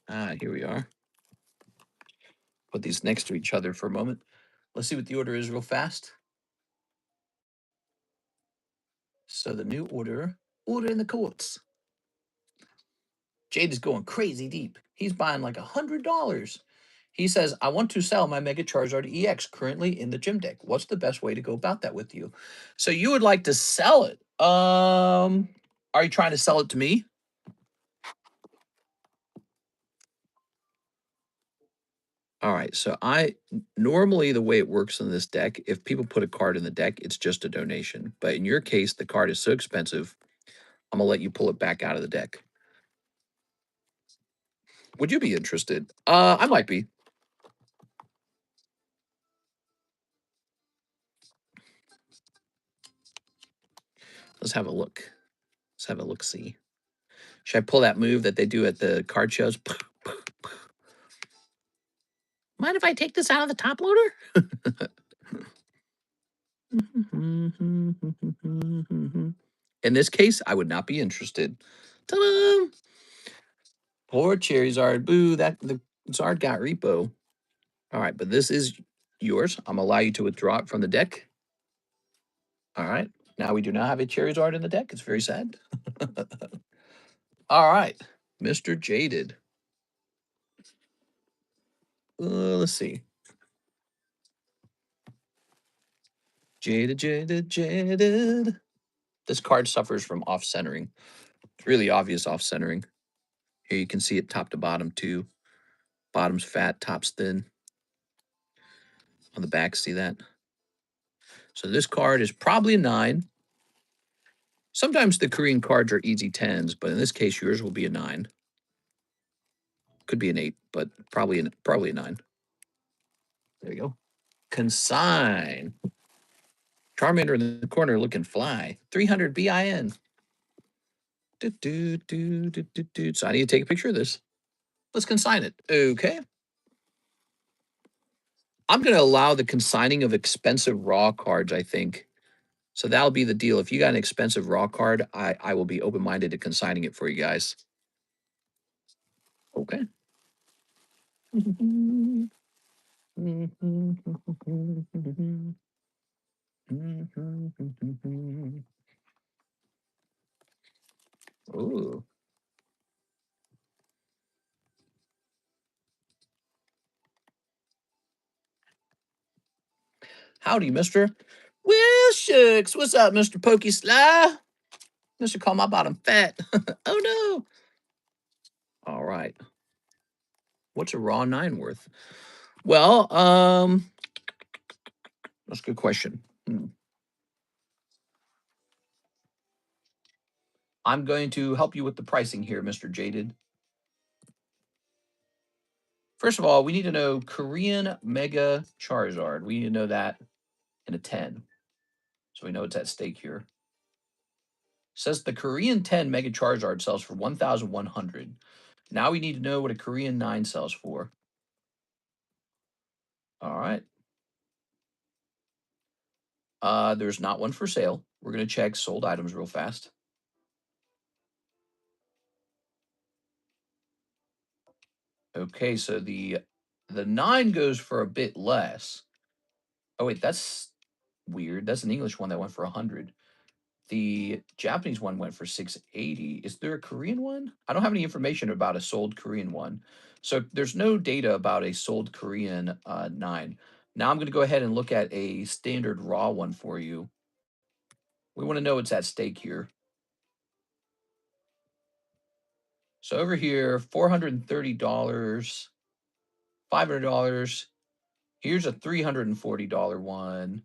Ah, here we are. Put these next to each other for a moment. Let's see what the order is real fast. So the new order in the courts. Jade is going crazy deep. He's buying like $100. He says, I want to sell my Mega Charizard EX currently in the gym deck. What's the best way to go about that with you? So you would like to sell it. Are you trying to sell it to me? All right. So normally the way it works in this deck, if people put a card in the deck, it's just a donation. But in your case, the card is so expensive, I'm gonna let you pull it back out of the deck. Would you be interested? I might be. Let's have a look. Let's have a look-see. Should I pull that move that they do at the card shows? Mind if I take this out of the top loader? In this case, I would not be interested. Ta-da! Poor Charizard. Boo, the Zard got repo. All right, but this is yours. I'm gonna allow you to withdraw it from the deck. All right. Now we do not have a Charizard in the deck. It's very sad. All right, Mr. Jaded. Let's see. Jaded. This card suffers from off-centering. It's really obvious off-centering. Here you can see it top to bottom too. Bottom's fat, top's thin. On the back, see that? So this card is probably a 9. Sometimes the Korean cards are easy 10s, but in this case, yours will be a 9. Could be an 8, but probably a 9. There you go. Consign. Charmander in the corner looking fly. 300 BIN. So I need to take a picture of this. Let's consign it. Okay. I'm going to allow the consigning of expensive raw cards, I think. So that'll be the deal. If you got an expensive raw card, I will be open-minded to consigning it for you guys. Okay. Ooh. Howdy, mister. Well, shucks. What's up, Mr. Pokey Sly? Mr. Call my bottom fat. Oh, no. All right. What's a raw 9 worth? Well, that's a good question. I'm going to help you with the pricing here, Mr. Jaded. First of all, we need to know Korean Mega Charizard. We need to know that in a 10. So we know it's at stake here. Says the Korean 10 Mega Charizard sells for 1,100. Now we need to know what a Korean 9 sells for. All right. There's not one for sale. We're going to check sold items real fast. Okay, so the 9 goes for a bit less. Oh, wait, that's weird. That's an English one that went for 100. The Japanese one went for 680. Is there a Korean one? I don't have any information about a sold Korean one. So there's no data about a sold Korean 9. Now I'm going to go ahead and look at a standard raw one for you. We want to know what's at stake here. So over here, $430, $500. Here's a $340 one.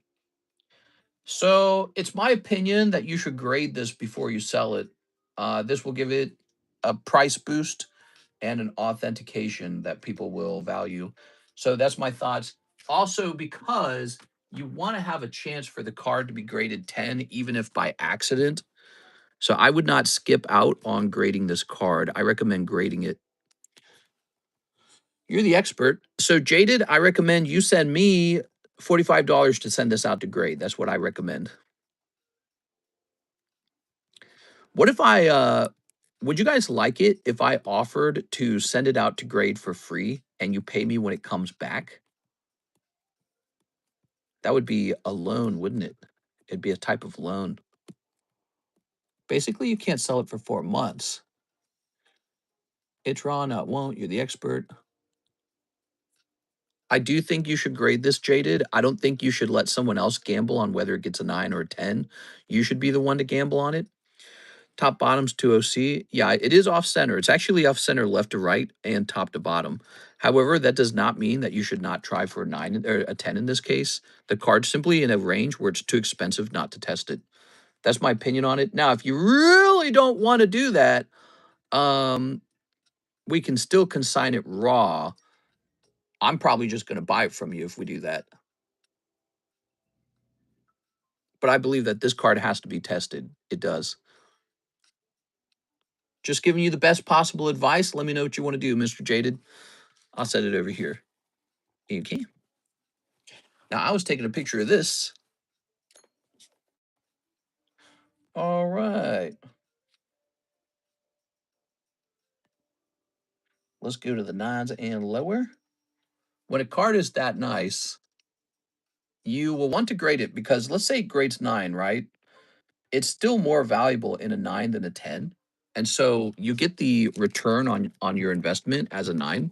So it's my opinion that you should grade this before you sell it. This will give it a price boost and an authentication that people will value. So that's my thoughts. Also, because you want to have a chance for the card to be graded 10, even if by accident. So I would not skip out on grading this card. I recommend grading it. You're the expert. So Jaded, I recommend you send me $45 to send this out to grade. That's what I recommend. What if would you guys like it if I offered to send it out to grade for free and you pay me when it comes back? That would be a loan, wouldn't it? It'd be a type of loan. Basically, you can't sell it for 4 months. It's raw, not won't. You're the expert. I do think you should grade this, Jaded. I don't think you should let someone else gamble on whether it gets a 9 or a 10. You should be the one to gamble on it. Top bottoms to OC. Yeah, it is off center. It's actually off center left to right and top to bottom. However, that does not mean that you should not try for a 9 or a 10 in this case. The card's simply in a range where it's too expensive not to test it. That's my opinion on it. Now, if you really don't want to do that, we can still consign it raw. I'm probably just going to buy it from you if we do that. But I believe that this card has to be tested. It does. Just giving you the best possible advice. Let me know what you want to do, Mr. Jaded. I'll set it over here. Okay. Now, I was taking a picture of this. All right. Let's go to the 9s and lower. When a card is that nice, you will want to grade it because let's say it grades 9, right? It's still more valuable in a 9 than a 10. And so you get the return on your investment as a 9.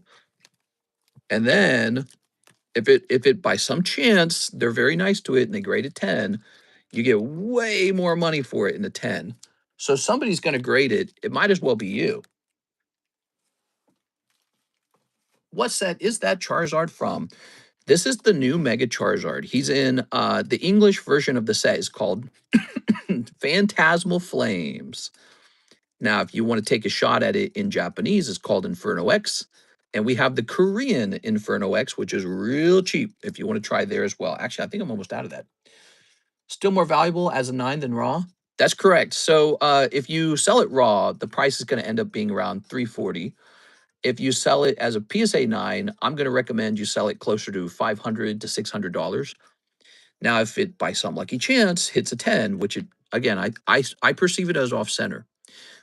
And then if it by some chance they're very nice to it and they grade it 10, you get way more money for it in the 10. So somebody's going to grade it. It might as well be you. What set is that Charizard from? This is the new Mega Charizard. He's in the English version of the set is called Phantasmal Flames. Now, if you want to take a shot at it in Japanese, it's called Inferno X. And we have the Korean Inferno X, which is real cheap if you want to try there as well. Actually, I think I'm almost out of that. Still more valuable as a 9 than raw. That's correct. So if you sell it raw, the price is going to end up being around 340. If you sell it as a PSA 9, I'm going to recommend you sell it closer to $500 to $600. Now, if it by some lucky chance hits a 10, which it again I perceive it as off center,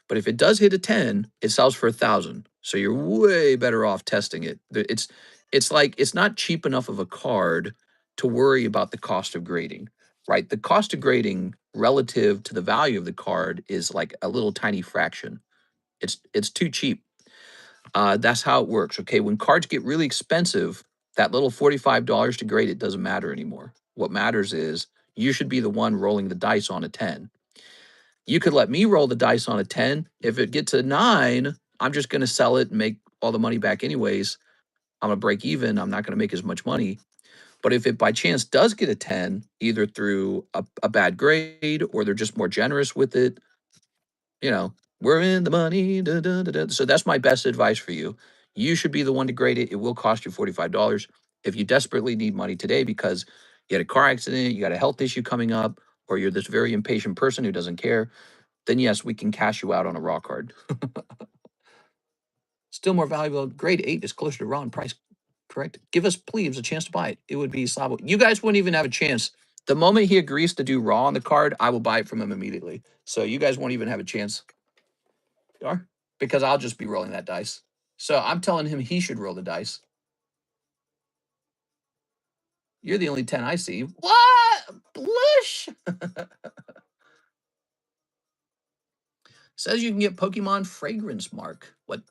but if it does hit a 10, it sells for 1,000. So you're way better off testing it. It's like it's not cheap enough of a card to worry about the cost of grading, right? The cost of grading relative to the value of the card is like a little tiny fraction. It's too cheap. That's how it works. Okay, when cards get really expensive, that little $45 to grade it doesn't matter anymore. What matters is you should be the one rolling the dice on a 10. You could let me roll the dice on a 10. If it gets a 9, I'm just going to sell it and make all the money back anyways. I'm going to break even. I'm not going to make as much money. But if it by chance does get a 10, either through a bad grade or they're just more generous with it, you know, we're in the money. Da, da, da, da. So that's my best advice for you. You should be the one to grade it. It will cost you $45. If you desperately need money today because you had a car accident, you got a health issue coming up, or you're this very impatient person who doesn't care, then yes, we can cash you out on a raw card. Still more valuable. Grade 8 is closer to raw in price, correct? Give us plebes a chance to buy it. It would be Slab. You guys wouldn't even have a chance. The moment he agrees to do raw on the card, I will buy it from him immediately. So you guys won't even have a chance. You are? Because I'll just be rolling that dice. So I'm telling him he should roll the dice. You're the only 10 I see. What? Blush? Says you can get Pokemon Fragrance Mark. What?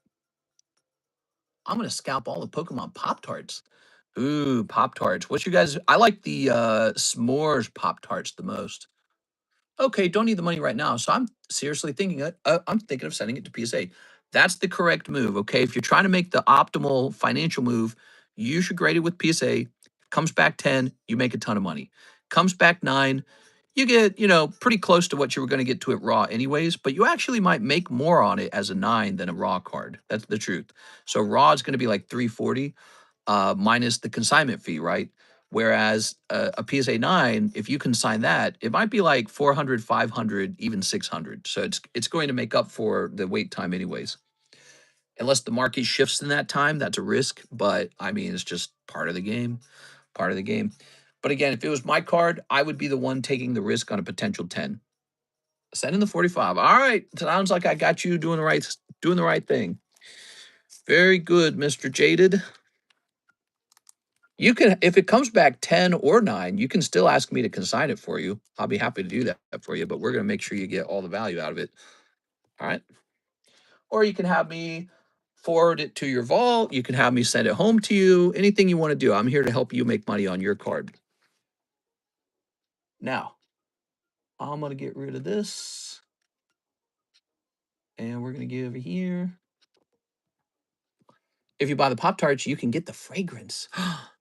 I'm going to scalp all the Pokemon Pop-Tarts. Ooh, Pop-Tarts. What's you guys? I like the s'mores Pop-Tarts the most. Okay, don't need the money right now. So I'm seriously thinking I'm thinking of sending it to PSA. That's the correct move. Okay, if you're trying to make the optimal financial move, you should grade it with PSA. Comes back 10, you make a ton of money. Comes back 9, you get, pretty close to what you were going to get to it raw anyways, but you actually might make more on it as a 9 than a raw card. That's the truth. So raw is going to be like 340 minus the consignment fee, right? Whereas a PSA 9, if you consign that, it might be like 400, 500, even 600. So it's going to make up for the wait time anyways. Unless the market shifts in that time, that's a risk. But I mean, it's just part of the game, part of the game. But again, if it was my card, I would be the one taking the risk on a potential 10. Send in the 45. All right. Sounds like I got you doing the right thing. Very good, Mr. Jaded. You can, if it comes back 10 or 9, you can still ask me to consign it for you. I'll be happy to do that for you, but we're going to make sure you get all the value out of it. All right. Or you can have me forward it to your vault. You can have me send it home to you. Anything you want to do. I'm here to help you make money on your card. Now, I'm going to get rid of this. And we're going to get over here. If you buy the Pop-Tarts, you can get the fragrance.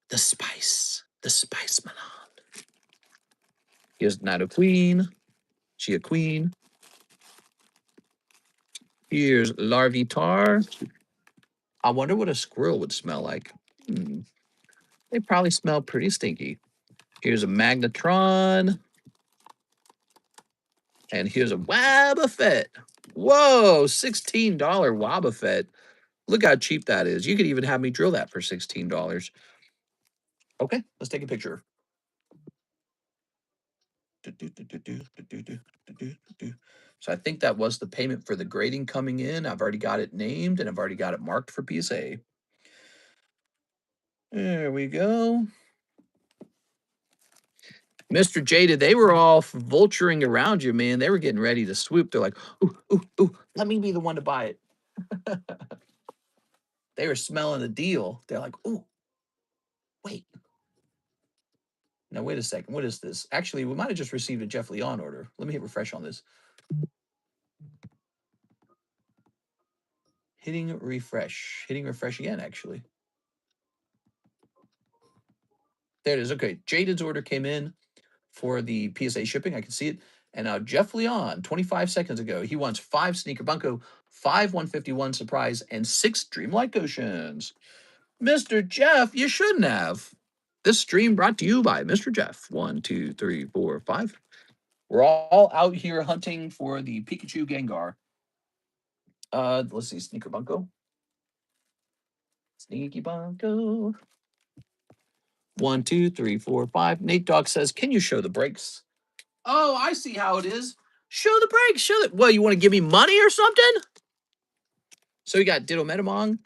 The spice. The spice melange. Here's not a queen. She a queen. Here's Larvitar. I wonder what a squirrel would smell like. They probably smell pretty stinky. Here's a Magnetron. And here's a Wobbuffet. Whoa, $16 Wobbuffet. Look how cheap that is. You could even have me drill that for $16. Okay, let's take a picture. So I think that was the payment for the grading coming in. I've already got it named and I've already got it marked for PSA. There we go. Mr. Jada, they were all vulturing around you, man. They were getting ready to swoop. They're like, ooh, ooh, ooh, let me be the one to buy it. They were smelling the deal. They're like, ooh, wait. Now, wait a second. What is this? Actually, we might have just received a Jeff Leon order. Let me hit refresh on this. Hitting refresh. Hitting refresh again, actually. There it is. Okay. Jaded's order came in for the PSA shipping. I can see it. And now Jeff Leon, 25 seconds ago, he wants 5 Sneaker Bunko, 5 151 Surprise, and 6 Dreamlike Oceans. Mr. Jeff, you shouldn't have. This stream brought to you by Mr. Jeff. 1, 2, 3, 4, 5. We're all out here hunting for the Pikachu Gengar. Let's see, Sneaker Bunko. Sneaky Bunko. 1, 2, 3, 4, 5. Nate Dogg says, "Can you show the breaks?" Oh, I see how it is. Show the breaks. Show it. Well, you want to give me money or something? So we got Ditto Metamong,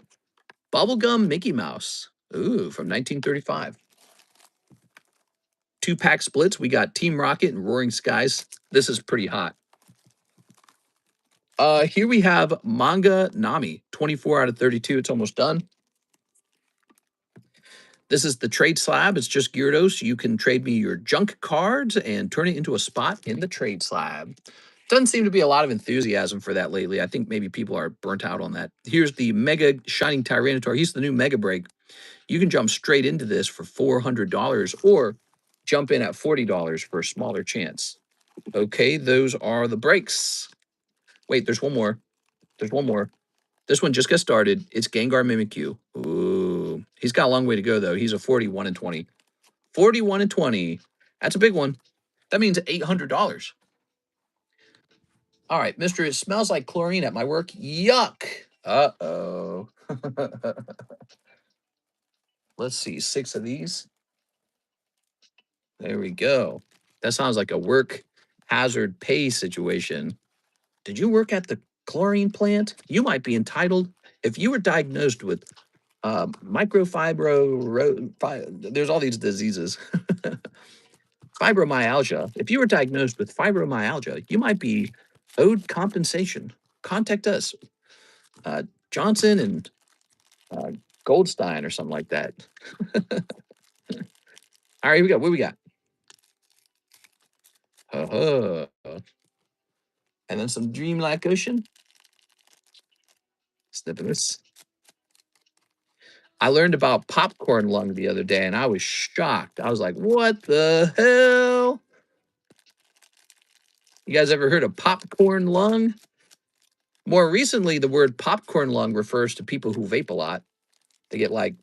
Bubblegum Mickey Mouse. Ooh, from 1935. 2-pack splits. We got Team Rocket and Roaring Skies. This is pretty hot. Here we have Manga Nami, 24 out of 32. It's almost done. This is the trade slab. It's just Gyarados. You can trade me your junk cards and turn it into a spot in the trade slab. Doesn't seem to be a lot of enthusiasm for that lately. I think maybe people are burnt out on that. Here's the Mega Shining Tyranitar. He's the new Mega Break. You can jump straight into this for $400 or jump in at $40 for a smaller chance. Okay, those are the breaks. Wait, there's one more. There's one more. This one just got started. It's Gengar Mimikyu. Ooh, he's got a long way to go, though. He's a 41 and 20. 41 and 20. That's a big one. That means $800. All right, Mr. It smells like chlorine at my work. Yuck. Uh-oh. Let's see, 6 of these. There we go. That sounds like a work hazard pay situation. Did you work at the chlorine plant? You might be entitled if you were diagnosed with there's all these diseases. Fibromyalgia. If you were diagnosed with fibromyalgia, you might be owed compensation. Contact us, Johnson and Goldstein or something like that. All right, here we go. What we got? And then some Dreamlike Ocean. Snipping this. I learned about popcorn lung the other day, and I was shocked. I was like, what the hell? You guys ever heard of popcorn lung? More recently, the word popcorn lung refers to people who vape a lot. They get like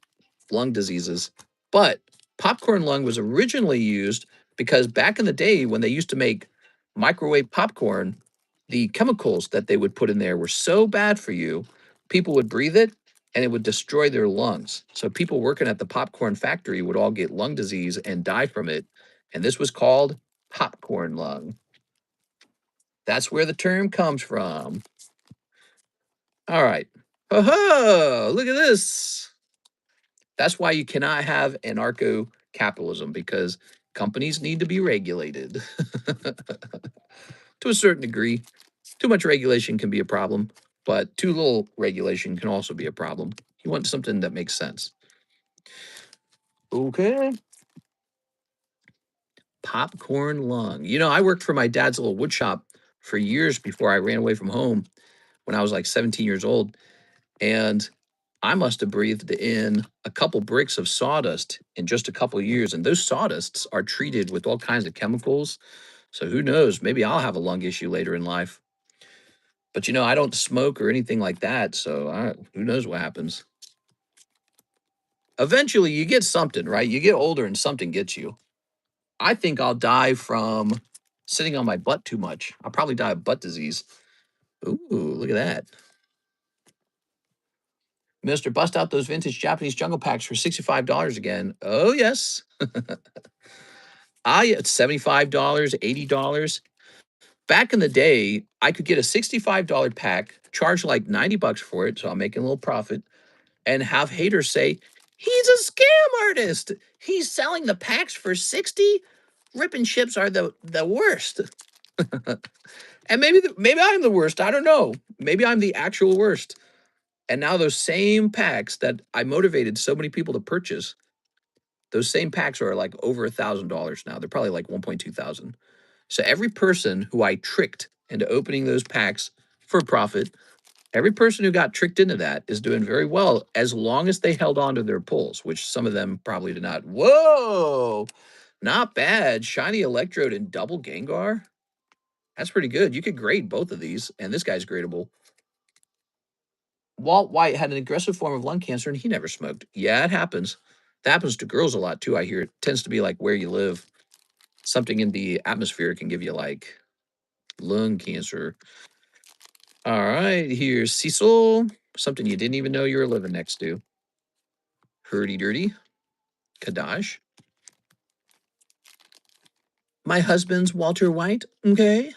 lung diseases. But popcorn lung was originally used because back in the day when they used to make microwave popcorn, the chemicals that they would put in there were so bad for you, people would breathe it and it would destroy their lungs. So people working at the popcorn factory would all get lung disease and die from it. And this was called popcorn lung. That's where the term comes from. All right. Oh, look at this. That's why you cannot have anarcho-capitalism, because companies need to be regulated to a certain degree. Too much regulation can be a problem, but too little regulation can also be a problem. You want something that makes sense. Okay. Popcorn lung. You know, I worked for my dad's little wood shop for years before I ran away from home when I was like 17 years old. And I must have breathed in a couple bricks of sawdust in just a couple of years. And those sawdusts are treated with all kinds of chemicals. So who knows? Maybe I'll have a lung issue later in life. But you know, I don't smoke or anything like that. So who knows what happens? Eventually, you get something, right? You get older and something gets you. I think I'll die from sitting on my butt too much. I'll probably die of butt disease. Ooh, look at that. Mister, bust out those vintage Japanese jungle packs for $65 again. Oh, yes. Yeah, it's $75, $80. Back in the day, I could get a $65 pack, charge like 90 bucks for it, so I'm making a little profit, and have haters say, he's a scam artist. He's selling the packs for 60. Ripping ships are the worst. And maybe I'm the worst. I don't know. Maybe I'm the actual worst. And now those same packs that I motivated so many people to purchase, those same packs are like over $1,000 now. They're probably like 1.2 thousand. So every person who I tricked into opening those packs for profit, every person who got tricked into that is doing very well as long as they held on to their pulls, which some of them probably did not. Whoa, not bad. Shiny Electrode and double Gengar. That's pretty good. You could grade both of these, and this guy's gradable. Walt White had an aggressive form of lung cancer, and he never smoked. Yeah, it happens. That happens to girls a lot, too, I hear. It tends to be like where you live. something in the atmosphere can give you like lung cancer. All right, here's Cecil, something you didn't even know you were living next to. Hurdy dirty, Kadash. My husband's Walter White, okay?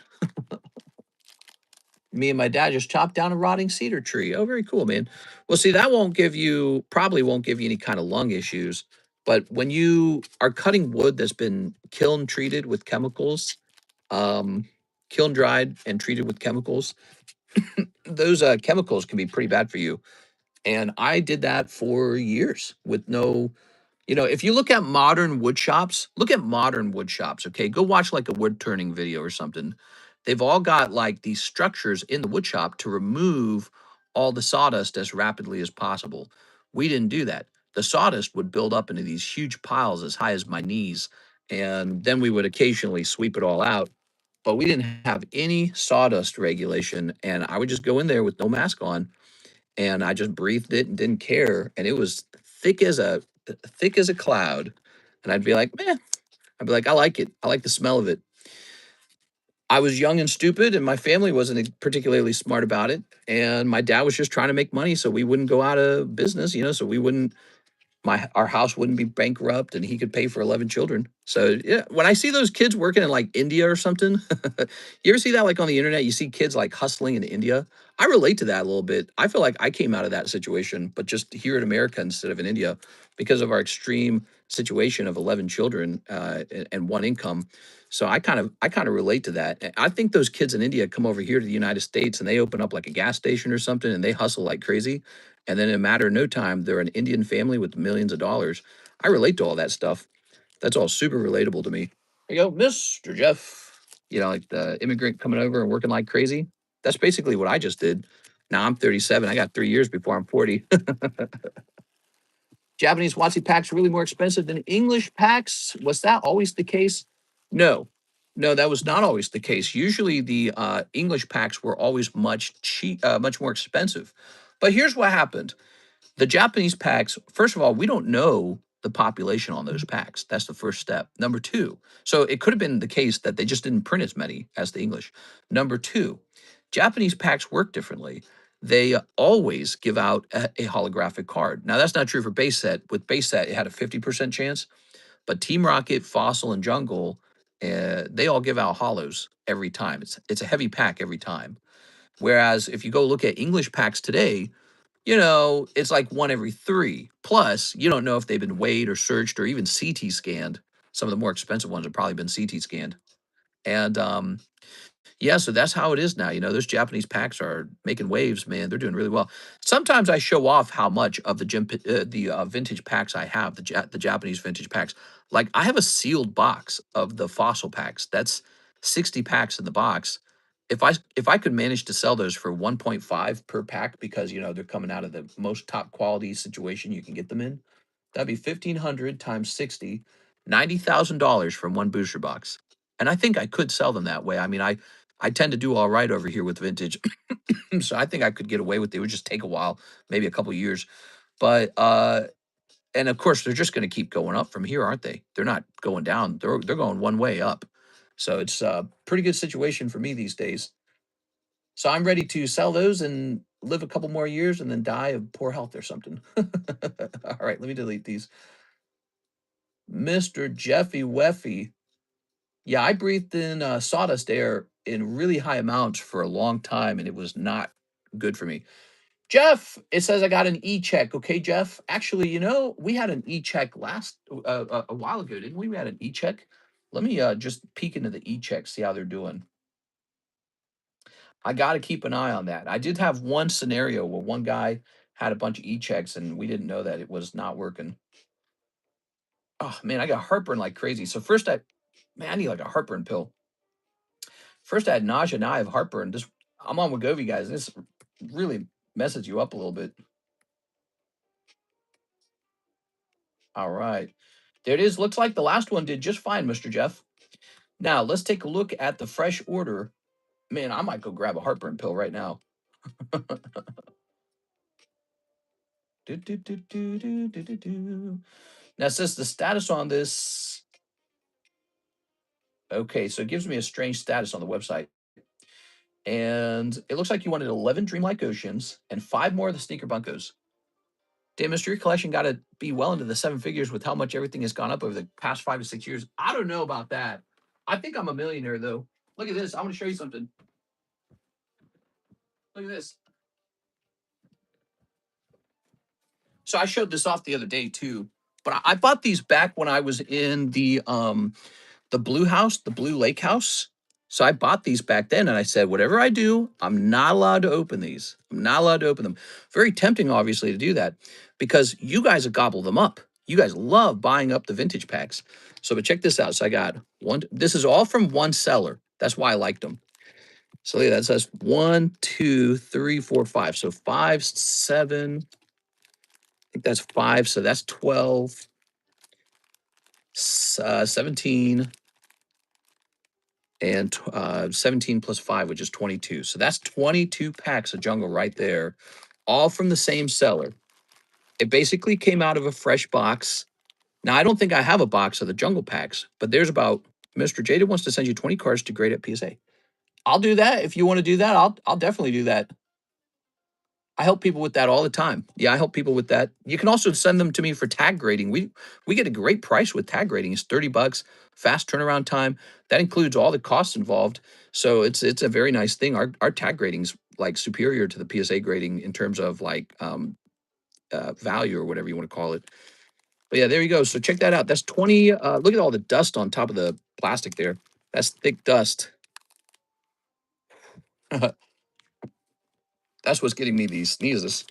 Me and my dad just chopped down a rotting cedar tree. Oh, very cool, man. Well, see, that probably won't give you any kind of lung issues. But when you are cutting wood that's been kiln treated with chemicals, um, kiln dried and treated with chemicals, those chemicals can be pretty bad for you. And I did that for years with no, if you look at modern wood shops, okay? Go watch like a wood turning video or something. They've all got like these structures in the wood shop to remove all the sawdust as rapidly as possible. We didn't do that. The sawdust would build up into these huge piles as high as my knees, and then we would occasionally sweep it all out. But we didn't have any sawdust regulation, and I would just go in there with no mask on, and I just breathed it and didn't care, and it was thick as a cloud, and I'd be like, "Meh." I'd be like, "I like it. I like the smell of it." I was young and stupid, and my family wasn't particularly smart about it, and my dad was just trying to make money so we wouldn't go out of business, so we wouldn't my our house wouldn't be bankrupt and he could pay for 11 children. So yeah, when I see those kids working in like India or something, you ever see that like on the internet? You see kids like hustling in India. I relate to that a little bit. I feel like I came out of that situation, but just here in America instead of in India because of our extreme situation of 11 children and one income. So I kind of relate to that. I think those kids in India come over here to the United States and they open up like a gas station or something and they hustle like crazy, and then in a matter of no time, they're an Indian family with millions of dollars. I relate to all that stuff. That's all super relatable to me. There you go, Mr. Jeff. Like the immigrant coming over and working like crazy. That's basically what I just did. Now I'm 37. I got 3 years before I'm 40. Japanese Watsi packs really more expensive than English packs. Was that always the case? No, no, that was not always the case. Usually, the English packs were always much more expensive. But here's what happened: the Japanese packs, first of all, we don't know the population on those packs. That's the first step. Number two, so it could have been the case that they just didn't print as many as the English. Number two, Japanese packs work differently. They always give out a holographic card. Now, that's not true for base set. With base set, it had a 50% chance, but Team Rocket, Fossil, and Jungle, they all give out holos every time. It's a heavy pack every time. Whereas if you go look at English packs today, it's like one every three. Plus, you don't know if they've been weighed or searched or even CT scanned. Some of the more expensive ones have probably been CT scanned. And yeah, so that's how it is now. Those Japanese packs are making waves, man. They're doing really well. Sometimes I show off how much of the vintage packs I have, the Japanese vintage packs. Like I have a sealed box of the fossil packs. That's 60 packs in the box. If I could manage to sell those for 1.5 per pack because they're coming out of the most top quality situation you can get them in, that'd be 1,500 times 60, $90,000 from one booster box. And I think I could sell them that way. I mean, I tend to do all right over here with vintage. So I think I could get away with it. It would just take a while, maybe a couple years. But and of course they're just going to keep going up from here, aren't they? They're not going down. They're going one way up. So it's a pretty good situation for me these days. So I'm ready to sell those and live a couple more years and then die of poor health or something. All right, let me delete these. Mr. Jeffy Weffy. Yeah, I breathed in sawdust air in really high amounts for a long time, and it was not good for me. Jeff, it says I got an e-check. Okay, Jeff. Actually, we had an e-check last a while ago, didn't we? We had an e-check. Let me just peek into the e-check, see how they're doing. I got to keep an eye on that. I did have one scenario where one guy had a bunch of e-checks, and we didn't know that it was not working. Oh man, I got heartburn like crazy. So first, I need like a heartburn pill. First, I had nausea. Now I have heartburn. I'm on Wegovy, guys. This really messes you up a little bit. All right. There it is. Looks like the last one did just fine, Mr. Jeff. Now, let's take a look at the fresh order. Man, I might go grab a heartburn pill right now. Do, do, do, do, do, do, do, do. Now, it says the status on this. Okay, so it gives me a strange status on the website. And it looks like you wanted 11 Dreamlike Oceans and 5 more of the Sneaker Bunkos. Damn, Mr. Your collection got to be well into the 7 figures with how much everything has gone up over the past 5 to 6 years. I don't know about that. I think I'm a millionaire, though. Look at this. I want to show you something. Look at this. So I showed this off the other day, too. But I bought these back when I was in the blue house, the blue lake house. So I bought these back then and I said, whatever I do, I'm not allowed to open these. I'm not allowed to open them. Very tempting, obviously, to do that because you guys have gobbled them up. You guys love buying up the vintage packs. So, but check this out. So I got one. This is all from one seller. That's why I liked them. So yeah, that says 1, 2, 3, 4, 5. So 5, 7. I think that's 5. So that's 12, 17. And 17 plus 5, which is 22. So that's 22 packs of jungle right there, all from the same seller. It basically came out of a fresh box. Now, I don't think I have a box of the jungle packs, but there's about Mr. Jada wants to send you 20 cards to grade at PSA. I'll do that. If you want to do that, I'll definitely do that. I help people with that all the time. Yeah, I help people with that. You can also send them to me for tag grading. We get a great price with tag grading. It's $30, fast turnaround time. That includes all the costs involved. So it's a very nice thing. Our tag grading's like superior to the PSA grading in terms of like value or whatever you want to call it. But yeah, there you go. So check that out. That's 20. Look at all the dust on top of the plastic there. That's thick dust. That's what's getting me these sneezes.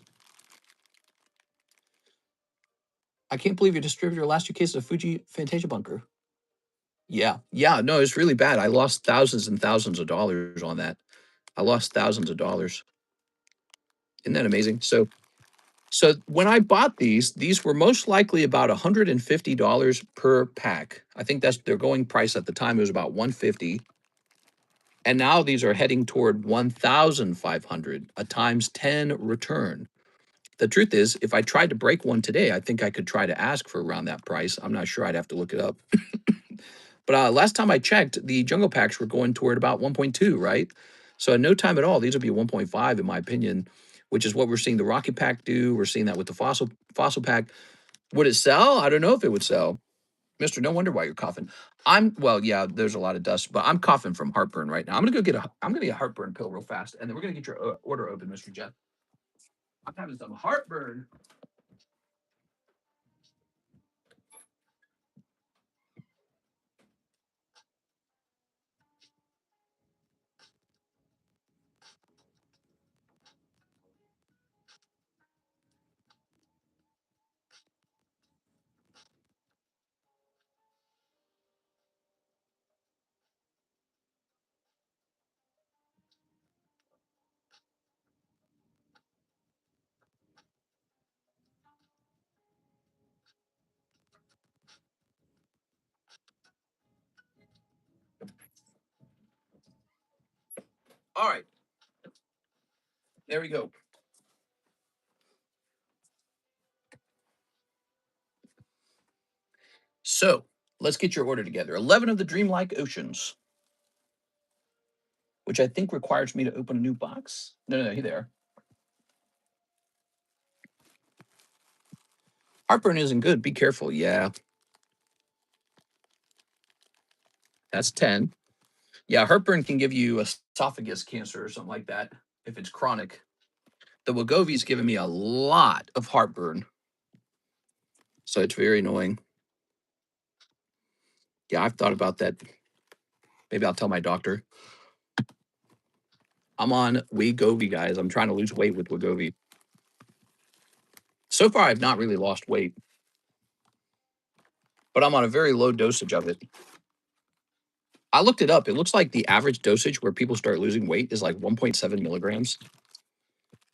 I can't believe your distributor last 2 cases of Fuji Fantasia Bunker. Yeah. Yeah. No, it's really bad. I lost thousands and thousands of dollars on that. I lost thousands of dollars. Isn't that amazing? So when I bought these were most likely about $150 per pack. I think that's their going price at the time. It was about 150. And now these are heading toward 1,500, a times 10 return. The truth is, if I tried to break one today, I think I could try to ask for around that price. I'm not sure. I'd have to look it up. But last time I checked, the jungle packs were going toward about 1.2, right? So in no time at all, these would be 1.5 in my opinion, which is what we're seeing the Rocket Pack do. We're seeing that with the Fossil Pack. Would it sell? I don't know if it would sell. Mister, no wonder why you're coughing. Well, yeah, there's a lot of dust, but I'm coughing from heartburn right now. I'm gonna get a heartburn pill real fast, and then we're gonna get your order open, Mr. Jeff. I'm having some heartburn. All right, there we go. So let's get your order together. 11 of the Dreamlike Oceans, which I think requires me to open a new box. No, here they are. Heartburn isn't good. Be careful. Yeah, that's 10. Yeah, heartburn can give you esophagus cancer or something like that if it's chronic. The Wegovy's giving me a lot of heartburn. So it's very annoying. Yeah, I've thought about that. Maybe I'll tell my doctor. I'm on Wegovy, guys. I'm trying to lose weight with Wegovy. So far, I've not really lost weight, but I'm on a very low dosage of it. I looked it up. It looks like the average dosage where people start losing weight is like 1.7 milligrams.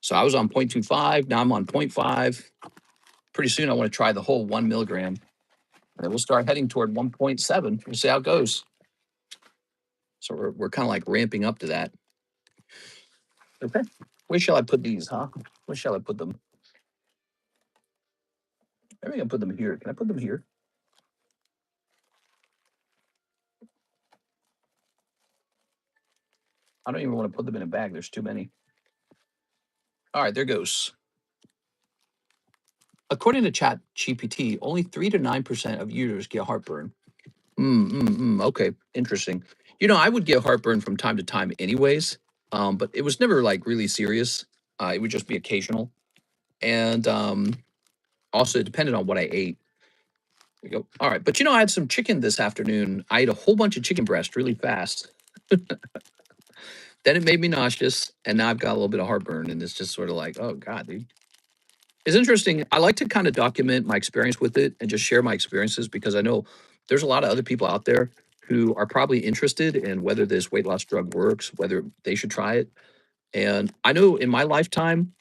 So I was on 0.25. Now I'm on 0.5. Pretty soon, I want to try the whole 1 milligram. And then we'll start heading toward 1.7. We'll see how it goes. So we're kind of like ramping up to that. Okay. Where shall I put these, huh? Where shall I put them? Maybe I can put them here. Can I put them here? I don't even want to put them in a bag. There's too many. All right, there goes. According to Chat GPT, only 3 to 9% of users get heartburn. Okay, interesting. I would get heartburn from time to time anyways, but it was never like really serious. It would just be occasional. And also, it depended on what I ate. There you go. All right, but I had some chicken this afternoon. I ate a whole bunch of chicken breast really fast. Then it made me nauseous, and now I've got a little bit of heartburn, and it's just sort of like, oh God, dude. It's interesting. I like to kind of document my experience with it and just share my experiences because I know there's a lot of other people out there who are probably interested in whether this weight loss drug works, whether they should try it. And I know in my lifetime,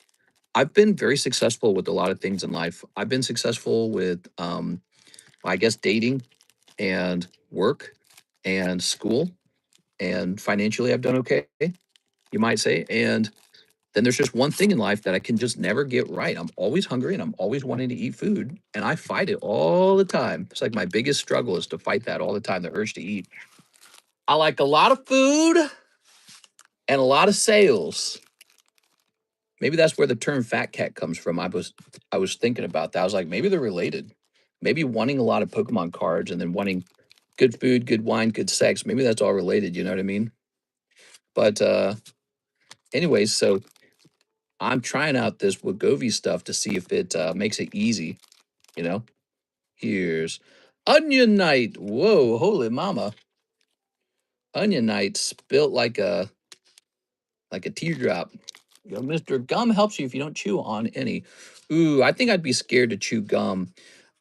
I've been very successful with a lot of things in life. I've been successful with, I guess, dating and work and school, and financially, I've done okay, you might say. And then there's just one thing in life that I can just never get right. I'm always hungry and I'm always wanting to eat food, and I fight it all the time. It's like my biggest struggle is to fight that all the time, the urge to eat. I like a lot of food and a lot of sales. Maybe that's where the term fat cat comes from. I was thinking about that. I was like, maybe they're related. Maybe wanting a lot of Pokemon cards and then wanting good food, good wine, good sex. Maybe that's all related, you know what I mean? But anyways, so I'm trying out this Wegovy stuff to see if it makes it easy, you know? Here's Onion Knight. Whoa, holy mama. Onion Knight spilt like a teardrop. Mr. Gum helps you if you don't chew on any. Ooh, I think I'd be scared to chew gum.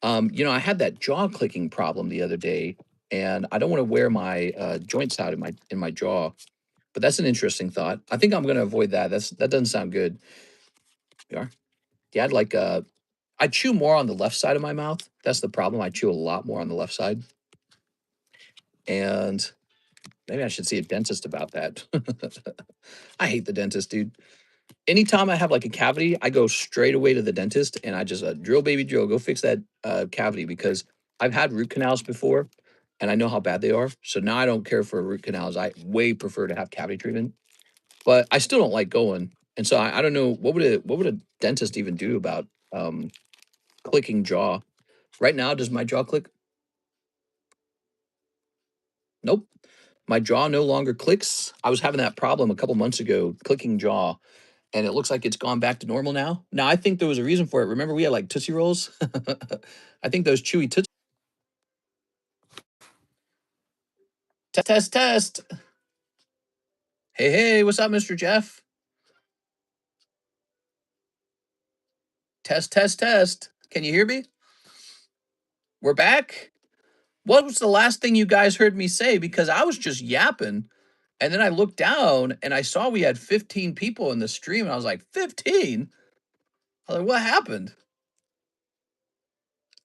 I had that jaw clicking problem the other day, and I don't want to wear my joints out in my jaw. But that's an interesting thought. I think I'm going to avoid that. That doesn't sound good. We are. Yeah, I chew more on the left side of my mouth. That's the problem. I chew a lot more on the left side, and maybe I should see a dentist about that. I hate the dentist, dude. Anytime I have like a cavity, I go straight away to the dentist and I just drill, baby, drill, go fix that cavity because I've had root canals before and I know how bad they are. So now I don't care for root canals. I way prefer to have cavity treatment, but I still don't like going. And so I don't know what would a dentist even do about clicking jaw. Right now, does my jaw click? Nope. My jaw no longer clicks. I was having that problem a couple months ago, clicking jaw, and it looks like it's gone back to normal now. Now, I think there was a reason for it. Remember, we had like Tootsie Rolls? I think those chewy Tootsie. Test, test, test. Hey, hey, what's up, Mr. Jeff? Test, test, test. Can you hear me? We're back. What was the last thing you guys heard me say? Because I was just yapping. And then I looked down and I saw we had 15 people in the stream. And I was like, 15? I was like, what happened?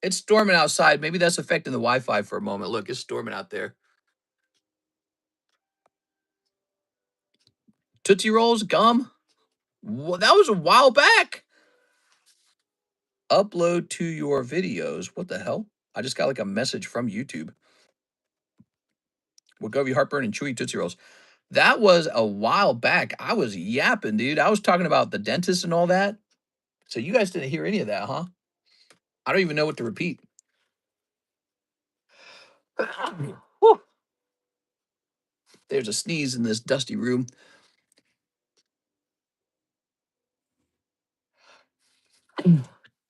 It's storming outside. Maybe that's affecting the Wi-Fi for a moment. Look, it's storming out there. Tootsie Rolls, gum. Well, that was a while back. Upload to your videos. What the hell? I just got like a message from YouTube. Wegovy heartburn and chewy Tootsie Rolls. That was a while back. I was yapping, dude. I was talking about the dentist and all that. So you guys didn't hear any of that, huh? I don't even know what to repeat. Whew. There's a sneeze in this dusty room.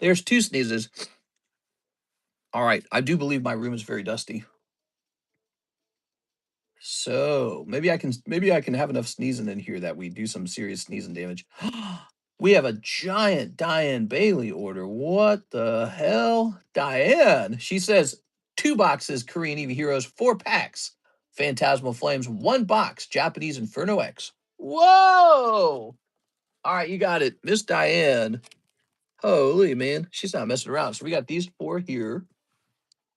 There's two sneezes. All right. I do believe my room is very dusty. So maybe I can have enough sneezing in here that we do some serious sneezing damage. We have a giant Diane Bailey order. What the hell? Diane. She says 2 boxes Korean EV Heroes, 4 packs. Phantasmal Flames, 1 box. Japanese Inferno X. Whoa! All right, you got it. Miss Diane. Holy man. She's not messing around. So we got these 4 here.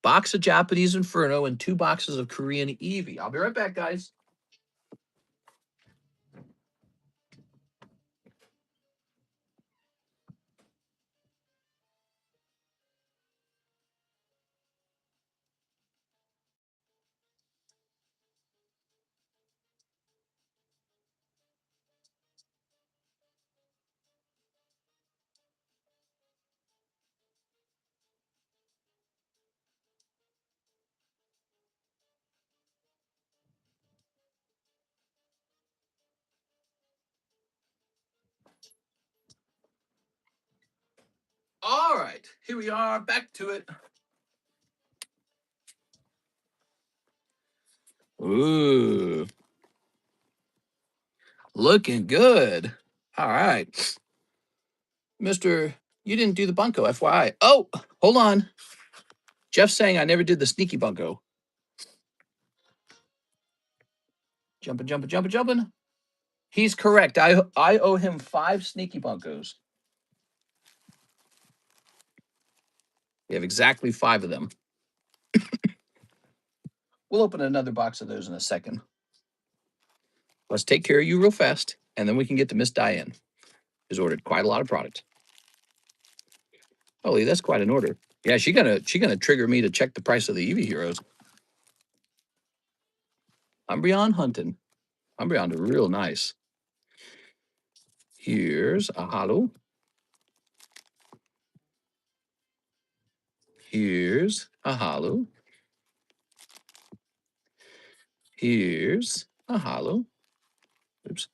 Box of Japanese Inferno and 2 boxes of Korean Eevee. I'll be right back, guys. right, here we are, back to it. Ooh, looking good. All right, Mr. You didn't do the bunko, FYI. Oh, hold on. Jeff's saying I never did the sneaky bunko. Jumping, jumping, jumping, jumping. He's correct. I owe him 5 sneaky bunkos. We have exactly 5 of them. We'll open another box of those in a second. Let's take care of you real fast, and then we can get to Miss Diane, who's ordered quite a lot of product. Holy, that's quite an order. Yeah, she gonna trigger me to check the price of the EV heroes. Umbreon hunting. Umbreon are real nice. Here's a hollow. Here's a hollow. Here's a hollow. Oops.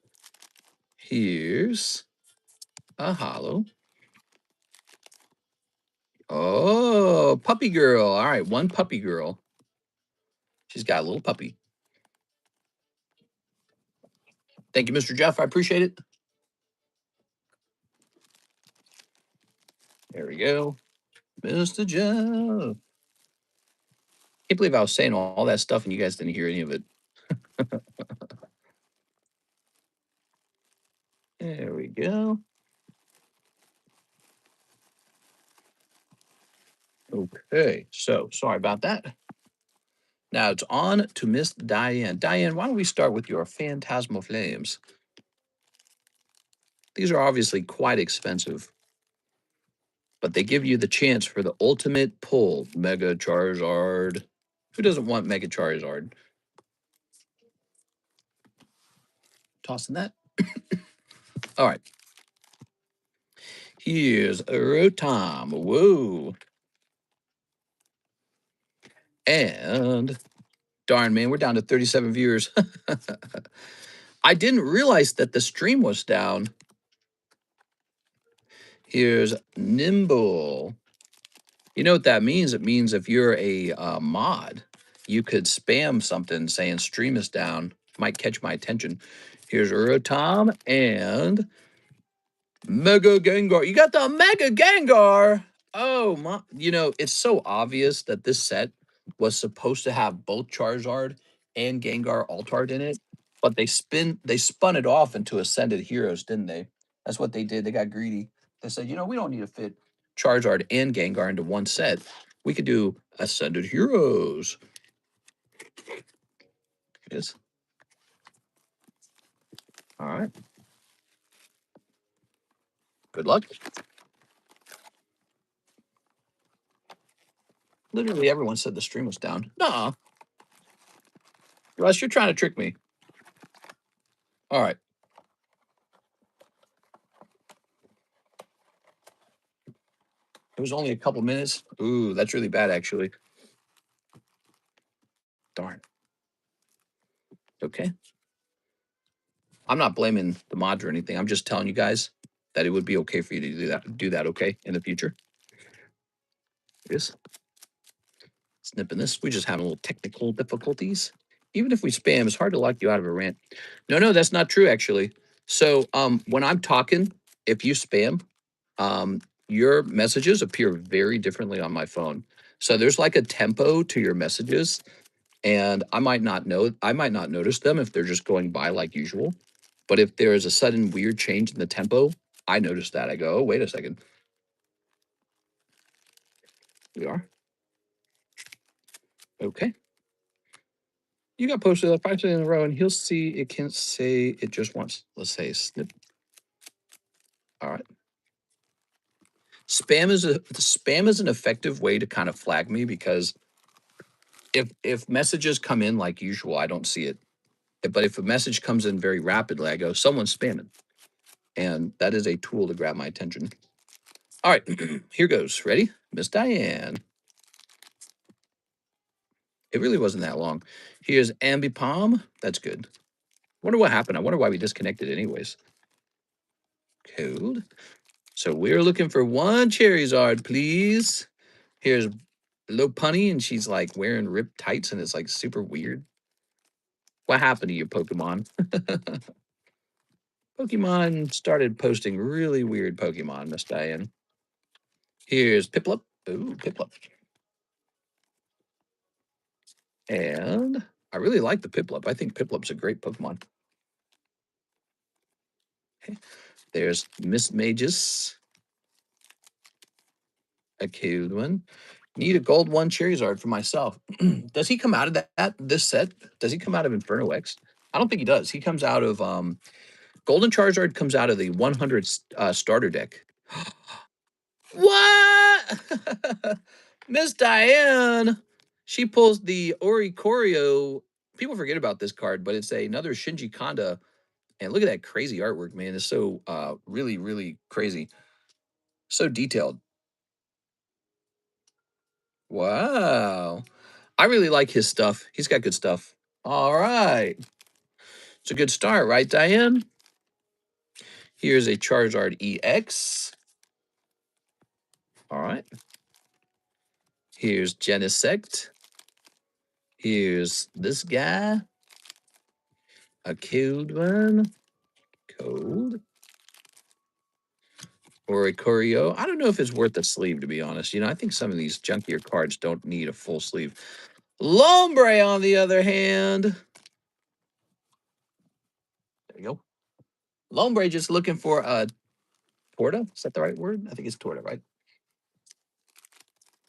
Here's a hollow. Oh, puppy girl. All right, 1 puppy girl. She's got a little puppy. Thank you, Mr. Jeff. I appreciate it. There we go. Mr. Jeff. Can't believe I was saying all that stuff and you guys didn't hear any of it. There we go. Okay, so sorry about that. Now it's on to Miss Diane. Diane, why don't we start with your Phantasmal Flames? These are obviously quite expensive, but they give you the chance for the ultimate pull. Mega Charizard. Who doesn't want Mega Charizard? Tossing that. All right. Here's Rotom. Whoa. And darn, man, we're down to 37 viewers. I didn't realize that the stream was down. Here's Nimble. You know what that means? It means if you're a mod, you could spam something saying stream is down. Might catch my attention. Here's Rotom and Mega Gengar. You got the Mega Gengar. Oh my! You know, it's so obvious that this set was supposed to have both Charizard and Gengar Altart in it, but they spun it off into Ascended Heroes, didn't they? That's what they did. They got greedy. They said, you know, we don't need to fit Charizard and Gengar into one set. We could do Ascended Heroes. It is. All right. Good luck. Literally everyone said the stream was down. Nah. Russ, you're trying to trick me. All right. It was only a couple minutes. Ooh, that's really bad, actually. Darn. Okay. I'm not blaming the mods or anything. I'm just telling you guys that it would be okay for you to do that, okay, in the future. Yes. Snipping this. We're just having a little technical difficulties. Even if we spam, it's hard to lock you out of a rant. No, that's not true, actually. So when I'm talking, if you spam, your messages appear very differently on my phone. So there's like a tempo to your messages, and I might not notice them if they're just going by like usual. But if there is a sudden weird change in the tempo, I notice that. I go, oh, wait a second. We are. Okay. You got posted 5 days in a row, and he'll see it can say it just once. Let's say snip. All right. Spam is an effective way to kind of flag me, because if messages come in like usual, I don't see it. But if a message comes in very rapidly, I go, someone's spamming. And that is a tool to grab my attention. All right, here goes. Ready? Miss Diane. It really wasn't that long. Here's Ambipom. That's good. Wonder what happened. I wonder why we disconnected anyways. Code. So we're looking for one Charizard, please. Here's Lopunny, and she's like wearing ripped tights, and it's like super weird. What happened to you, Pokemon? Pokemon started posting really weird Pokemon, Miss Diane. Here's Piplup. Ooh, Piplup. And I really like the Piplup. I think Piplup's a great Pokemon. Okay. There's Miss Magus. A cute one. Need a gold one Charizard for myself. Does he come out of this set? Does he come out of Inferno X? I don't think he does. He comes out of Golden Charizard comes out of the 100 starter deck. What? Miss Diane, she pulls the Oricorio. People forget about this card, but it's another Shinji Kanda. And look at that crazy artwork, man. It's so really, really crazy. So detailed. Wow. I really like his stuff. He's got good stuff. All right. It's a good start, right, Diane? Here's a Charizard EX. All right. Here's Genesect. Here's this guy. A cute one. Code. Or a Corio. I don't know if it's worth a sleeve, to be honest. You know, I think some of these junkier cards don't need a full sleeve. Lombre, on the other hand. There you go. Lombre just looking for a Torta. Is that the right word? I think it's Torta, right?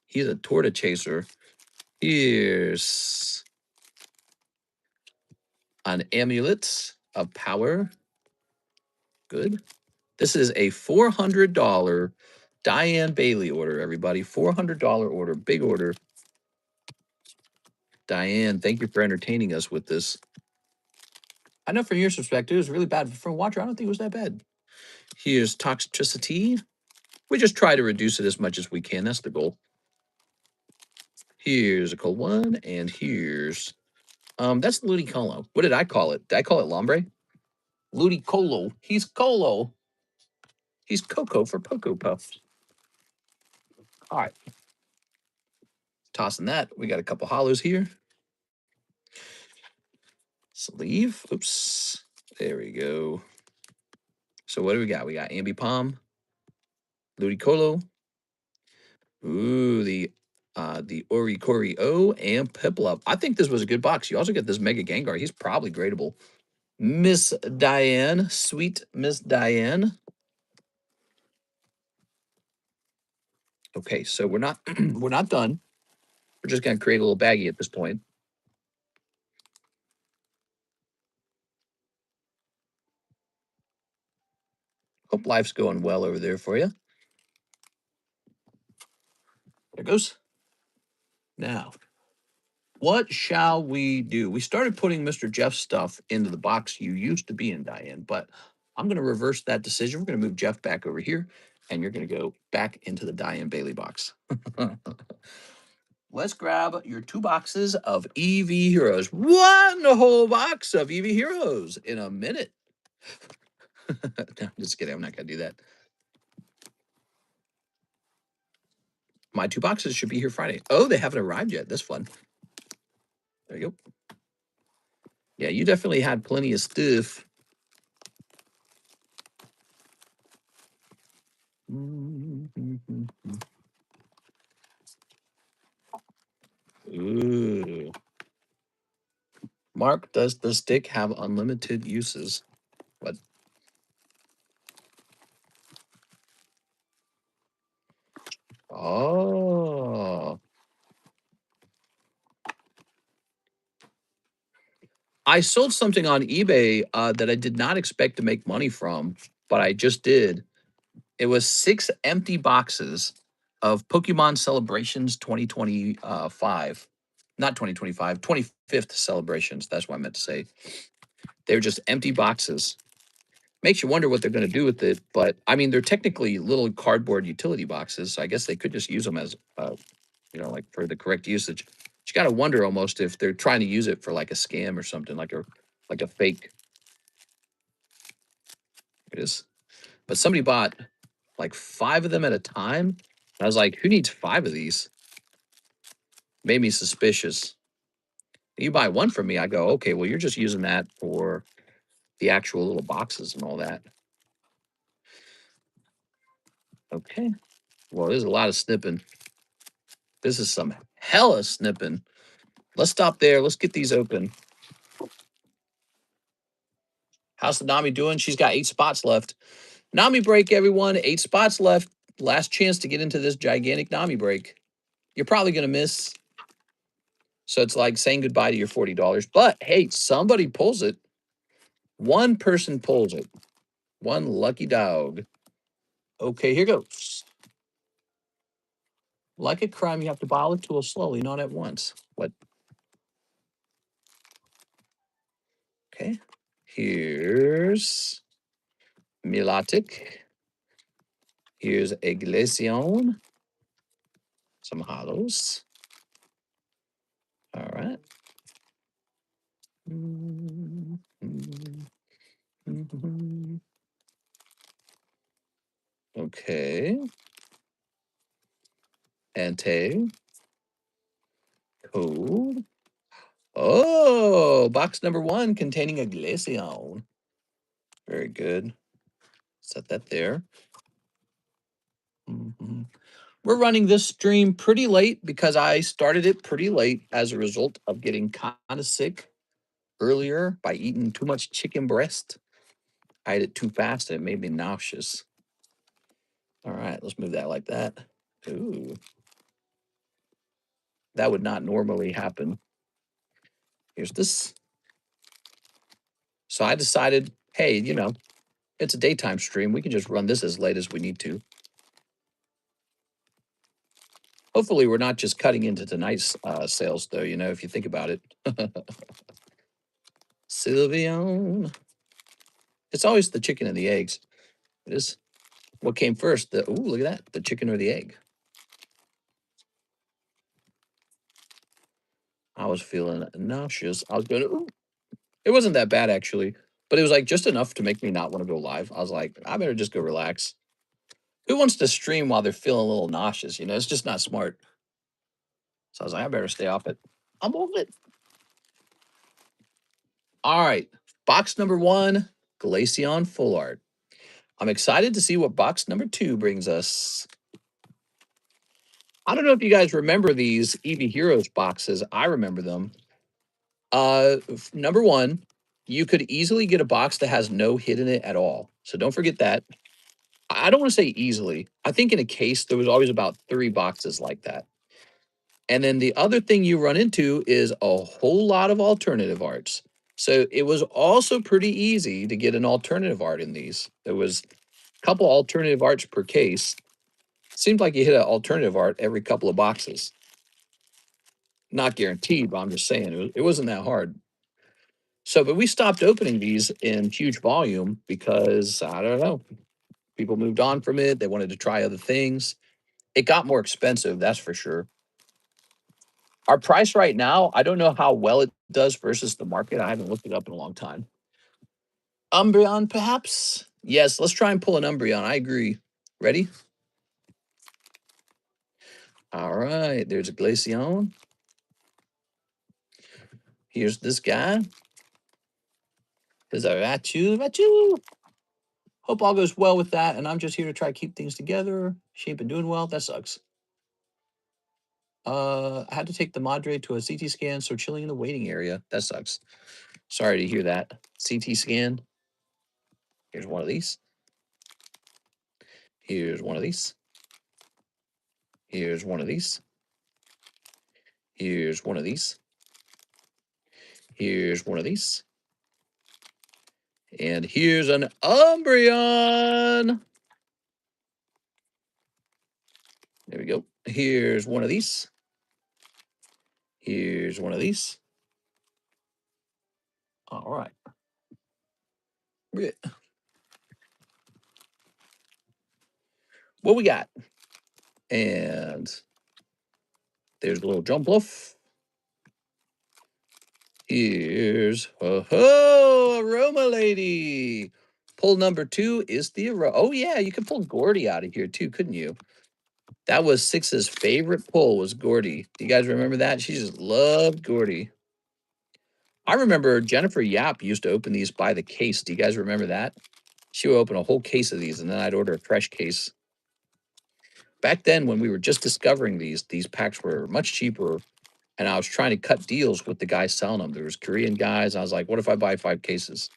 He's a Torta chaser. Here's an Amulet of Power. Good. This is a $400 Diane Bailey order, everybody. $400 order, big order. Diane, thank you for entertaining us with this. I know from your perspective, it was really bad. But from a watcher, I don't think it was that bad. Here's Toxicity. We just try to reduce it as much as we can. That's the goal. Here's a cold one, and here's that's Ludicolo. What did I call it? Did I call it Lombre? Ludicolo. He's Colo. He's Coco for Poco Puffs. All right. Tossing that. We got a couple hollows here. Sleeve. Oops. There we go. So what do we got? We got Ambipom, Ludicolo. Ooh, the Oricorio and Piplup. I think this was a good box. You also get this Mega Gengar. He's probably gradable. Miss Diane, sweet Miss Diane. Okay, so we're not we're not done. We're just gonna create a little baggie at this point. Hope life's going well over there for you. There it goes. Now, what shall we do? We started putting Mr. Jeff's stuff into the box you used to be in, Diane, but I'm going to reverse that decision. We're going to move Jeff back over here, and you're going to go back into the Diane Bailey box. Let's grab your 2 boxes of EV Heroes. One whole box of EV Heroes in a minute. No, I'm just kidding. I'm not going to do that. My 2 boxes should be here Friday. Oh, they haven't arrived yet. That's fun. There you go. Yeah, you definitely had plenty of stuff. Ooh. Mark, does the stick have unlimited uses? What? Oh. I sold something on eBay that I did not expect to make money from, but I just did. It was 6 empty boxes of Pokemon Celebrations 2025. Not 2025, 25th celebrations. That's what I meant to say. They were just empty boxes. Makes you wonder what they're going to do with it. But I mean, they're technically little cardboard utility boxes. So I guess they could just use them as, like for the correct usage. But you got to wonder almost if they're trying to use it for like a scam or something, like a fake. It is. But somebody bought like 5 of them at a time. And I was like, who needs 5 of these? Made me suspicious. You buy one from me, I go, okay, well, you're just using that for the actual little boxes and all that. Okay. Well, there's a lot of snipping. This is some hella snipping. Let's stop there. Let's get these open. How's the Nami doing? She's got 8 spots left. Nami break, everyone. 8 spots left. Last chance to get into this gigantic Nami break. You're probably going to miss. So it's like saying goodbye to your $40. But hey, somebody pulls it. One person pulls it. One lucky dog. Okay, here goes. Like a crime, you have to bottle a tool slowly, not at once. What? Okay. Here's Milotic. Here's Eglesion. Some hollows. All right. Okay. Ante. Code. Oh, box number 1 containing a Glaceon. Very good. Set that there. We're running this stream pretty late because I started it pretty late as a result of getting kind of sick earlier by eating too much chicken breast. I ate it too fast and it made me nauseous. All right, let's move that like that. Ooh. That would not normally happen. Here's this. So I decided, hey, you know, it's a daytime stream. We can just run this as late as we need to. Hopefully, we're not just cutting into tonight's sales, though, you know, if you think about it. Sylveon. It's always the chicken and the eggs. It is. What came first? Ooh, look at that. The chicken or the egg? I was feeling nauseous. I was going, ooh. It wasn't that bad, actually. But it was like just enough to make me not want to go live. I was like, I better just go relax. Who wants to stream while they're feeling a little nauseous? You know, it's just not smart. So I was like, I better stay off it. I'm off it. All right. Box number 1, Glaceon Full Art. I'm excited to see what box number 2 brings us. I don't know if you guys remember these EV Heroes boxes. I remember them. Number 1, you could easily get a box that has no hit in it at all. So don't forget that. I don't want to say easily. I think in a case, there was always about 3 boxes like that. And then the other thing you run into is a whole lot of alternative arts. So it was also pretty easy to get an alternative art in these. There was a couple alternative arts per case. Seemed like you hit an alternative art every couple of boxes. Not guaranteed, but I'm just saying it wasn't that hard. So, but we stopped opening these in huge volume because, I don't know, people moved on from it. They wanted to try other things. It got more expensive, that's for sure. Our price right now, I don't know how well it does versus the market. I haven't looked it up in a long time. Umbreon, perhaps? Yes, let's try and pull an Umbreon. I agree. Ready? All right, there's a Glaceon. Here's this guy. There's a Ratu. Hope all goes well with that, and I'm just here to try to keep things together. She ain't been doing well. That sucks. I had to take the Madre to a CT scan, so chilling in the waiting area. That sucks. Sorry to hear that. CT scan. Here's one of these. Here's one of these. Here's one of these. Here's one of these. Here's one of these. And here's an Umbreon. There we go. Here's one of these. Here's one of these. All right. What we got? And there's a little jump bluff. Here's Aroma Lady. Pull number 2 is the oh yeah, you could pull Gordy out of here too, couldn't you? That was Six's favorite pull was Gordy. Do you guys remember that? She just loved Gordy. I remember Jennifer Yap used to open these by the case. Do you guys remember that? She would open a whole case of these, and then I'd order a fresh case. Back then, when we were just discovering these packs were much cheaper, and I was trying to cut deals with the guys selling them. There was Korean guys. I was like, what if I buy 5 cases?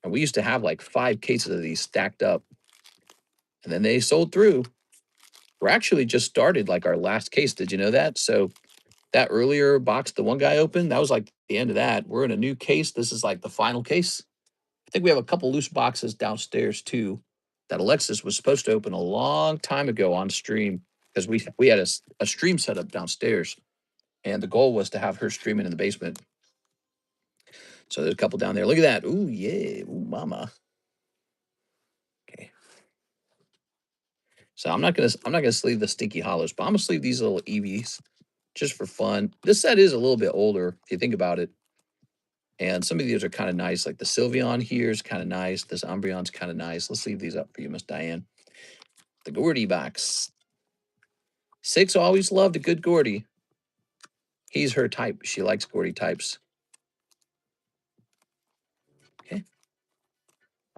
And we used to have like 5 cases of these stacked up. And then they sold through. We're actually just started like our last case. Did you know that? So that earlier box the one guy opened, that was like the end of that. We're in a new case. This is like the final case. I think we have a couple loose boxes downstairs too that Alexis was supposed to open a long time ago on stream because we had a stream set up downstairs, and the goal was to have her streaming in the basement. So there's a couple down there. Look at that. Ooh, yeah. Ooh, mama. Okay. So I'm not gonna sleeve the Stinky Hollows, but I'm gonna sleeve these little EVs just for fun. This set is a little bit older if you think about it. And some of these are kind of nice, like the Sylveon here is kind of nice. This Umbreon's kind of nice. Let's leave these up for you, Miss Diane. The Gordy box. 6 always loved a good Gordy. He's her type. She likes Gordy types. Okay.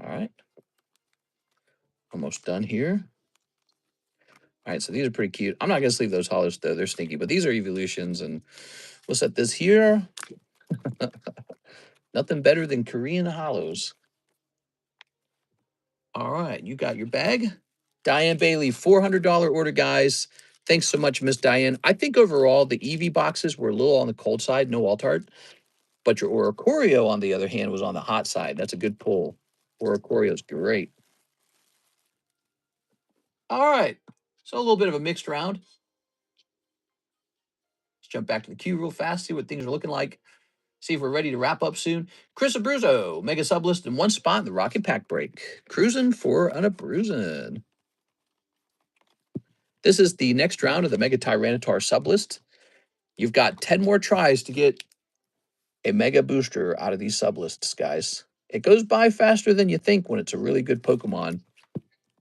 All right. Almost done here. All right, so these are pretty cute. I'm not going to sleeve those hollows, though. They're stinky, but these are evolutions, and we'll set this here. Nothing better than Korean hollows. All right, you got your bag. Diane Bailey, $400 order, guys. Thanks so much, Miss Diane. I think overall the EV boxes were a little on the cold side, no alt art. But your Oricorio, on the other hand, was on the hot side. That's a good pull. Oricorio's great. All right, so a little bit of a mixed round. Let's jump back to the queue real fast, see what things are looking like. See if we're ready to wrap up soon. Chris Abruzzo, mega sublist in one spot in the Rocket Pack break. Cruising for an Abruzin. This is the next round of the Mega Tyranitar sublist. You've got 10 more tries to get a mega booster out of these sublists, guys. It goes by faster than you think when it's a really good Pokemon.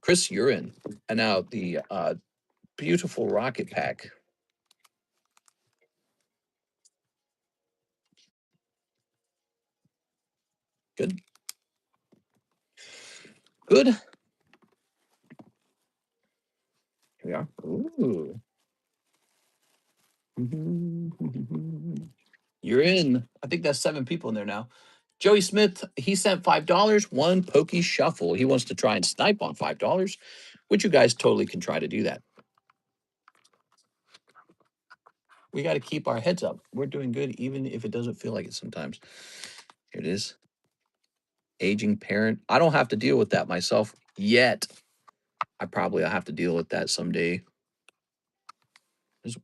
Chris, you're in. And now the beautiful Rocket Pack. Good. Good. Here we are. Ooh. You're in. I think that's 7 people in there now. Joey Smith, he sent $5, one Pokey Shuffle. He wants to try and snipe on $5, which you guys totally can try to do that. We got to keep our heads up. We're doing good, even if it doesn't feel like it sometimes. Here it is. Aging parent. I don't have to deal with that myself yet. I probably will have to deal with that someday. It's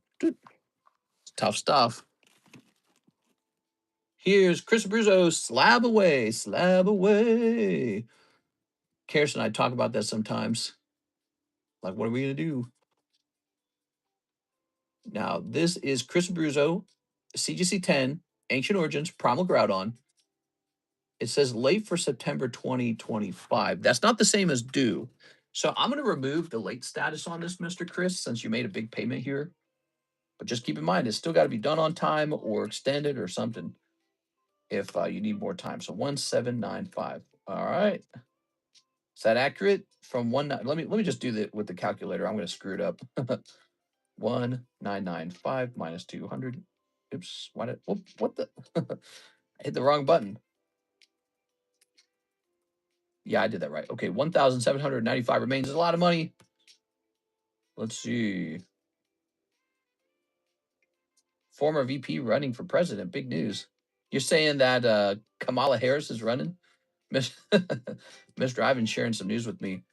tough stuff. Here's Chris Abruzzo, Slab Away, Slab Away. Karis and I talk about that sometimes. Like, what are we going to do? Now, this is Chris Abruzzo, CGC 10, Ancient Origins, Primal Groudon. It says late for September 2025. That's not the same as due. So I'm going to remove the late status on this, Mr. Chris, since you made a big payment here. But just keep in mind, it's still got to be done on time or extended or something if you need more time. So 1795. All right. Is that accurate? From one, let me just do that with the calculator. I'm going to screw it up. 1995 minus 200. Oops. What the? I hit the wrong button. Yeah, I did that right. Okay, 1,795 remains. Is a lot of money. Let's see. Former VP running for president. Big news. You're saying that Kamala Harris is running? Miss Miss Driven sharing some news with me.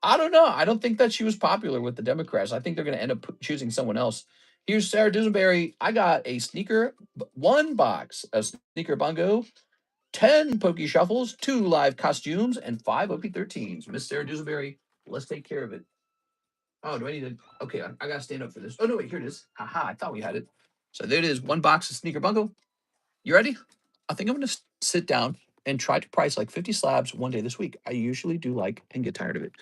I don't know. I don't think that she was popular with the Democrats. I think they're going to end up choosing someone else. Here's Sarah Dusenberry. I got a sneaker, 1 box of sneaker bungo, 10 Pokey Shuffles, 2 live costumes, and 5 OP13s. Miss Sarah Dusenberry, let's take care of it. Oh, do I need to? Okay, I got to stand up for this. Oh, no, wait, here it is. Haha, I thought we had it. So there it is, 1 box of sneaker bungo. You ready? I think I'm going to sit down and try to price like 50 slabs one day this week. I usually do like and get tired of it.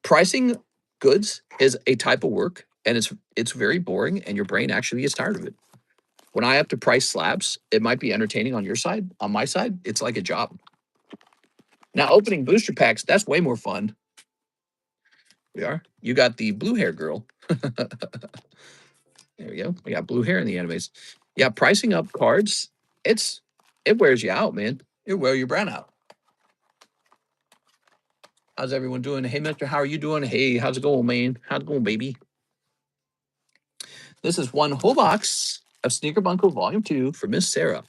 Pricing goods is a type of work, and it's very boring, and your brain actually gets tired of it. When I have to price slabs, it might be entertaining on your side. On my side, it's like a job. Now, opening booster packs, that's way more fun. We are. You got the blue hair girl. There we go. We got blue hair in the animes. Yeah, pricing up cards, it wears you out, man. It wears your brain out. How's everyone doing? Hey, mister, how are you doing? Hey, how's it going, man? How's it going, baby? This is one whole box of Sneaker Bunko Volume 2 for Miss Sarah.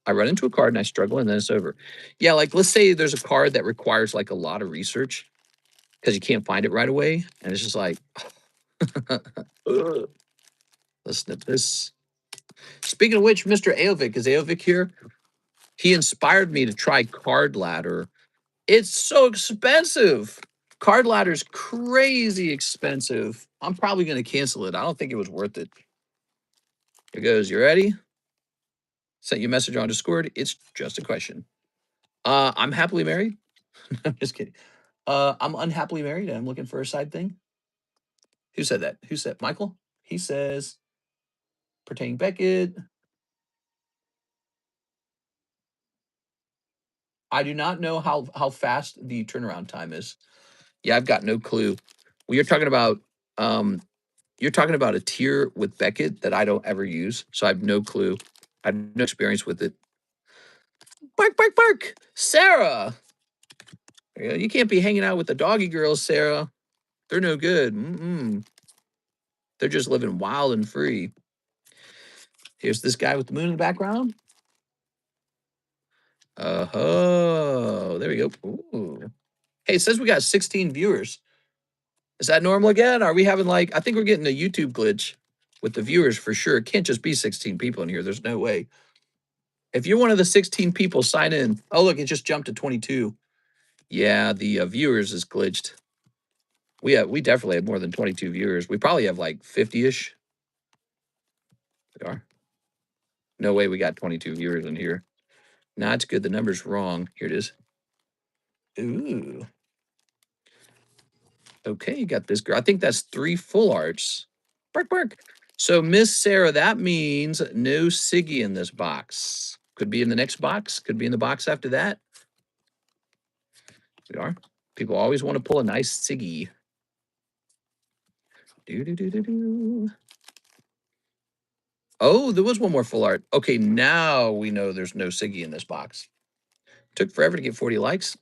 I run into a card and I struggle and then it's over. Yeah, like let's say there's a card that requires like a lot of research because you can't find it right away. And it's just like, let's snip this. Speaking of which, Mr. Aovic, is Aovic here? He inspired me to try Card Ladder. It's so expensive. Card Ladder's crazy expensive. I'm probably going to cancel it. I don't think it was worth it. Here goes. You ready? Sent you a message on Discord. It's just a question. I'm happily married. I'm just kidding. I'm unhappily married and I'm looking for a side thing. Who said that? Who said Michael? He says pertaining Beckett. I do not know how fast the turnaround time is. Yeah, I've got no clue. Well, you're talking about a tier with Beckett that I don't ever use, so I have no clue. I have no experience with it. Bark, bark, bark. Sarah. You can't be hanging out with the doggy girls, Sarah. They're no good. They're just living wild and free. Here's this guy with the moon in the background. Oh, there we go. Ooh. Hey, it says we got 16 viewers. Is that normal again? Are we having like, I think we're getting a YouTube glitch with the viewers for sure. It can't just be 16 people in here. There's no way. If you're one of the 16 people, sign in. Oh, look, it just jumped to 22. Yeah, the viewers is glitched. We definitely have more than 22 viewers. We probably have like 50-ish. We are. No way we got 22 viewers in here. Nah, it's good. The number's wrong. Here it is. Ooh. Okay, you got this girl. I think that's 3 full arts. Bark, bark. So, Miss Sarah, that means no Siggy in this box. Could be in the next box. Could be in the box after that. We are. People always want to pull a nice Siggy. Do. Oh, there was one more full art. Okay, now we know there's no Siggy in this box. Took forever to get 40 likes.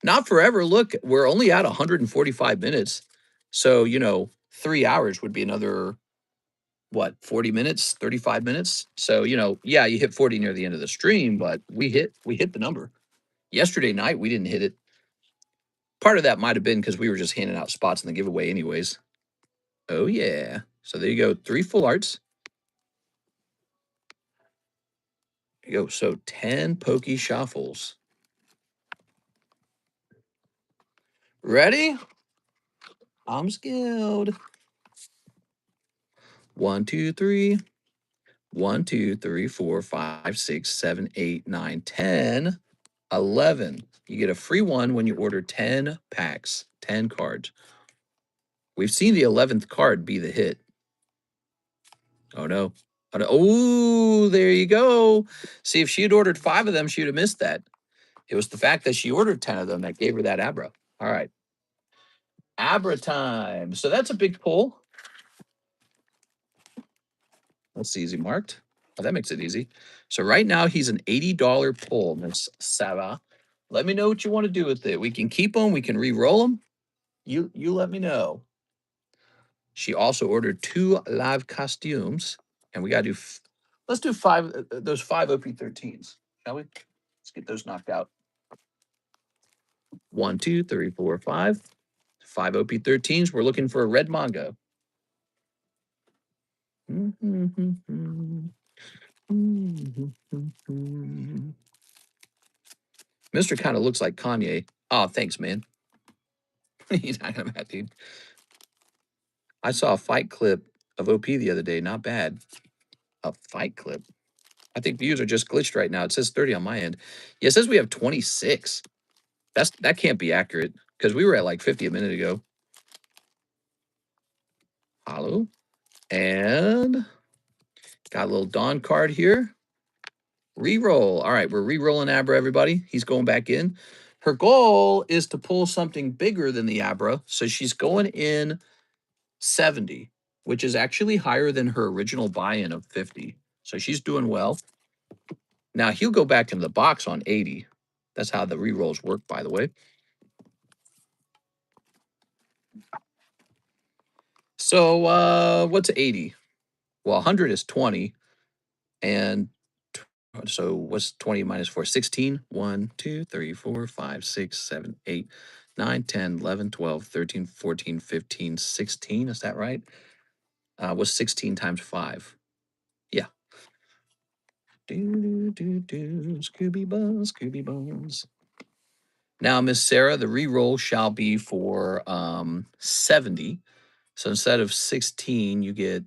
Not forever. Look, we're only at 145 minutes. So, 3 hours would be another, what, 40 minutes, 35 minutes? So, yeah, you hit 40 near the end of the stream, but we hit the number. Yesterday night, we didn't hit it. Part of that might have been because we were just handing out spots in the giveaway anyways. Oh, yeah. So there you go. 3 full arts. There you go. So 10 pokey shuffles. Ready? I'm skilled. 1, 2, 3. 1, 2, 3, 4, 5, 6, 7, 8, 9, 10, 11. You get a free one when you order 10 packs, 10 cards. We've seen the 11th card be the hit. Oh, no. Oh, there you go. See, if she had ordered 5 of them, she would have missed that. It was the fact that she ordered 10 of them that gave her that Abra. All right. Abra time. So that's a big pull. That's easy marked. Oh, that makes it easy. So right now he's an $80 pull, Miss Sarah. Let me know what you want to do with it. We can keep them. We can re-roll them. You let me know. She also ordered 2 live costumes, and we got to do. Let's do 5. Those 5 OP13s, shall we? Let's get those knocked out. 1, 2, 3, 4, 5. 5 OP13s. We're looking for a red manga. Mr. kind of looks like Kanye. Oh, thanks, man. He's not gonna mad, dude. I saw a fight clip of OP the other day. Not bad. A fight clip. I think views are just glitched right now. It says 30 on my end. Yeah, it says we have 26. That can't be accurate because we were at like 50 a minute ago. Hello. And got a little Dawn card here. Reroll. All right, we're re-rolling Abra, everybody. He's going back in. Her goal is to pull something bigger than the Abra. So she's going in 70, which is actually higher than her original buy-in of 50. So she's doing well. Now he'll go back into the box on 80. That's how the re-rolls work, by the way. So what's 80? Well, 100 is 20. And so what's 20 minus 4? 16. 1, 2, 3, 4, 5, 6, 7, 8, 9, 10, 11, 12, 13, 14, 15, 16. Is that right? What's 16 times 5? Yeah. Scooby Buns, Scooby Buns. Now, Miss Sarah, the re-roll shall be for 70. So instead of 16, you get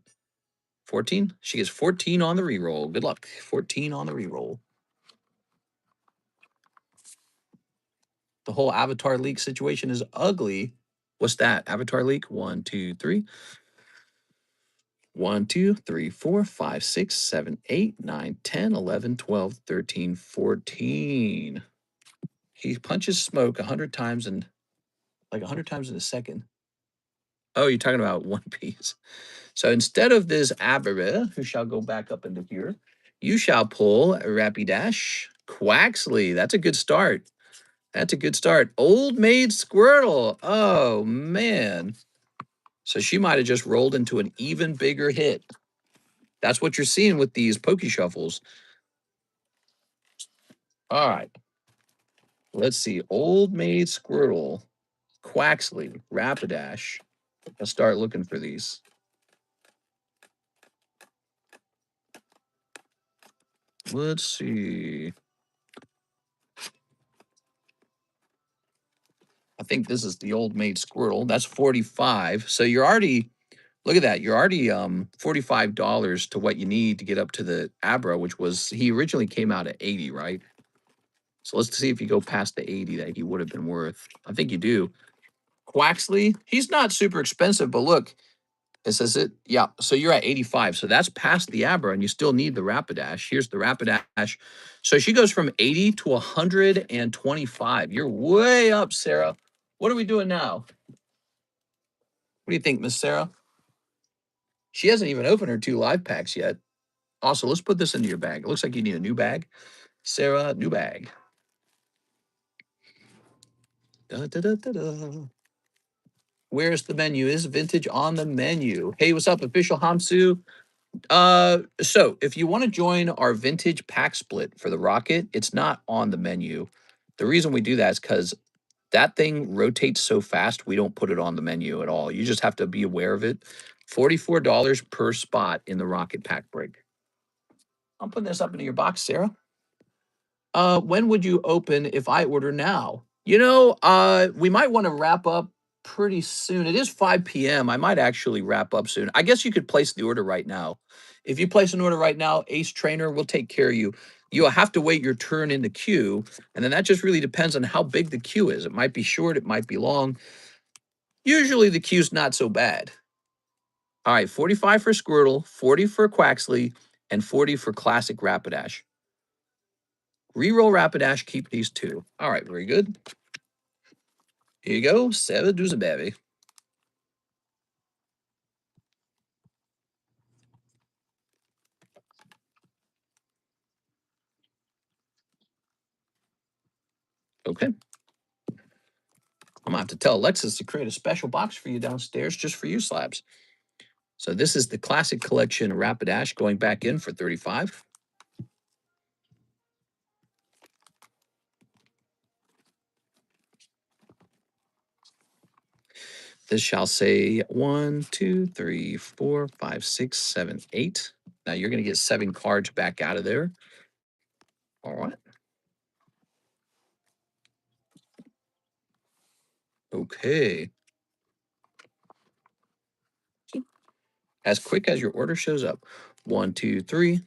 14. She gets 14 on the re-roll. Good luck. 14 on the re-roll. The whole avatar leak situation is ugly. What's that? Avatar leak? 1, 2, 3. 1, 2, 3, 4, 5, 6, 7, 8, 9, 10, 11, 12, 13, 14. He punches smoke 100 times in like 100 times in a second. Oh, you're talking about One Piece. So instead of this Abra, who shall go back up into here, you shall pull a Rapidash Quaxley. That's a good start. That's a good start. Old Maid Squirtle. Oh, man. So she might have just rolled into an even bigger hit. That's what you're seeing with these Poke Shuffles. All right. Let's see. Old Maid Squirtle, Quaxley, Rapidash. Let's start looking for these. Let's see. I think this is the Old Maid Squirtle. That's 45. So you're already, look at that. You're already $45 to what you need to get up to the Abra, which was, he originally came out at 80, right? So let's see if you go past the 80 that he would have been worth. I think you do. Quaxley, he's not super expensive, but look, it says it. Yeah, so you're at 85. So that's past the Abra, and you still need the Rapidash. Here's the Rapidash. So she goes from 80 to 125. You're way up, Sarah. What are we doing now? What do you think, Miss Sarah? She hasn't even opened her 2 live packs yet. Also, let's put this into your bag. It looks like you need a new bag. Sarah, new bag. Da, da, da, da, da. Where's the menu? Is vintage on the menu? Hey, what's up, official Hamsu? So if you want to join our vintage pack split for the Rocket, it's not on the menu. The reason we do that is because that thing rotates so fast, we don't put it on the menu at all. You just have to be aware of it. $44 per spot in the Rocket pack break. I'm putting this up into your box, Sarah. When would you open if I order now? We might want to wrap up pretty soon. It is 5 p.m. I might actually wrap up soon. I guess you could place the order right now. If you place an order right now, Ace Trainer will take care of you. You'll have to wait your turn in the queue, and then that just really depends on how big the queue is. It might be short, it might be long. Usually the queue's not so bad. All right, 45 for Squirtle, 40 for Quaxley, and 40 for Classic Rapidash. Reroll Rapidash, keep these 2. All right, very good. Here you go, 7 dozen baby. Okay. I'm gonna have to tell Alexis to create a special box for you downstairs just for you, Slabs. So this is the Classic Collection Rapidash going back in for 35. This shall say 1, 2, 3, 4, 5, 6, 7, 8. Now you're gonna get 7 cards back out of there. All right. Okay. As quick as your order shows up. 1, 2, 3.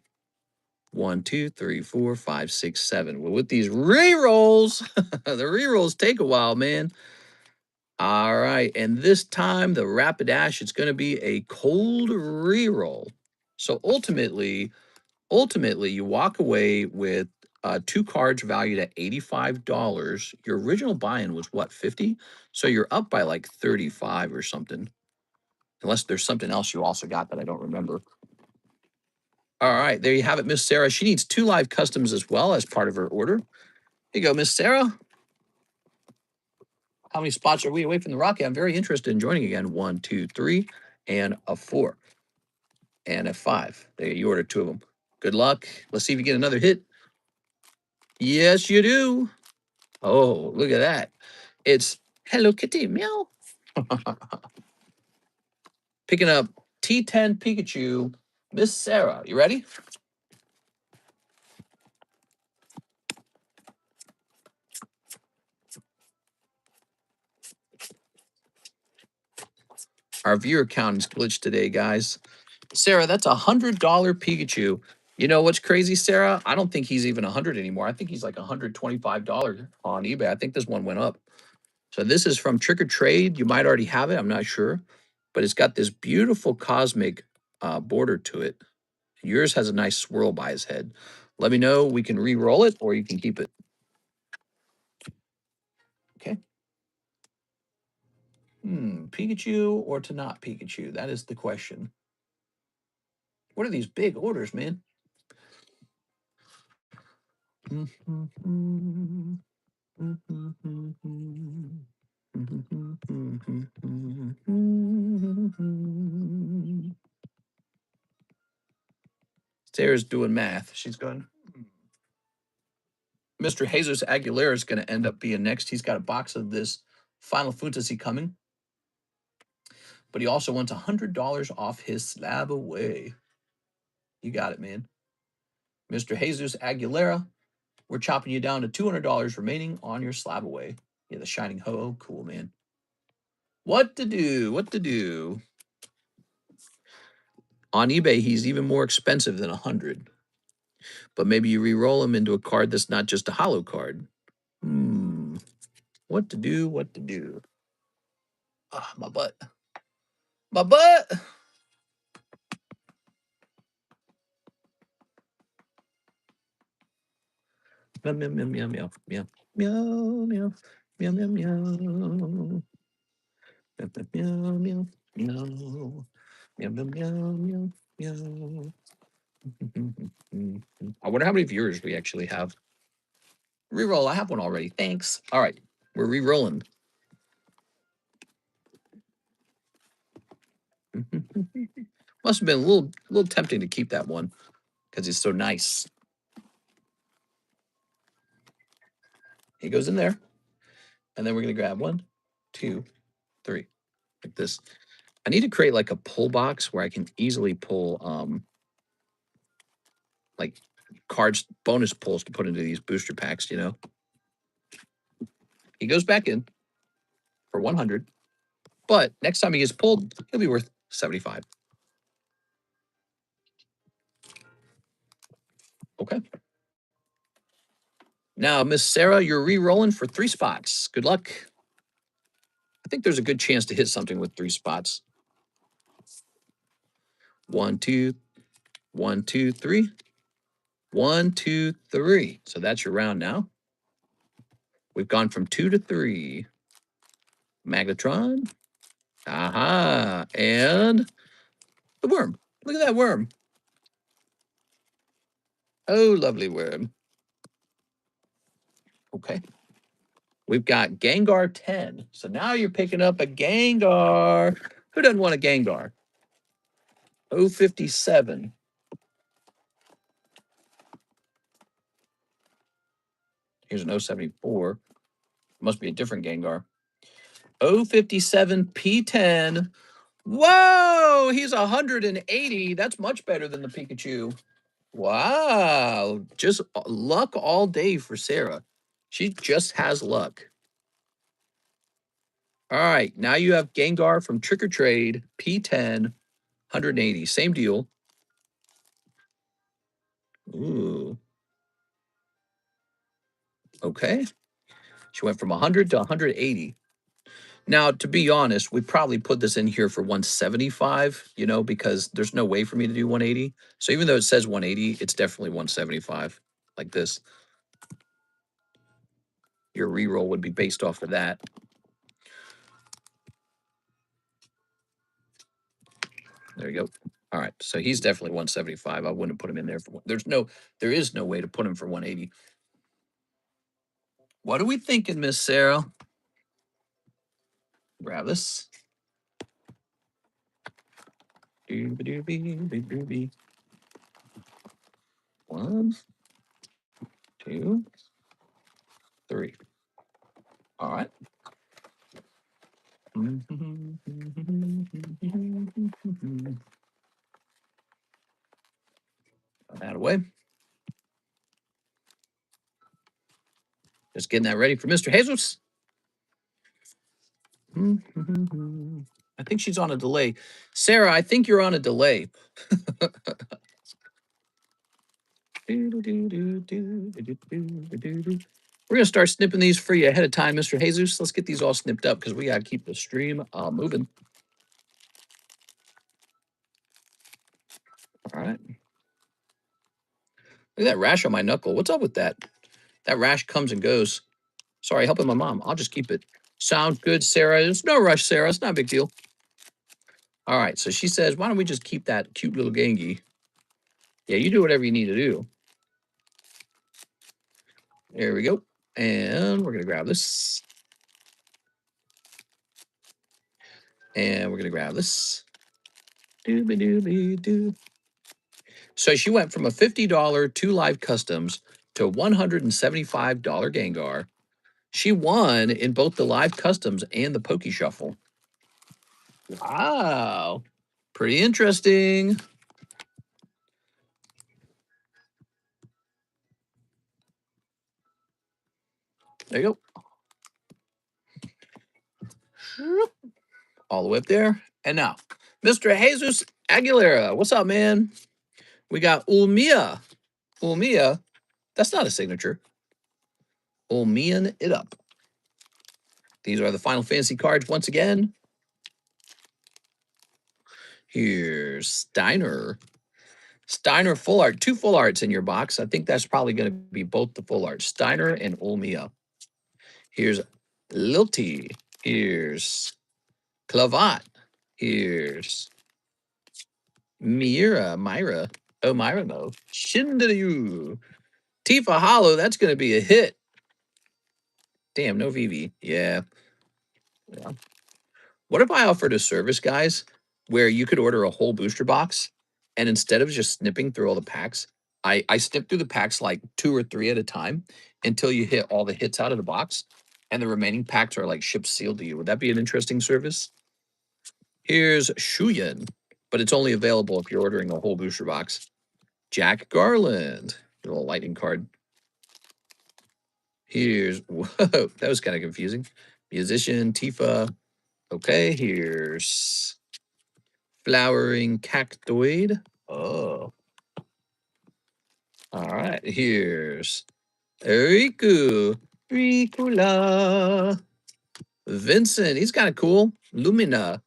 1, 2, 3, 4, 5, 6, 7. Well, with these re-rolls, the re-rolls take a while, man. All right, and this time the Rapidash, it's going to be a cold re-roll. So ultimately, you walk away with 2 cards valued at $85. Your original buy-in was what, 50? So you're up by like 35 or something. Unless there's something else you also got that I don't remember. All right, there you have it, Miss Sarah. She needs 2 live customs as well as part of her order. Here you go, Miss Sarah. How many spots are we away from the Rocky? I'm very interested in joining again. 1, 2, 3, and a 4. And a 5. There, you ordered 2 of them. Good luck. Let's see if you get another hit. Yes, you do. Oh, look at that. It's Hello Kitty, meow. Picking up T10 Pikachu. Miss Sarah, you ready? Our viewer count is glitched today, guys. Sarah, that's $100 Pikachu. You know what's crazy, Sarah? I don't think he's even 100 anymore. I think he's like $125 on eBay. I think this one went up. So this is from Trick or Trade. You might already have it. I'm not sure. But it's got this beautiful cosmic border to it. Yours has a nice swirl by his head. Let me know. We can re-roll it or you can keep it. Okay. Pikachu or to not Pikachu? That is the question. What are these big orders, man? Sarah's doing math. She's going, Mr. Jesus Aguilera is going to end up being next. He's got a box of this Final Fantasy coming. But he also wants $100 off his slab away. You got it, man. Mr. Jesus Aguilera, we're chopping you down to $200 remaining on your slab away. Yeah, the Shining Ho. Cool, man. What to do? What to do? On eBay, he's even more expensive than 100. But maybe you re-roll him into a card that's not just a hollow card. What to do? What to do? Ah, my butt. My butt. Meow, meow, meow, meow, meow, meow, meow, meow, meow, meow, meow. Meow, meow, meow, meow. Meow, meow, meow, meow, meow. I wonder how many viewers we actually have. Reroll. I have one already. Thanks. All right. We're re-rolling. Must have been a little tempting to keep that one because it's so nice. He goes in there. And then we're going to grab 1, 2, 3, like this. I need to create like a pull box where I can easily pull like cards, bonus pulls to put into these booster packs, you know. He goes back in for 100, but next time he gets pulled, he'll be worth 75. Okay. Now, Miss Sarah, you're re-rolling for 3 spots. Good luck. I think there's a good chance to hit something with 3 spots. 1, 2, 1, 2, 3. 1, 2, 3. So that's your round now. We've gone from 2 to 3. Magnetron. Aha. And the worm. Look at that worm. Oh, lovely worm. Okay. We've got Gengar 10. So now you're picking up a Gengar. Who doesn't want a Gengar? 057. Here's an 074. Must be a different Gengar. 057 P10. Whoa, he's 180. That's much better than the Pikachu. Wow. Just luck all day for Sarah. She just has luck. All right. Now you have Gengar from Trick or Trade, P10, 180. Same deal. Ooh. Okay. She went from 100 to 180. Now, to be honest, we probably put this in here for 175, you know, because there's no way for me to do 180. So even though it says 180, it's definitely 175 like this. Your reroll would be based off of that. There you go. All right. So he's definitely 175. I wouldn't put him in there for there is no way to put him for 180. What are we thinking, Miss Sarah? Grab this. One, two, three. All right. That away. Just getting that ready for Mr. Jesus. I think she's on a delay. Sarah, I think you're on a delay. We're going to start snipping these for you ahead of time, Mr. Jesus. Let's get these all snipped up because we got to keep the stream moving. All right. Look at that rash on my knuckle. What's up with that? That rash comes and goes. Sorry, helping my mom. I'll just keep it. Sounds good, Sarah. There's no rush, Sarah. It's not a big deal. All right. So she says, why don't we just keep that cute little gangy? Yeah, you do whatever you need to do. There we go. And we're going to grab this. And we're going to grab this. Doobie-doobie-doo. So she went from a $50 two live customs to $175 Gengar. She won in both the live customs and the Poke Shuffle. Wow. Pretty interesting. There you go. All the way up there. And now, Mr. Jesus Aguilera. What's up, man? We got Ulmia. Ulmia. That's not a signature. Ulmian it up. These are the Final Fantasy cards once again. Here's Steiner. Steiner full art. 2 full arts in your box. I think that's probably going to be both the full arts. Steiner and Ulmia. Here's Lilty. Here's Clavat. Here's Myra. Oh, Myra Mo. Shindaryu. Tifa Hollow. That's going to be a hit. Damn, no VV. Yeah. What if I offered a service, guys, where you could order a whole booster box and instead of just snipping through all the packs, I snip through the packs like 2 or 3 at a time until you hit all the hits out of the box and the remaining packs are like shipped sealed to you. Would that be an interesting service? Here's Shuyan, but it's only available if you're ordering a whole booster box. Jack Garland, a little lightning card. Here's, whoa, that was kind of confusing. Musician, Tifa. Okay, here's Flowering Cactoid. Oh. All right, here's Riku. Ricula. Vincent, he's kind of cool. Lumina.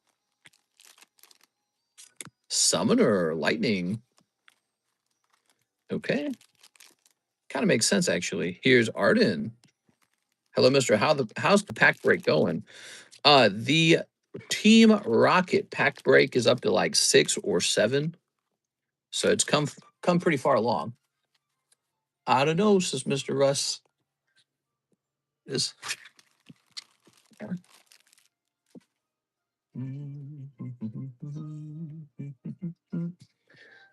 Summoner, Lightning. Okay. Kind of makes sense, actually. Here's Arden. Hello, Mr. How's the pack break going? The Team Rocket pack break is up to like 6 or 7. So it's come pretty far along. I don't know, says Mr. Russ. This.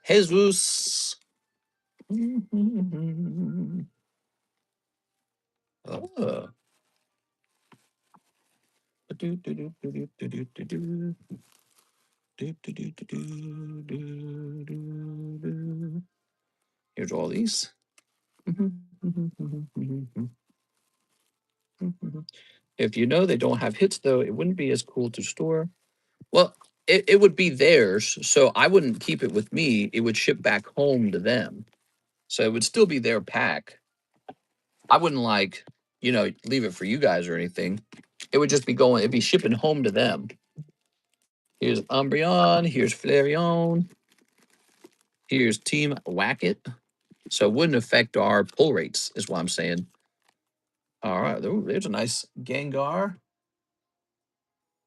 Jesus. Oh. Here's all these. If you know they don't have hits, though, it wouldn't be as cool to store. Well, it would be theirs, so I wouldn't keep it with me. It would ship back home to them. So it would still be their pack. I wouldn't like, leave it for you guys or anything. It would just be going, it'd be shipping home to them. Here's Umbreon, here's Flareon, here's Team Wacket. So it wouldn't affect our pull rates, is what I'm saying. All right, there's a nice Gengar.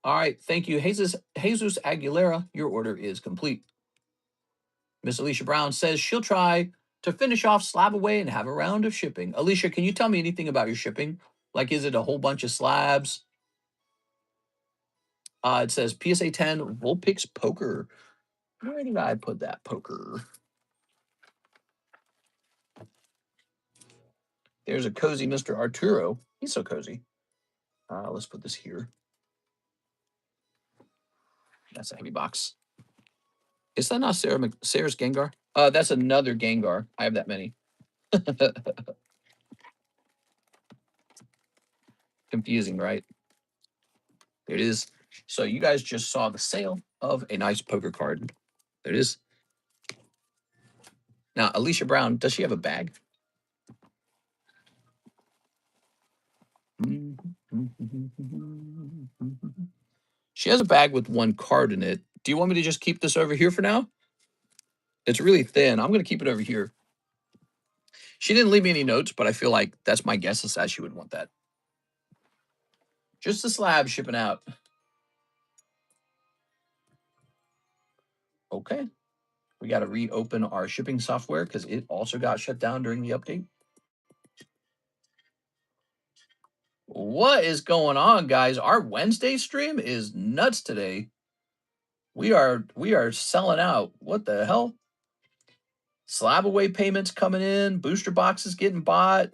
All right, thank you, Jesus Aguilera. Your order is complete. Miss Alicia Brown says she'll try to finish off Slab away and have a round of shipping. Alicia, can you tell me anything about your shipping? Like, is it a whole bunch of slabs? It says PSA 10 Vulpix Poker. Where did I put that poker? There's a cozy Mr. Arturo. He's so cozy. Let's put this here. That's a heavy box. Is that not Sarah's Gengar? That's another Gengar. I have that many. Confusing, right? There it is. So you guys just saw the sale of a nice poker card. There it is. Now, Alicia Brown, does she have a bag? She has a bag with one card in it. Do you want me to just keep this over here for now? It's really thin. I'm going to keep it over here. She didn't leave me any notes, but I feel like that's my guess is that she would want that. Just the slab shipping out. Okay. We got to reopen our shipping software because it also got shut down during the update. What is going on, guys? Our Wednesday stream is nuts today. We are selling out. What the hell? Slab away payments coming in. Booster boxes getting bought.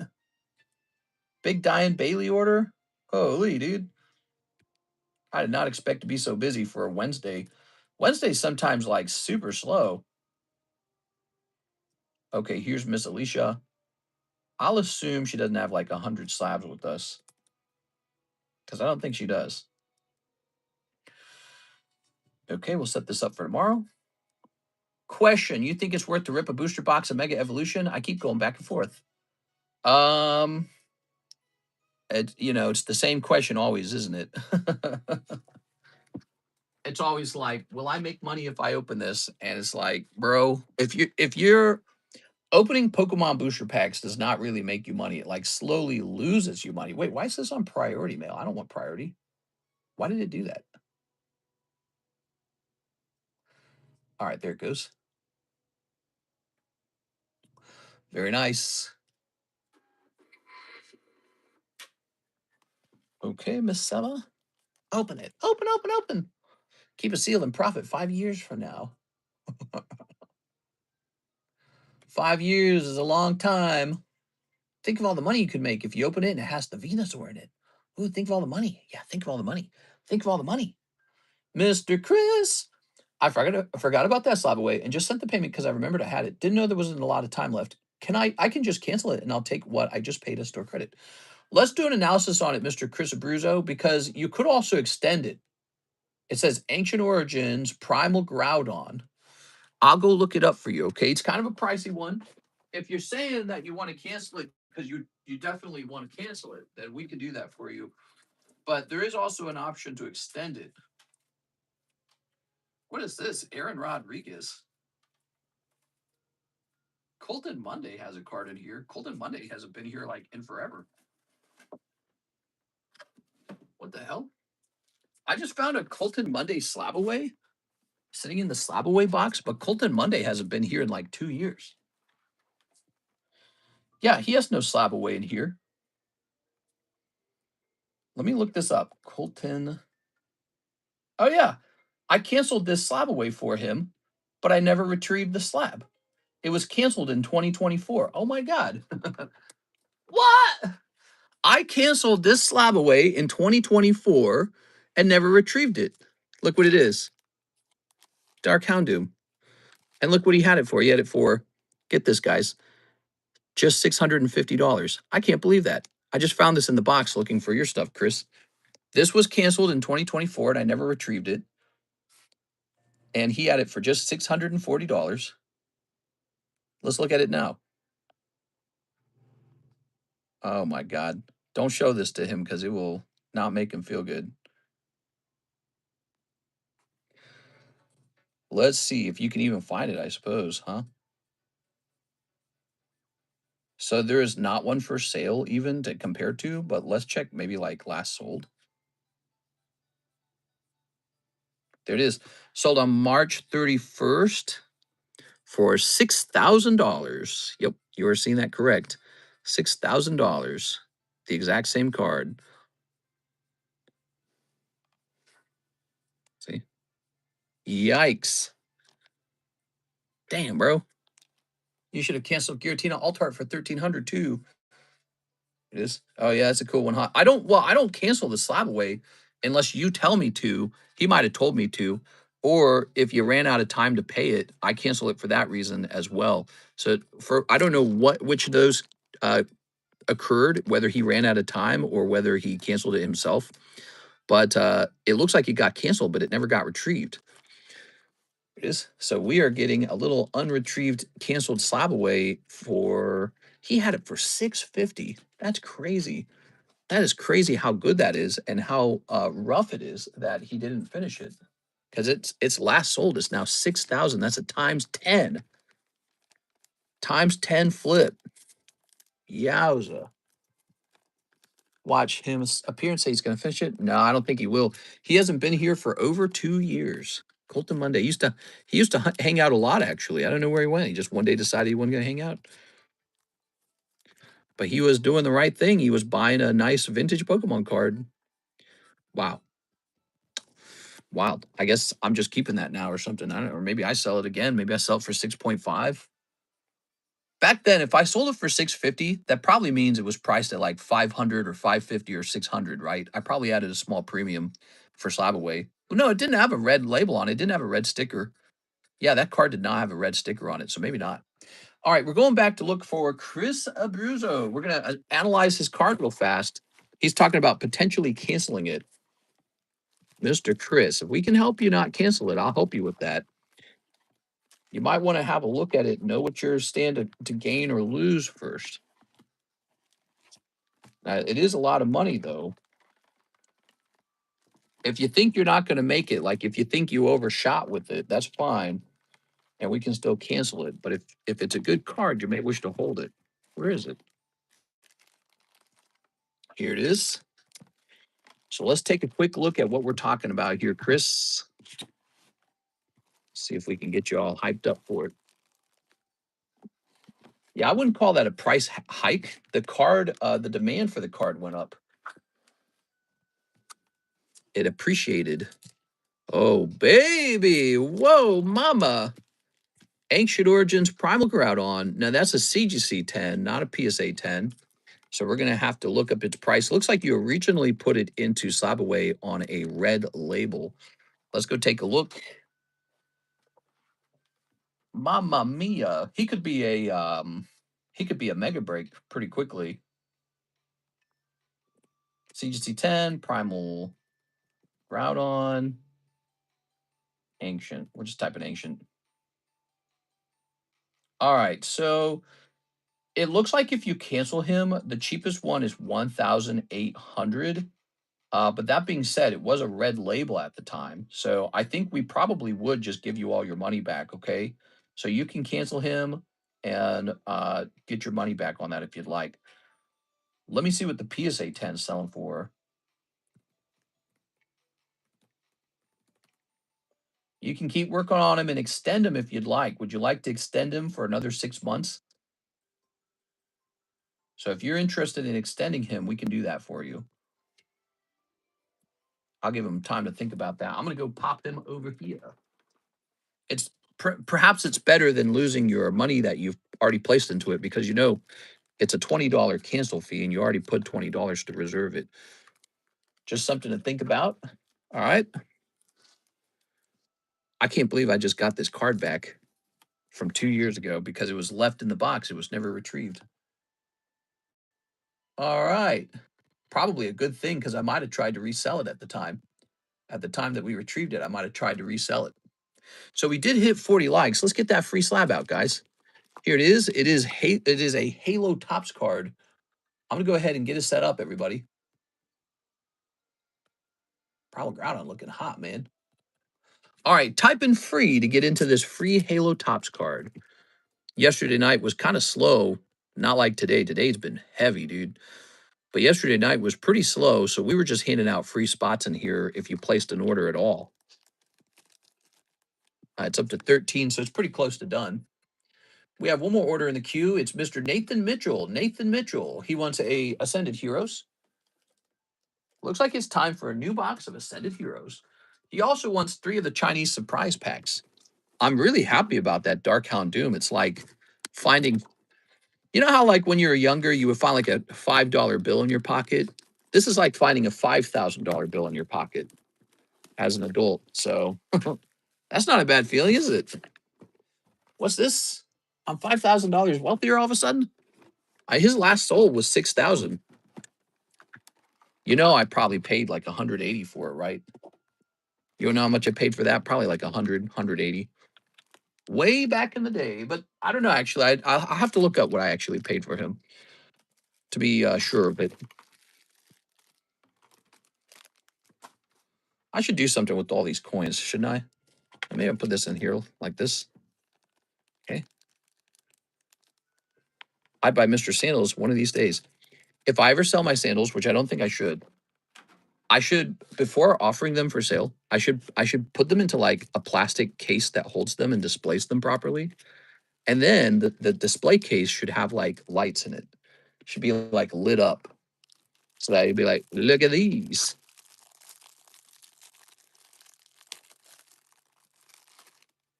Big Diane Bailey order. Holy, dude. I did not expect to be so busy for a Wednesday. Wednesday's sometimes like super slow. Okay, here's Miss Alicia. I'll assume she doesn't have like 100 slabs with us because I don't think she does. Okay, we'll set this up for tomorrow. Question: you think it's worth to rip a booster box of Mega Evolution? I keep going back and forth. It's the same question always, isn't it? It's always like, will I make money if I open this? And it's like, bro, if you're opening Pokemon booster packs does not really make you money. It like slowly loses you money. Wait, why is this on priority mail? I don't want priority. Why did it do that? All right, there it goes. Very nice. Okay, Miss Sella. Open it. Open, open, open. Keep it sealed and profit 5 years from now. 5 years is a long time. Think of all the money you could make if you open it and it has the Venusaur in it. Ooh, think of all the money. Yeah, think of all the money. Think of all the money. Mr. Chris, I forgot about that slab away and just sent the payment because I remembered I had it. Didn't know there wasn't a lot of time left. I can just cancel it and I'll take what I just paid as store credit. Let's do an analysis on it, Mr. Chris Abruzzo, because you could also extend it. It says Ancient Origins, Primal Groudon. I'll go look it up for you, okay? It's kind of a pricey one. If you're saying that you want to cancel it because you definitely want to cancel it, then we can do that for you. But there is also an option to extend it. What is this? Aaron Rodriguez. Colton Monday has a card in here. Colton Monday hasn't been here like in forever. What the hell? I just found a Colton Monday slab away sitting in the slab away box, but Colton Monday hasn't been here in like 2 years. Yeah, he has no slab away in here. Let me look this up. Colton. Oh, yeah. I canceled this slab away for him, but I never retrieved the slab. It was canceled in 2024. Oh, my God. What? I canceled this slab away in 2024 and never retrieved it. Look what it is. Dark Houndoom. And look what he had it for. He had it for, get this, guys, just $650. I can't believe that. I just found this in the box looking for your stuff, Chris. This was canceled in 2024 and I never retrieved it. And he had it for just $640. Let's look at it now. Oh my God. Don't show this to him because it will not make him feel good. Let's see if you can even find it, I suppose, huh? So there is not one for sale even to compare to, but let's check maybe like last sold. There it is. Sold on March 31st for $6,000. Yep, you are seeing that correct. $6,000. The exact same card. See? Yikes. Damn, bro. You should have canceled Giratina Altart for 1,300 too. It is. Oh yeah, that's a cool one, huh? I don't cancel the slab away unless you tell me to. He might have told me to. Or if you ran out of time to pay it, I cancel it for that reason as well. So for I don't know which of those uh occurred, whether he ran out of time or whether he canceled it himself. But it looks like it got canceled, but it never got retrieved. It is. So we are getting a little unretrieved canceled slab away for he had it for 650. That's crazy. That is crazy how good that is and how rough it is that he didn't finish it. Because it's last sold. It's now 6,000. That's a times 10. Times 10 flip. Yowza. Watch him appear and say he's going to finish it. No, I don't think he will. He hasn't been here for over 2 years. Colton Monday he used to hang out a lot actually. I don't know where he went. He just one day decided he wasn't going to hang out. But he was doing the right thing. He was buying a nice vintage Pokemon card. Wow. Wild. I guess I'm just keeping that now or something. I don't know. Or maybe I sell it again. Maybe I sell it for 6.5. Back then, if I sold it for 650, that probably means it was priced at like 500 or 550 or 600, right? I probably added a small premium for slab away. No, it didn't have a red label on it. It didn't have a red sticker. Yeah, that card did not have a red sticker on it, so maybe not. All right, we're going back to look for Chris Abruzzo. We're going to analyze his card real fast. He's talking about potentially canceling it. Mr. Chris, if we can help you not cancel it, I'll help you with that. You might want to have a look at it, know what your stand to gain or lose first. It is a lot of money, though. If you think you're not going to make it, like if you think you overshot with it, that's fine, and we can still cancel it. But if it's a good card, you may wish to hold it. Where is it? Here it is. So let's take a quick look at what we're talking about here, Chris. See if we can get you all hyped up for it. Yeah, I wouldn't call that a price hike. The card, the demand for the card went up. It appreciated. Oh, baby. Whoa, mama. Ancient Origins Primal Groudon. Now, that's a CGC 10, not a PSA 10. So we're going to have to look up its price. Looks like you originally put it into Slab Away on a red label. Let's go take a look. Mamma mia. He could be a mega break pretty quickly. CGC 10, Primal Groudon, Ancient. We'll just type in Ancient. All right, so it looks like if you cancel him, the cheapest one is 1,800. But that being said, it was a red label at the time. So I think we probably would just give you all your money back, okay? So you can cancel him and get your money back on that if you'd like. Let me see what the PSA 10 is selling for. You can keep working on him and extend him if you'd like. Would you like to extend him for another 6 months? So if you're interested in extending him, we can do that for you. I'll give him time to think about that. I'm going to go pop him over here. It's perhaps it's better than losing your money that you've already placed into it because you know it's a $20 cancel fee and you already put $20 to reserve it. Just something to think about. All right. I can't believe I just got this card back from 2 years ago because it was left in the box. It was never retrieved. All right. Probably a good thing because I might have tried to resell it at the time. At the time that we retrieved it, I might have tried to resell it. So we did hit 40 likes. Let's get that free slab out, guys. Here it is. It is a Halo Tops card I'm going to go ahead and get it set up, everybody. Prowler Groudon looking hot, man. All right, type in free to get into this free Halo Tops card. Yesterday night was kind of slow, not like today. Today's been heavy, dude. But yesterday night was pretty slow, so we were just handing out free spots in here if you placed an order at all. It's up to 13, so it's pretty close to done. We have one more order in the queue. It's Mr. Nathan Mitchell. Nathan Mitchell. He wants a Ascended Heroes. Looks like it's time for a new box of Ascended Heroes. He also wants 3 of the Chinese surprise packs. I'm really happy about that Darkhound Doom. It's like finding, you know how like when you were younger, you would find like a $5 bill in your pocket? This is like finding a $5,000 bill in your pocket as an adult. So that's not a bad feeling, is it? What's this? I'm $5,000 wealthier all of a sudden? His last sold was 6,000. You know, I probably paid like 180 for it, right? You know how much I paid for that? Probably like 100, 180. Way back in the day, but I don't know. Actually, I'll have to look up what I actually paid for him to be sure. But I should do something with all these coins, shouldn't I? Maybe I'll put this in here like this. Okay. I'd buy Mr. Sandals one of these days. If I ever sell my sandals, which I don't think I should, before offering them for sale, I should put them into like a plastic case that holds them and displays them properly. And then the display case should have like lights in it. Should be like lit up. So that you'd be like, look at these.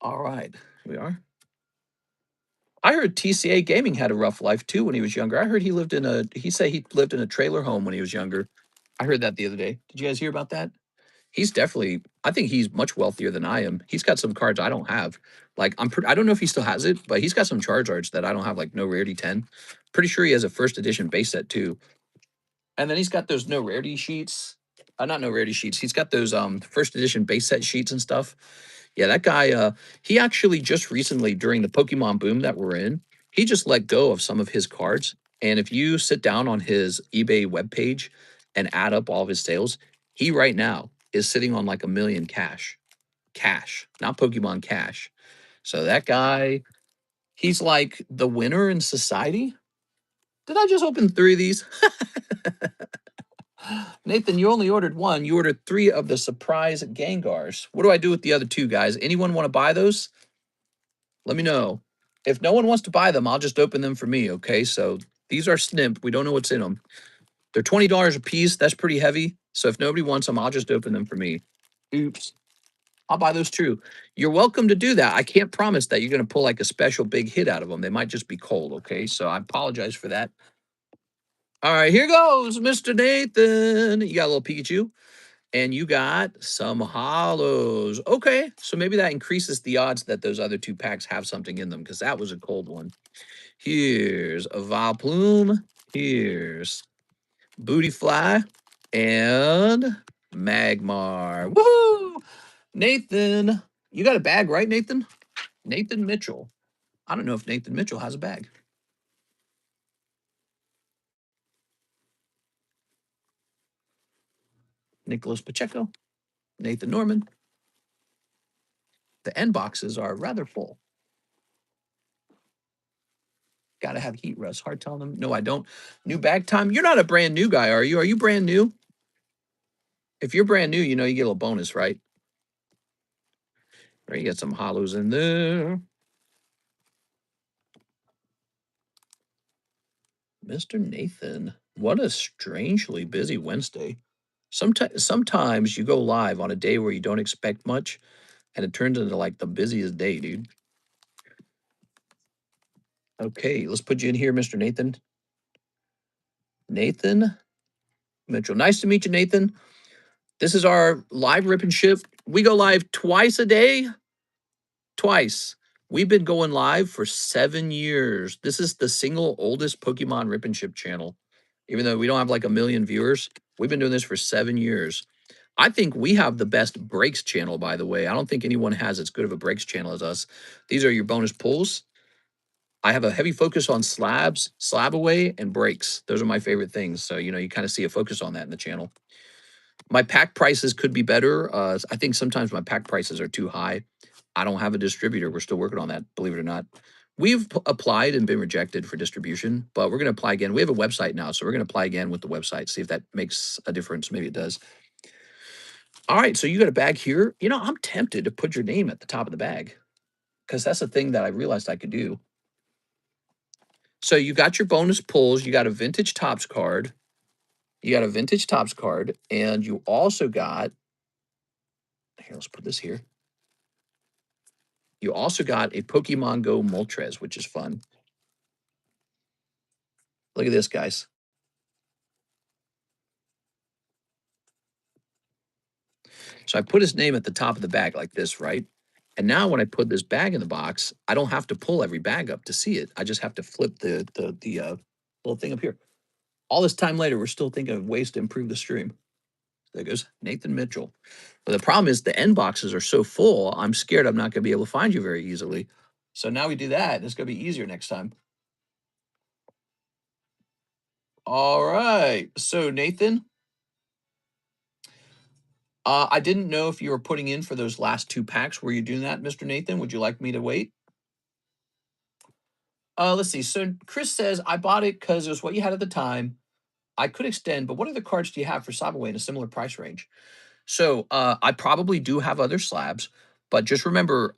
All right, here we are. I heard TCA Gaming had a rough life too when he was younger. I heard he said he lived in a trailer home when he was younger. I heard that the other day. Did you guys hear about that? He's definitely, I think he's much wealthier than I am. He's got some cards I don't have. Like I don't know if he still has it, but he's got some Charizards that I don't have, like No Rarity 10. Pretty sure he has a first edition base set too. And then he's got those No Rarity sheets. Not No Rarity sheets. He's got those first edition base set sheets and stuff. Yeah, that guy, he actually just recently, during the Pokemon boom that we're in, he just let go of some of his cards. And if you sit down on his eBay webpage and add up all of his sales, he right now is sitting on like $1 million cash. Cash, not Pokemon cash. So that guy, he's like the winner in society. Did I just open 3 of these? Nathan, you only ordered 1. You ordered 3 of the surprise Gengars. What do I do with the other 2, guys? Anyone want to buy those? Let me know. If no one wants to buy them, I'll just open them for me, okay? So these are snip. We don't know what's in them. They're $20 a piece. That's pretty heavy. So if nobody wants them, I'll just open them for me. Oops. I'll buy those too. You're welcome to do that. I can't promise that you're going to pull like a special big hit out of them. They might just be cold, okay? So I apologize for that. All right, here goes, Mr. Nathan. You got a little Pikachu. And you got some hollows. Okay, so maybe that increases the odds that those other 2 packs have something in them, because that was a cold one. Here's a Vileplume. Here's Bootyfly. And Magmar. Woohoo! Nathan, you got a bag, right, Nathan? Nathan Mitchell. I don't know if Nathan Mitchell has a bag. Nicholas Pacheco. Nathan Norman. The end boxes are rather full. Got to have heat, Russ. Hard telling them. No, I don't. New bag time. You're not a brand new guy, are you? Are you brand new? If you're brand new, you know you get a little bonus, right? Right, you got some hollows in there. Mr. Nathan, what a strangely busy Wednesday. Sometimes you go live on a day where you don't expect much, and it turns into like the busiest day, dude. Okay, let's put you in here, Mr. Nathan. Nathan Mitchell. Nice to meet you, Nathan. This is our live rip and ship. We go live twice a day. Twice. We've been going live for 7 years. This is the single oldest Pokemon rip and ship channel. Even though we don't have like 1 million viewers, we've been doing this for 7 years. I think we have the best breaks channel, by the way. I don't think anyone has as good of a breaks channel as us. These are your bonus pulls. I have a heavy focus on slabs, slab away, and breaks. Those are my favorite things. So, you kind of see a focus on that in the channel. My pack prices could be better. I think sometimes my pack prices are too high. I don't have a distributor. We're still working on that, believe it or not. We've applied and been rejected for distribution, but we're going to apply again. We have a website now, so we're going to apply again with the website, see if that makes a difference. Maybe it does. All right, so you got a bag here. I'm tempted to put your name at the top of the bag because that's the thing that I realized I could do. So you got your bonus pulls. You got a vintage tops card. You got a vintage tops card, and you also got, here, let's put this here. You also got a Pokemon Go Moltres, which is fun. Look at this, guys. So I put his name at the top of the bag like this, right? And now when I put this bag in the box, I don't have to pull every bag up to see it. I just have to flip the little thing up here. All this time later, we're still thinking of ways to improve the stream. There goes Nathan Mitchell. But the problem is the end boxes are so full, I'm scared I'm not going to be able to find you very easily. So now we do that, and it's going to be easier next time. All right. So, Nathan, I didn't know if you were putting in for those last 2 packs. Were you doing that, Mr. Nathan? Would you like me to wait? Let's see. So Chris says, I bought it because it was what you had at the time. I could extend, but what other cards do you have for Cyberway in a similar price range? So I probably do have other slabs, but just remember,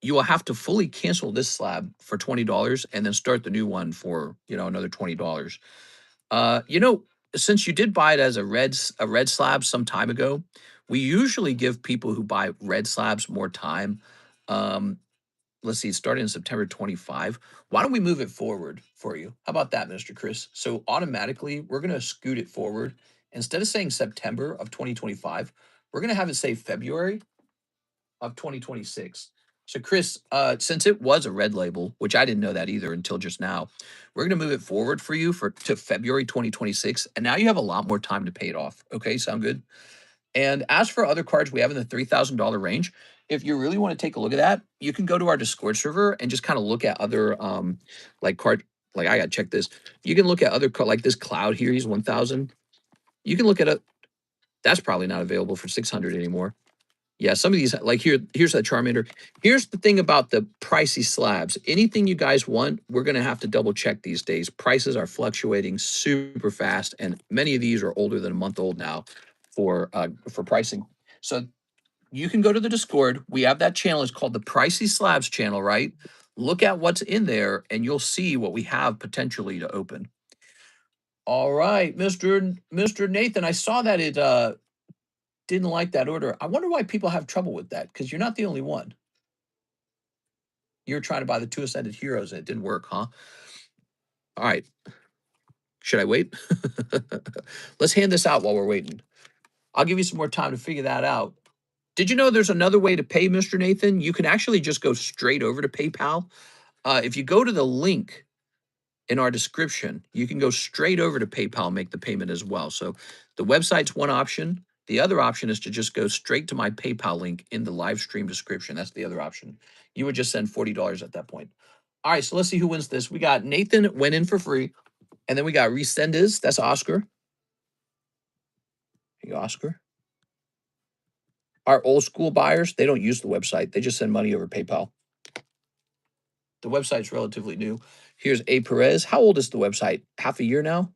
you will have to fully cancel this slab for $20 and then start the new one for another $20. Uh, you know, since you did buy it as a red slab some time ago, we usually give people who buy red slabs more time. Um, let's see, it started in September 25. Why don't we move it forward for you? How about that, Mr. Chris? So automatically, we're going to scoot it forward. Instead of saying September of 2025, we're going to have it say February of 2026. So Chris, since it was a red label, which I didn't know that either until just now, we're going to move it forward for you to February 2026, and now you have a lot more time to pay it off. Okay, sound good? And as for other cards we have in the $3,000 range, if you really want to take a look at that, you can go to our Discord server and just kind of look at other like card. Like I got to check this. You can look at other like this Cloud here. He's 1,000. You can look at it. That's probably not available for 600 anymore. Yeah, some of these, like here's that Charmander. Here's the thing about the pricey slabs. Anything you guys want, we're going to have to double check these days. Prices are fluctuating super fast, and many of these are older than a month old now for pricing. So you can go to the Discord. We have that channel. It's called the Pricey Slabs channel, right? Look at what's in there, and you'll see what we have potentially to open. All right, Mr. Nathan, I saw that it didn't like that order. I wonder why people have trouble with that, because you're not the only one. You're trying to buy the 2 Ascended Heroes, and it didn't work, huh? All right. Should I wait? Let's hand this out while we're waiting. I'll give you some more time to figure that out. Did you know there's another way to pay, Mr. Nathan? You can actually just go straight over to PayPal. If you go to the link in our description, you can go straight over to PayPal and make the payment as well. So the website's one option. The other option is to just go straight to my PayPal link in the live stream description. That's the other option. You would just send $40 at that point. All right, so let's see who wins this. We got Nathan went in for free, and then we got Resendez. That's Oscar. Hey, Oscar. Our old school buyers, they don't use the website. They just send money over PayPal. The website's relatively new. Here's A. Perez. How old is the website? Half a year now?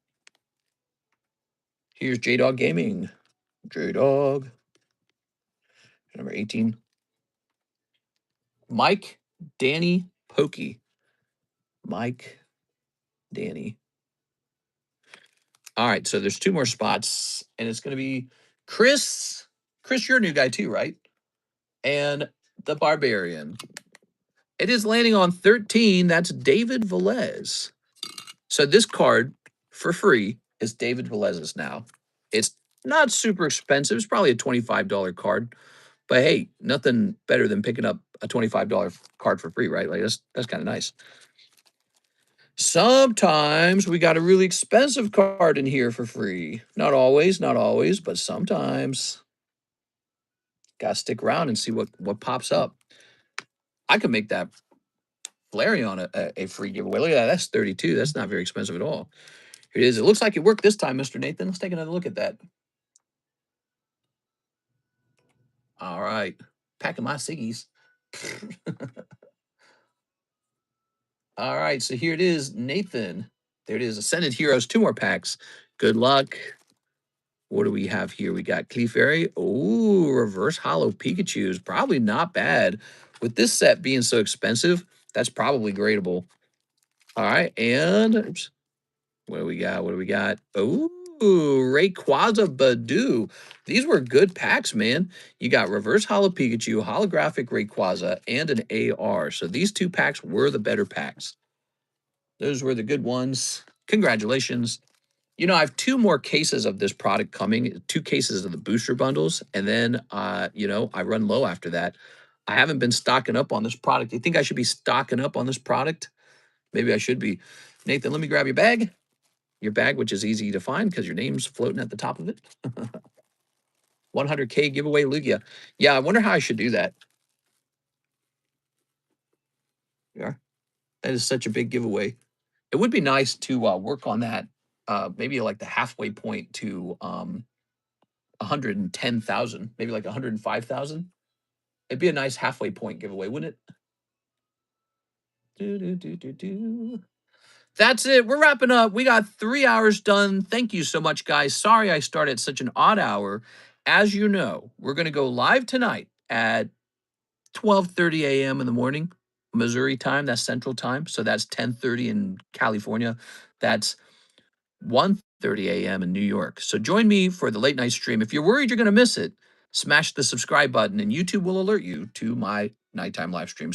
Here's J-Dog Gaming. J-Dog. Number 18. Mike, Danny, Pokey. Mike, Danny. All right, so there's 2 more spots, and it's going to be Chris. Chris, you're a new guy too, right? And the Barbarian. It is landing on 13. That's David Velez. So this card, for free, is David Velez's now. It's not super expensive. It's probably a $25 card. But hey, nothing better than picking up a $25 card for free, right? Like that's kind of nice. Sometimes we got a really expensive card in here for free. Not always, but sometimes. Gotta stick around and see what pops up. I could make that Flareon a free giveaway. Look at that. That's 32. That's not very expensive at all. Here it is. It looks like it worked this time, Mr. Nathan. Let's take another look at that. All right. Packing my ciggies. All right. So here it is, Nathan. There it is. Ascended Heroes. 2 more packs. Good luck. What do we have here? We got Clefairy. Oh, reverse hollow Pikachu's. Probably not bad. With this set being so expensive, that's probably gradable. All right. And oops, what do we got? What do we got? Oh, Rayquaza Badoo. These were good packs, man. You got reverse hollow Pikachu, holographic Rayquaza, and an AR. So these 2 packs were the better packs. Those were the good ones. Congratulations. You know, I have 2 more cases of this product coming, 2 cases of the booster bundles, and then, you know, I run low after that. I haven't been stocking up on this product. You think I should be stocking up on this product? Maybe I should be. Nathan, let me grab your bag, which is easy to find because your name's floating at the top of it. 100K giveaway Lugia. Yeah, I wonder how I should do that. Yeah, that is such a big giveaway. It would be nice to work on that, maybe like the halfway point to 110,000, maybe like 105,000. It'd be a nice halfway point giveaway, wouldn't it? Do, do, do, do, do. That's it. We're wrapping up. We got 3 hours done. Thank you so much, guys. Sorry I started at such an odd hour. As you know, we're going to go live tonight at 12:30 a.m. in the morning, Missouri time. That's Central time. So that's 10:30 in California. That's 1:30 a.m. in New York. So join me for the late night stream. If you're worried you're going to miss it, smash the subscribe button and YouTube will alert you to my nighttime live streams.